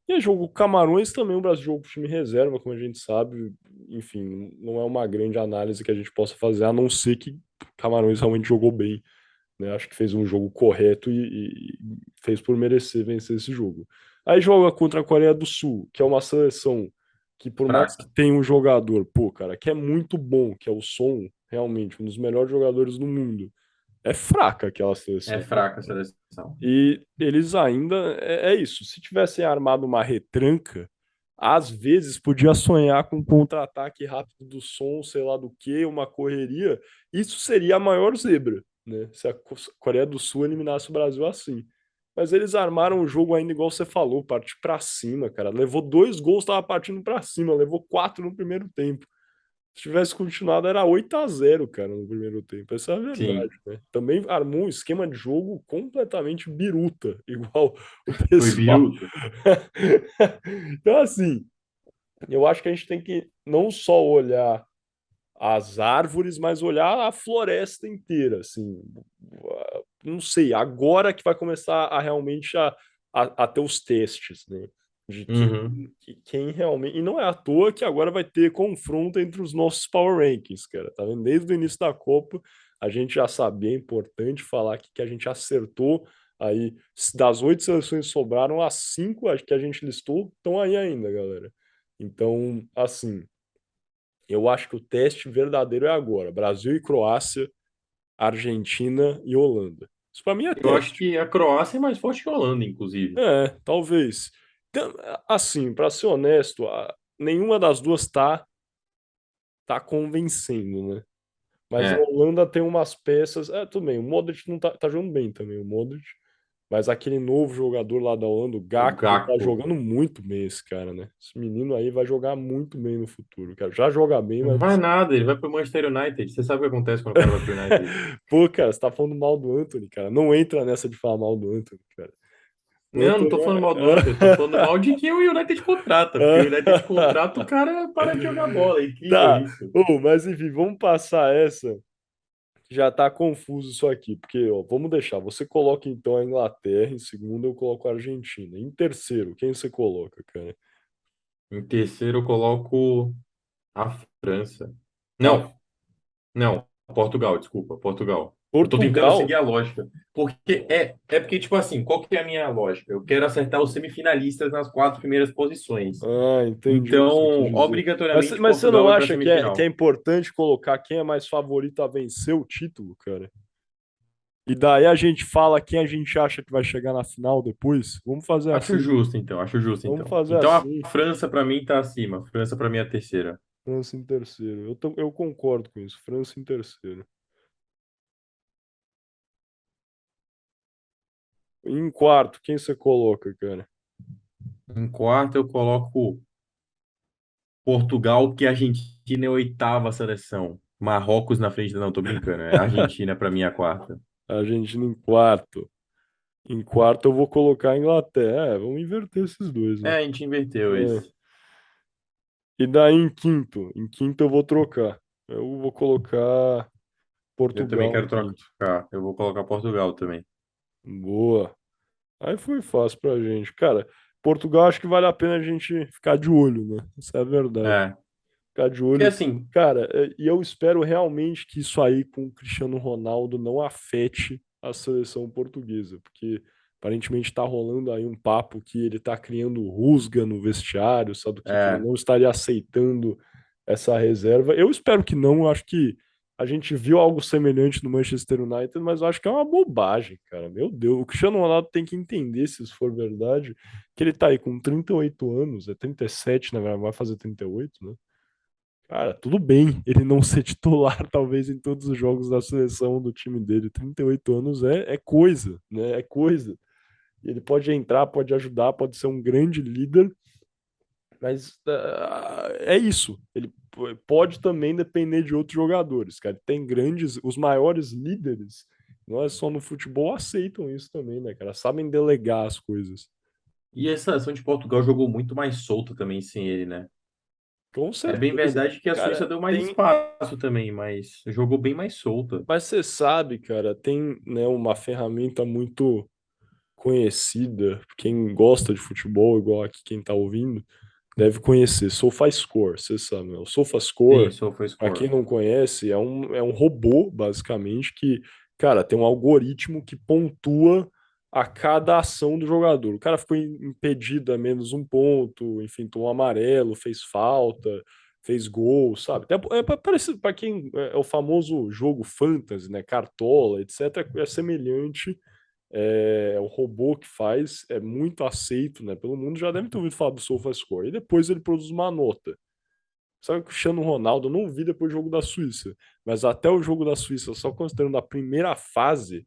E é jogo Camarões também, o Brasil jogo com time reserva, como a gente sabe. Enfim, não é uma grande análise que a gente possa fazer, a não ser que Camarões realmente jogou bem, né? Acho que fez um jogo correto e fez por merecer vencer esse jogo. Aí joga contra a Coreia do Sul, que é uma seleção que, por mais que Fraca. tenha um jogador, pô, cara, que é muito bom, que é o Son, realmente, um dos melhores jogadores do mundo, é fraca aquela É seleção, né? fraca a seleção. E eles ainda. É isso. Se tivessem armado uma retranca, às vezes podia sonhar com um contra-ataque rápido do som, sei lá do que, uma correria. Isso seria a maior zebra, né? Se a Coreia do Sul eliminasse o Brasil assim. Mas eles armaram o jogo ainda igual você falou, partir pra cima, cara. Levou 2 gols, tava partindo pra cima, levou 4 no primeiro tempo. Se tivesse continuado, era 8-0, cara, no primeiro tempo. Essa é a Sim, verdade, né? Também armou um esquema de jogo completamente biruta, igual o foi pessoal. biruta. Então, assim, eu acho que a gente tem que não só olhar as árvores, mas olhar a floresta inteira, assim. Não sei, agora que vai começar a realmente a ter os testes, né? De Uhum. quem realmente. E não é à toa que agora vai ter confronto entre os nossos Power Rankings, cara. Tá vendo? Desde o início da Copa, a gente já sabia, é importante falar que a gente acertou aí. Das 8 seleções que sobraram, as 5 que a gente listou estão aí ainda, galera. Então, assim, eu acho que o teste verdadeiro é agora. Brasil e Croácia, Argentina e Holanda. Isso pra mim é Eu acho teste. que a Croácia é mais forte que a Holanda, inclusive. É, talvez. Então, assim, para ser honesto, nenhuma das duas tá convencendo, né? Mas a É. Holanda tem umas peças. É, tudo bem. O Modric não tá jogando bem também, o Modric. Mas aquele novo jogador lá da Holanda, o O Gakpo, tá Gakpo. jogando muito bem esse cara, né? Esse menino aí vai jogar muito bem no futuro, cara. Já joga bem, Não vai mas. nada, ele vai pro Manchester United. Você sabe o que acontece quando o cara vai pro United? Pô, cara, você tá falando mal do Anthony, cara. Não entra nessa de falar mal do Anthony, cara. O Não, não Anthony tô falando é. mal do Antony, eu tô falando mal de quem o United contrata, porque o United contrata, o cara para de jogar bola. É incrível Tá, isso. mas enfim, vamos passar essa. Já tá confuso isso aqui, porque ó, vamos deixar. Você coloca então a Inglaterra em segundo, eu coloco a Argentina. Em terceiro, quem você coloca, cara? Em terceiro, eu coloco a França. Ah, Não, não, Portugal, desculpa, Portugal. Eu tô tentando seguir Portugal? a lógica. Porque é porque, tipo assim, qual que é a minha lógica? Eu quero acertar os semifinalistas nas 4 primeiras posições. Ah, entendi o que você quis Então, dizer. obrigatoriamente, Mas você Portugal não vai para a acha que é semifinal. importante colocar quem é mais favorito a vencer o título, cara? E daí a gente fala quem a gente acha que vai chegar na final depois? Vamos fazer Acho assim. justo, então, acho justo, Vamos então. fazer Então, assim. a França, para mim, tá acima. França, para mim, é a terceira. França em terceiro. Eu concordo com isso. França em terceiro. Em quarto, quem você coloca, cara? Em quarto, eu coloco Portugal, que a Argentina é a oitava seleção. Marrocos na frente, não, tô brincando. É Argentina para mim é a quarta. A Argentina em quarto. Em quarto eu vou colocar a Inglaterra. É, vamos inverter esses dois, É, né? a gente inverteu É. esse. E daí em quinto? Em quinto eu vou trocar. Eu vou colocar Eu também Portugal em quero quinto. trocar. Eu vou colocar Portugal também. Boa. Aí foi fácil pra gente. Cara, Portugal acho que vale a pena a gente ficar de olho, né? Essa é a verdade. É. Ficar de Porque olho. assim, Cara, e eu espero realmente que isso aí com o Cristiano Ronaldo não afete a seleção portuguesa, porque aparentemente está rolando aí um papo que ele está criando rusga no vestiário, sabe o que, que ele é. não estaria aceitando essa reserva. Eu espero que não, eu acho que a gente viu algo semelhante no Manchester United, mas eu acho que é uma bobagem, cara. Meu Deus, o Cristiano Ronaldo tem que entender, se isso for verdade, que ele tá aí com 38 anos, é 37, na verdade, vai fazer 38, né? Cara, tudo bem ele não ser titular, talvez, em todos os jogos da seleção do time dele. 38 anos é coisa, né? É coisa. Ele pode entrar, pode ajudar, pode ser um grande líder, mas é isso. Ele pode também depender de outros jogadores, cara. Tem grandes, os maiores líderes, não é só no futebol, aceitam isso também, né, cara? Sabem delegar as coisas. E a seleção de Portugal jogou muito mais solta também sem ele, né? Com É bem certeza. verdade que a Suíça Cara, deu mais tem. espaço também, mas jogou bem mais solta. Mas você sabe, cara, tem, né, uma ferramenta muito conhecida, quem gosta de futebol, igual aqui quem tá ouvindo, deve conhecer, SofaScore, você sabe, né? O Sim, SofaScore, para quem SofaScore. não conhece, é um robô, basicamente, que, cara, tem um algoritmo que pontua a cada ação do jogador. O cara ficou impedido a menos um ponto, enfim, tomou amarelo, fez falta, fez gol, sabe? Parece, para quem é o famoso jogo fantasy, né? Cartola, etc., é semelhante. O robô que faz é muito aceito, né, pelo mundo. Já deve ter ouvido falar do SofaScore. E depois ele produz uma nota. Sabe que o Cristiano Ronaldo, eu não vi depois do jogo da Suíça, mas até o jogo da Suíça, só considerando a primeira fase,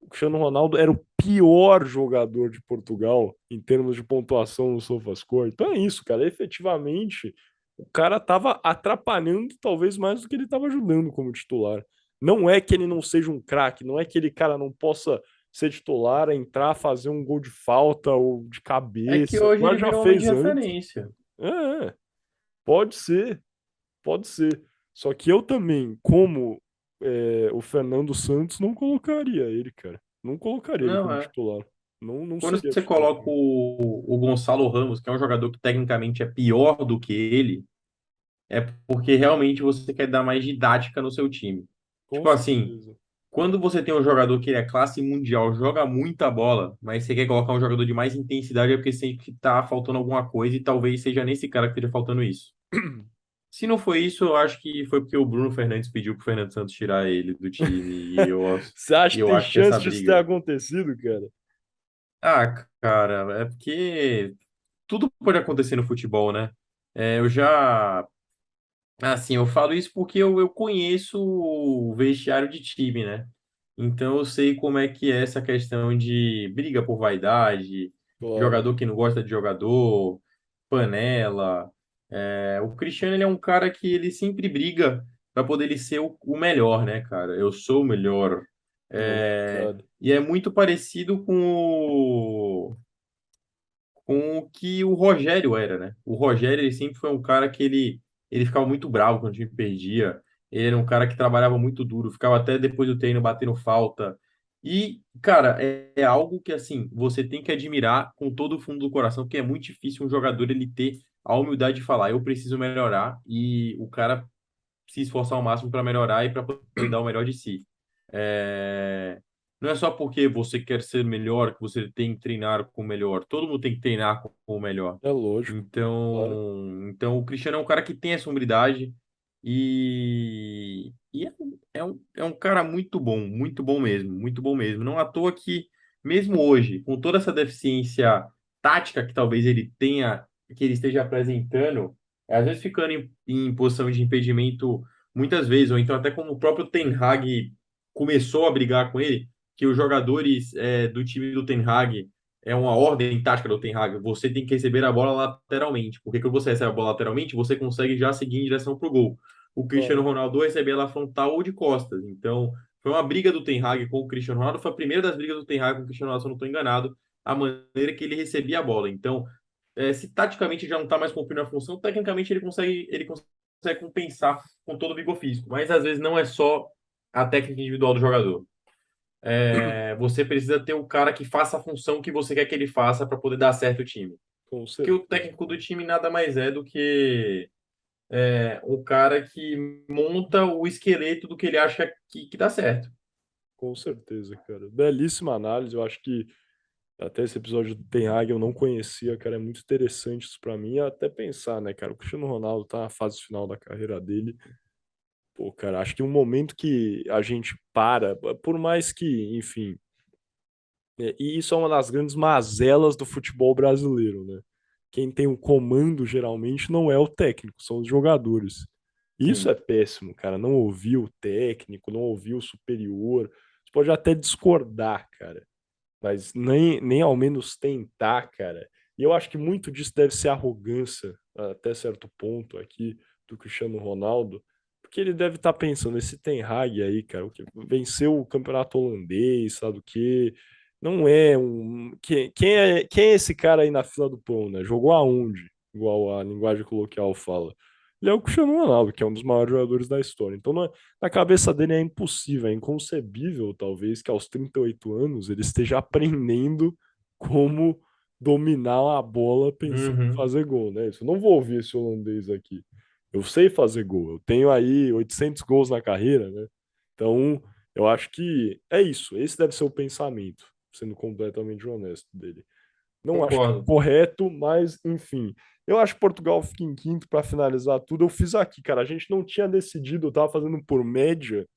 o Cristiano Ronaldo era o pior jogador de Portugal em termos de pontuação no SofaScore. Então é isso, cara. Efetivamente, o cara tava atrapalhando talvez mais do que ele tava ajudando como titular. Não é que ele não seja um craque, não é que ele, cara, não possa ser titular, entrar, fazer um gol de falta ou de É que cabeça. hoje Mas ele já virou homem de fez antes. referência. É, pode ser, pode ser. Só que eu também, como o Fernando Santos, não colocaria ele, cara. Não colocaria ele Não, como é. titular. Não, não Quando seria você titular. coloca o Gonçalo Ramos, que é um jogador que tecnicamente é pior do que ele, é porque realmente você quer dar mais didática no seu time. Com Tipo assim, certeza. quando você tem um jogador que ele é classe mundial, joga muita bola, mas você quer colocar um jogador de mais intensidade, é porque você que tá faltando alguma coisa e talvez seja nesse cara que esteja faltando isso. Se não foi isso, eu acho que foi porque o Bruno Fernandes pediu pro Fernando Santos tirar ele do time Você e acha que eu tem acho que essa chance disso ter briga. acontecido, cara? Ah, cara, é porque tudo pode acontecer no futebol, né? Eu já. Assim, eu falo isso porque eu conheço o vestiário de time, né? Então eu sei como é que é essa questão de briga por vaidade, Claro. jogador que não gosta de jogador, panela. O Cristiano, ele é um cara que ele sempre briga para poder ele ser o melhor, né, cara? Eu sou o melhor. Não, É, cara. e é muito parecido com o que o Rogério era, né? O Rogério, ele sempre foi um cara que ele ficava muito bravo quando o time perdia. Ele era um cara que trabalhava muito duro, ficava até depois do treino batendo falta. E, cara, é algo que, assim, você tem que admirar com todo o fundo do coração, porque é muito difícil um jogador ele ter a humildade de falar, eu preciso melhorar, e o cara se esforçar ao máximo para melhorar e para poder dar o melhor de si. É, Não é só porque você quer ser melhor que você tem que treinar com o melhor. Todo mundo tem que treinar com o melhor. É lógico. Claro. Então o Cristiano é um cara que tem essa humildade e é um cara muito bom mesmo, muito bom mesmo. Não à toa que, mesmo hoje, com toda essa deficiência tática que talvez ele tenha, que ele esteja apresentando, às vezes ficando em posição de impedimento muitas vezes, ou então até como o próprio Ten Hag começou a brigar com ele, que os jogadores do time do Ten Hag é uma ordem tática do Ten Hag, você tem que receber a bola lateralmente, porque quando você recebe a bola lateralmente, você consegue já seguir em direção para o gol. O Cristiano Claro. Ronaldo recebe ela frontal ou de costas, então foi uma briga do Ten Hag com o Cristiano Ronaldo, foi a primeira das brigas do Ten Hag com o Cristiano Ronaldo, se eu não estou enganado, a maneira que ele recebia a bola. Então, se taticamente já não está mais cumprindo a função, tecnicamente ele consegue compensar com todo o vigor físico. Mas às vezes não é só a técnica individual do jogador. Você precisa ter o cara que faça a função que você quer que ele faça para poder dar certo o time. Com Porque o certeza. técnico do time nada mais é do que o cara que monta o esqueleto do que ele acha que dá certo. Com certeza, cara. Belíssima análise. Eu acho que até esse episódio do Ten Hag eu não conhecia, cara. É muito interessante isso pra mim. Até pensar, né, cara? O Cristiano Ronaldo tá na fase final da carreira dele. Pô, cara, acho que um momento que a gente para, por mais que, enfim, e isso é uma das grandes mazelas do futebol brasileiro, né? Quem tem o comando geralmente não é o técnico, são os jogadores. Isso é Sim. péssimo, cara. Não ouvir o técnico, não ouvir o superior. Você pode até discordar, cara, mas nem ao menos tentar, cara. E eu acho que muito disso deve ser arrogância, até certo ponto aqui, do Cristiano Ronaldo, porque ele deve estar pensando, esse Ten Hag aí, cara, o que venceu o campeonato holandês, sabe o quê? Não é um. Quem é esse cara aí na fila do pão, né? Jogou aonde? Igual a linguagem coloquial fala. Ele é o Cristiano Ronaldo, que é um dos maiores jogadores da história. Então, na cabeça dele é impossível, é inconcebível, talvez, que aos 38 anos ele esteja aprendendo como dominar a bola pensando em Uhum. fazer gol, né? Isso. Eu não vou ouvir esse holandês aqui. Eu sei fazer gol. Eu tenho aí 800 gols na carreira, né? Então, eu acho que é isso. Esse deve ser o pensamento, sendo completamente honesto dele. Não acho que é Concordo. correto, mas enfim. Eu acho que Portugal fica em quinto para finalizar tudo. Eu fiz aqui, cara. A gente não tinha decidido, eu tava fazendo por média.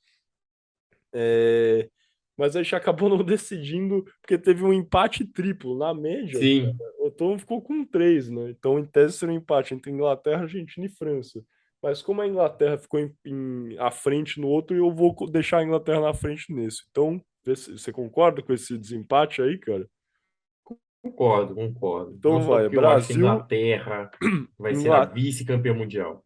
É, mas a gente acabou não decidindo, porque teve um empate triplo. Na média, cara, Sim, o Tom ficou com três, né? Então, em tese, seria um empate entre Inglaterra, Argentina e França. Mas como a Inglaterra ficou à frente no outro, eu vou deixar a Inglaterra na frente nesse. Então, você concorda com esse desempate aí, cara? concordo, concordo. Não Então só vai, porque eu acho que a Brasil, Inglaterra vai ser a Inglaterra, vice-campeã mundial.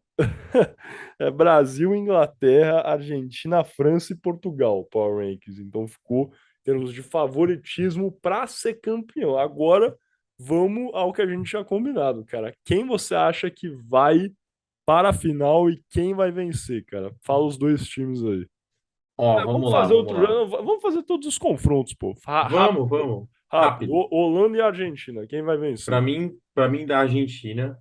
é Brasil, Inglaterra, Argentina, França e Portugal, Power Rankings. Então ficou em termos de favoritismo para ser campeão. Agora vamos ao que a gente já combinado, cara. Quem você acha que vai para a final e quem vai vencer, cara? Fala os dois times aí. Ó, É, vamos vamos lá, fazer vamos outro lá. jogo. Vamos fazer todos os confrontos, pô. Vamos, Rápido, vamos. rápido. Rápido. Holanda e Argentina, quem vai vencer? Para mim da Argentina,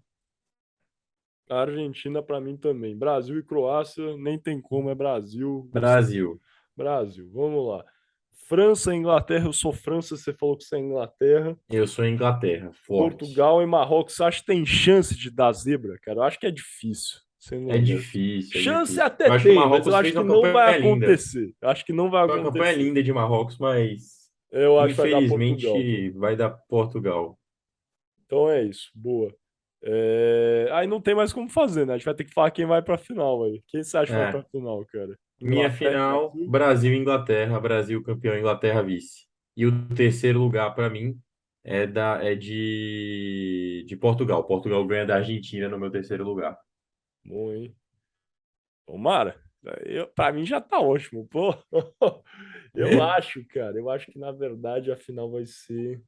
A Argentina para mim também. Brasil e Croácia, nem tem como, é Brasil. Você, Brasil. Brasil. Vamos lá. França e Inglaterra, eu sou França, você falou que você é Inglaterra. Eu sou Inglaterra, forte. Portugal e Marrocos, você acha que tem chance de dar zebra, cara? Eu acho que é difícil, sendo É honesto. difícil, é Chance difícil. até Eu acho que o tem, mas eu Marrocos acho fez que uma não vai campanha linda. acontecer. Eu acho que não vai Foi uma campanha acontecer. linda de Marrocos, mas Eu acho que vai dar Portugal infelizmente também. vai dar Portugal. Então é isso, boa. Aí não tem mais como fazer, né? A gente vai ter que falar quem vai pra final aí. Quem você acha que vai pra É. final, cara? Minha Inglaterra e final, Brasil? Brasil e Inglaterra, Brasil campeão, Inglaterra vice. E o terceiro lugar para mim de Portugal. Portugal ganha da Argentina no meu terceiro lugar. Bom, hein? Tomara. Pra mim já tá ótimo, pô. Eu acho, cara. Eu acho que na verdade a final vai ser.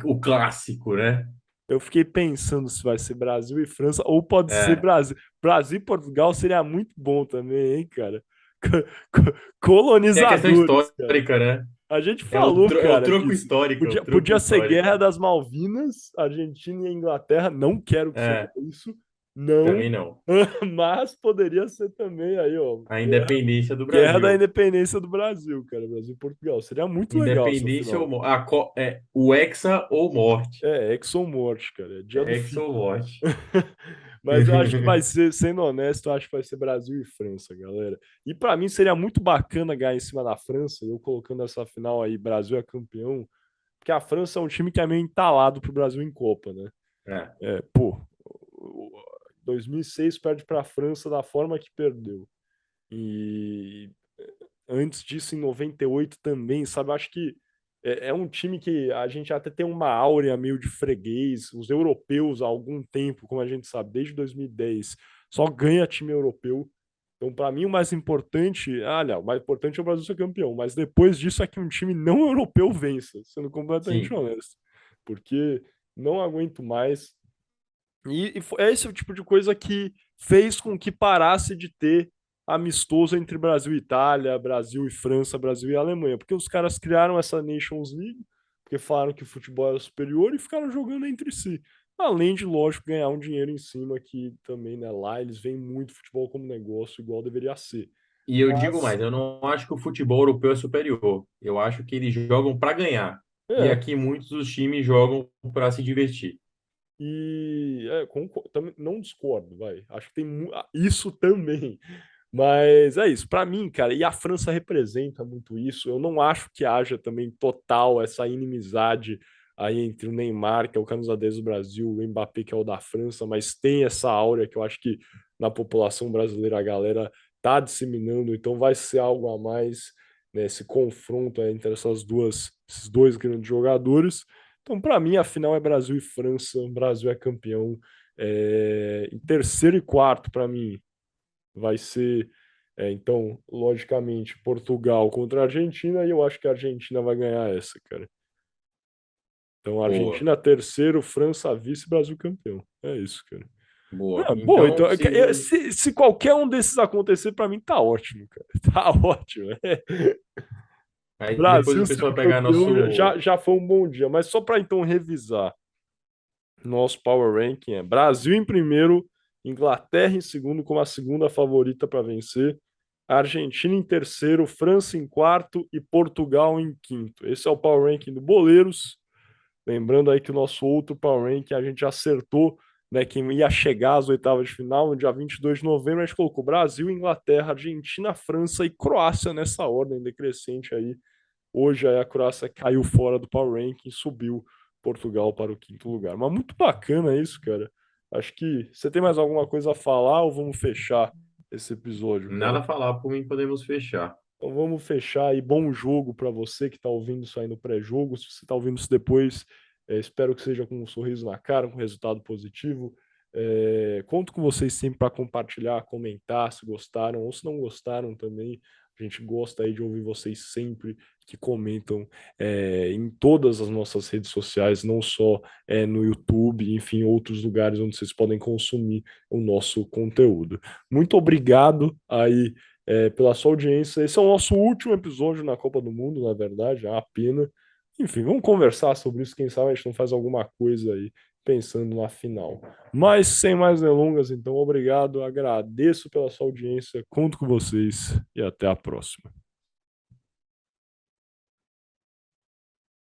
O clássico, né? Eu fiquei pensando se vai ser Brasil e França ou pode ser É. Brasil. Brasil e Portugal seria muito bom também, hein, cara? Tem a questão Colonizadores, cara. histórica, né? A gente falou, É o cara, troco disso. histórico, é o troco Podia ser Guerra histórico. das Malvinas, Argentina e Inglaterra. Não quero que seja É, isso. Não. também não. Mas poderia ser também aí, ó. A independência do Guerra da Brasil. Independência do Brasil, cara. Brasil e Portugal. Seria muito legal essa Independência ou final. o Hexa ou morte. É, Exxon Morte, cara. É dia do Hexa fim. ou morte. Mas eu acho que vai ser, sendo honesto, eu acho que vai ser Brasil e França, galera. E pra mim seria muito bacana ganhar em cima da França, eu colocando essa final aí, Brasil é campeão, porque a França é um time que é meio entalado pro Brasil em Copa, né? É. Pô, 2006 perde pra França da forma que perdeu. E antes disso, em 98 também, sabe? Eu acho que é um time que a gente até tem uma áurea meio de freguês. Os europeus, há algum tempo, como a gente sabe, desde 2010, só ganha time europeu. Então, para mim, o mais importante, não, o mais importante é o Brasil ser campeão, mas depois disso é que um time não europeu vença, sendo completamente Sim. honesto. Porque não aguento mais. É esse o tipo de coisa que fez com que parasse de ter amistoso entre Brasil e Itália, Brasil e França, Brasil e Alemanha, porque os caras criaram essa Nations League, porque falaram que o futebol era superior e ficaram jogando entre si. Além de, lógico, ganhar um dinheiro em cima, que também, né, lá eles veem muito futebol como negócio, igual deveria ser. E eu digo Mas, mais, eu não acho que o futebol europeu é superior. Eu acho que eles jogam para ganhar. E é, aqui muitos dos times jogam para se divertir. também, não discordo, vai. Acho que tem isso também. Mas é isso, para mim, cara, e a França representa muito isso. Eu não acho que haja também total essa inimizade aí entre o Neymar, que é o camisa 10 do Brasil, o Mbappé, que é o da França, mas tem essa áurea que eu acho que na população brasileira a galera tá disseminando, então vai ser algo a mais, né, esse confronto aí entre esses dois grandes jogadores. Então, para mim, a final é Brasil e França, o Brasil é campeão. Em terceiro e quarto, para mim, vai ser, então, logicamente, Portugal contra a Argentina, e eu acho que a Argentina vai ganhar essa, cara. Então, Boa, Argentina terceiro, França vice, Brasil campeão. É isso, cara. boa. Bom, Então, então, se se qualquer um desses acontecer, para mim tá ótimo, cara. Tá ótimo. Aí depois Brasil o ser pessoal vai pegar campeão nosso. já foi um bom dia, mas só para então revisar, nosso power ranking é Brasil em primeiro, Inglaterra em segundo, como a segunda favorita para vencer, Argentina em terceiro, França em quarto e Portugal em quinto. Esse é o power ranking do Boleiros. Lembrando aí que o nosso outro Power Ranking a gente acertou, né, quem ia chegar às oitavas de final no dia 22 de novembro. A gente colocou Brasil, Inglaterra, Argentina, França e Croácia nessa ordem decrescente aí. Hoje aí a Croácia caiu fora do Power Ranking e subiu Portugal para o quinto lugar. Mas muito bacana isso, cara. Acho que você tem mais alguma coisa a falar ou vamos fechar esse episódio, Nada cara? a falar, por mim podemos fechar. Então vamos fechar aí. Bom jogo para você que está ouvindo isso aí no pré-jogo. Se você está ouvindo isso depois, espero que seja com um sorriso na cara, com resultado positivo. Conto com vocês sempre para compartilhar, comentar se gostaram ou se não gostaram também. A gente gosta aí de ouvir vocês sempre que comentam em todas as nossas redes sociais, não só no YouTube, enfim, outros lugares onde vocês podem consumir o nosso conteúdo. Muito obrigado aí pela sua audiência. Esse é o nosso último episódio na Copa do Mundo, na verdade, é uma pena. Enfim, vamos conversar sobre isso. Quem sabe a gente não faz alguma coisa aí pensando na final. Mas sem mais delongas, então, obrigado, agradeço pela sua audiência, conto com vocês e até a próxima.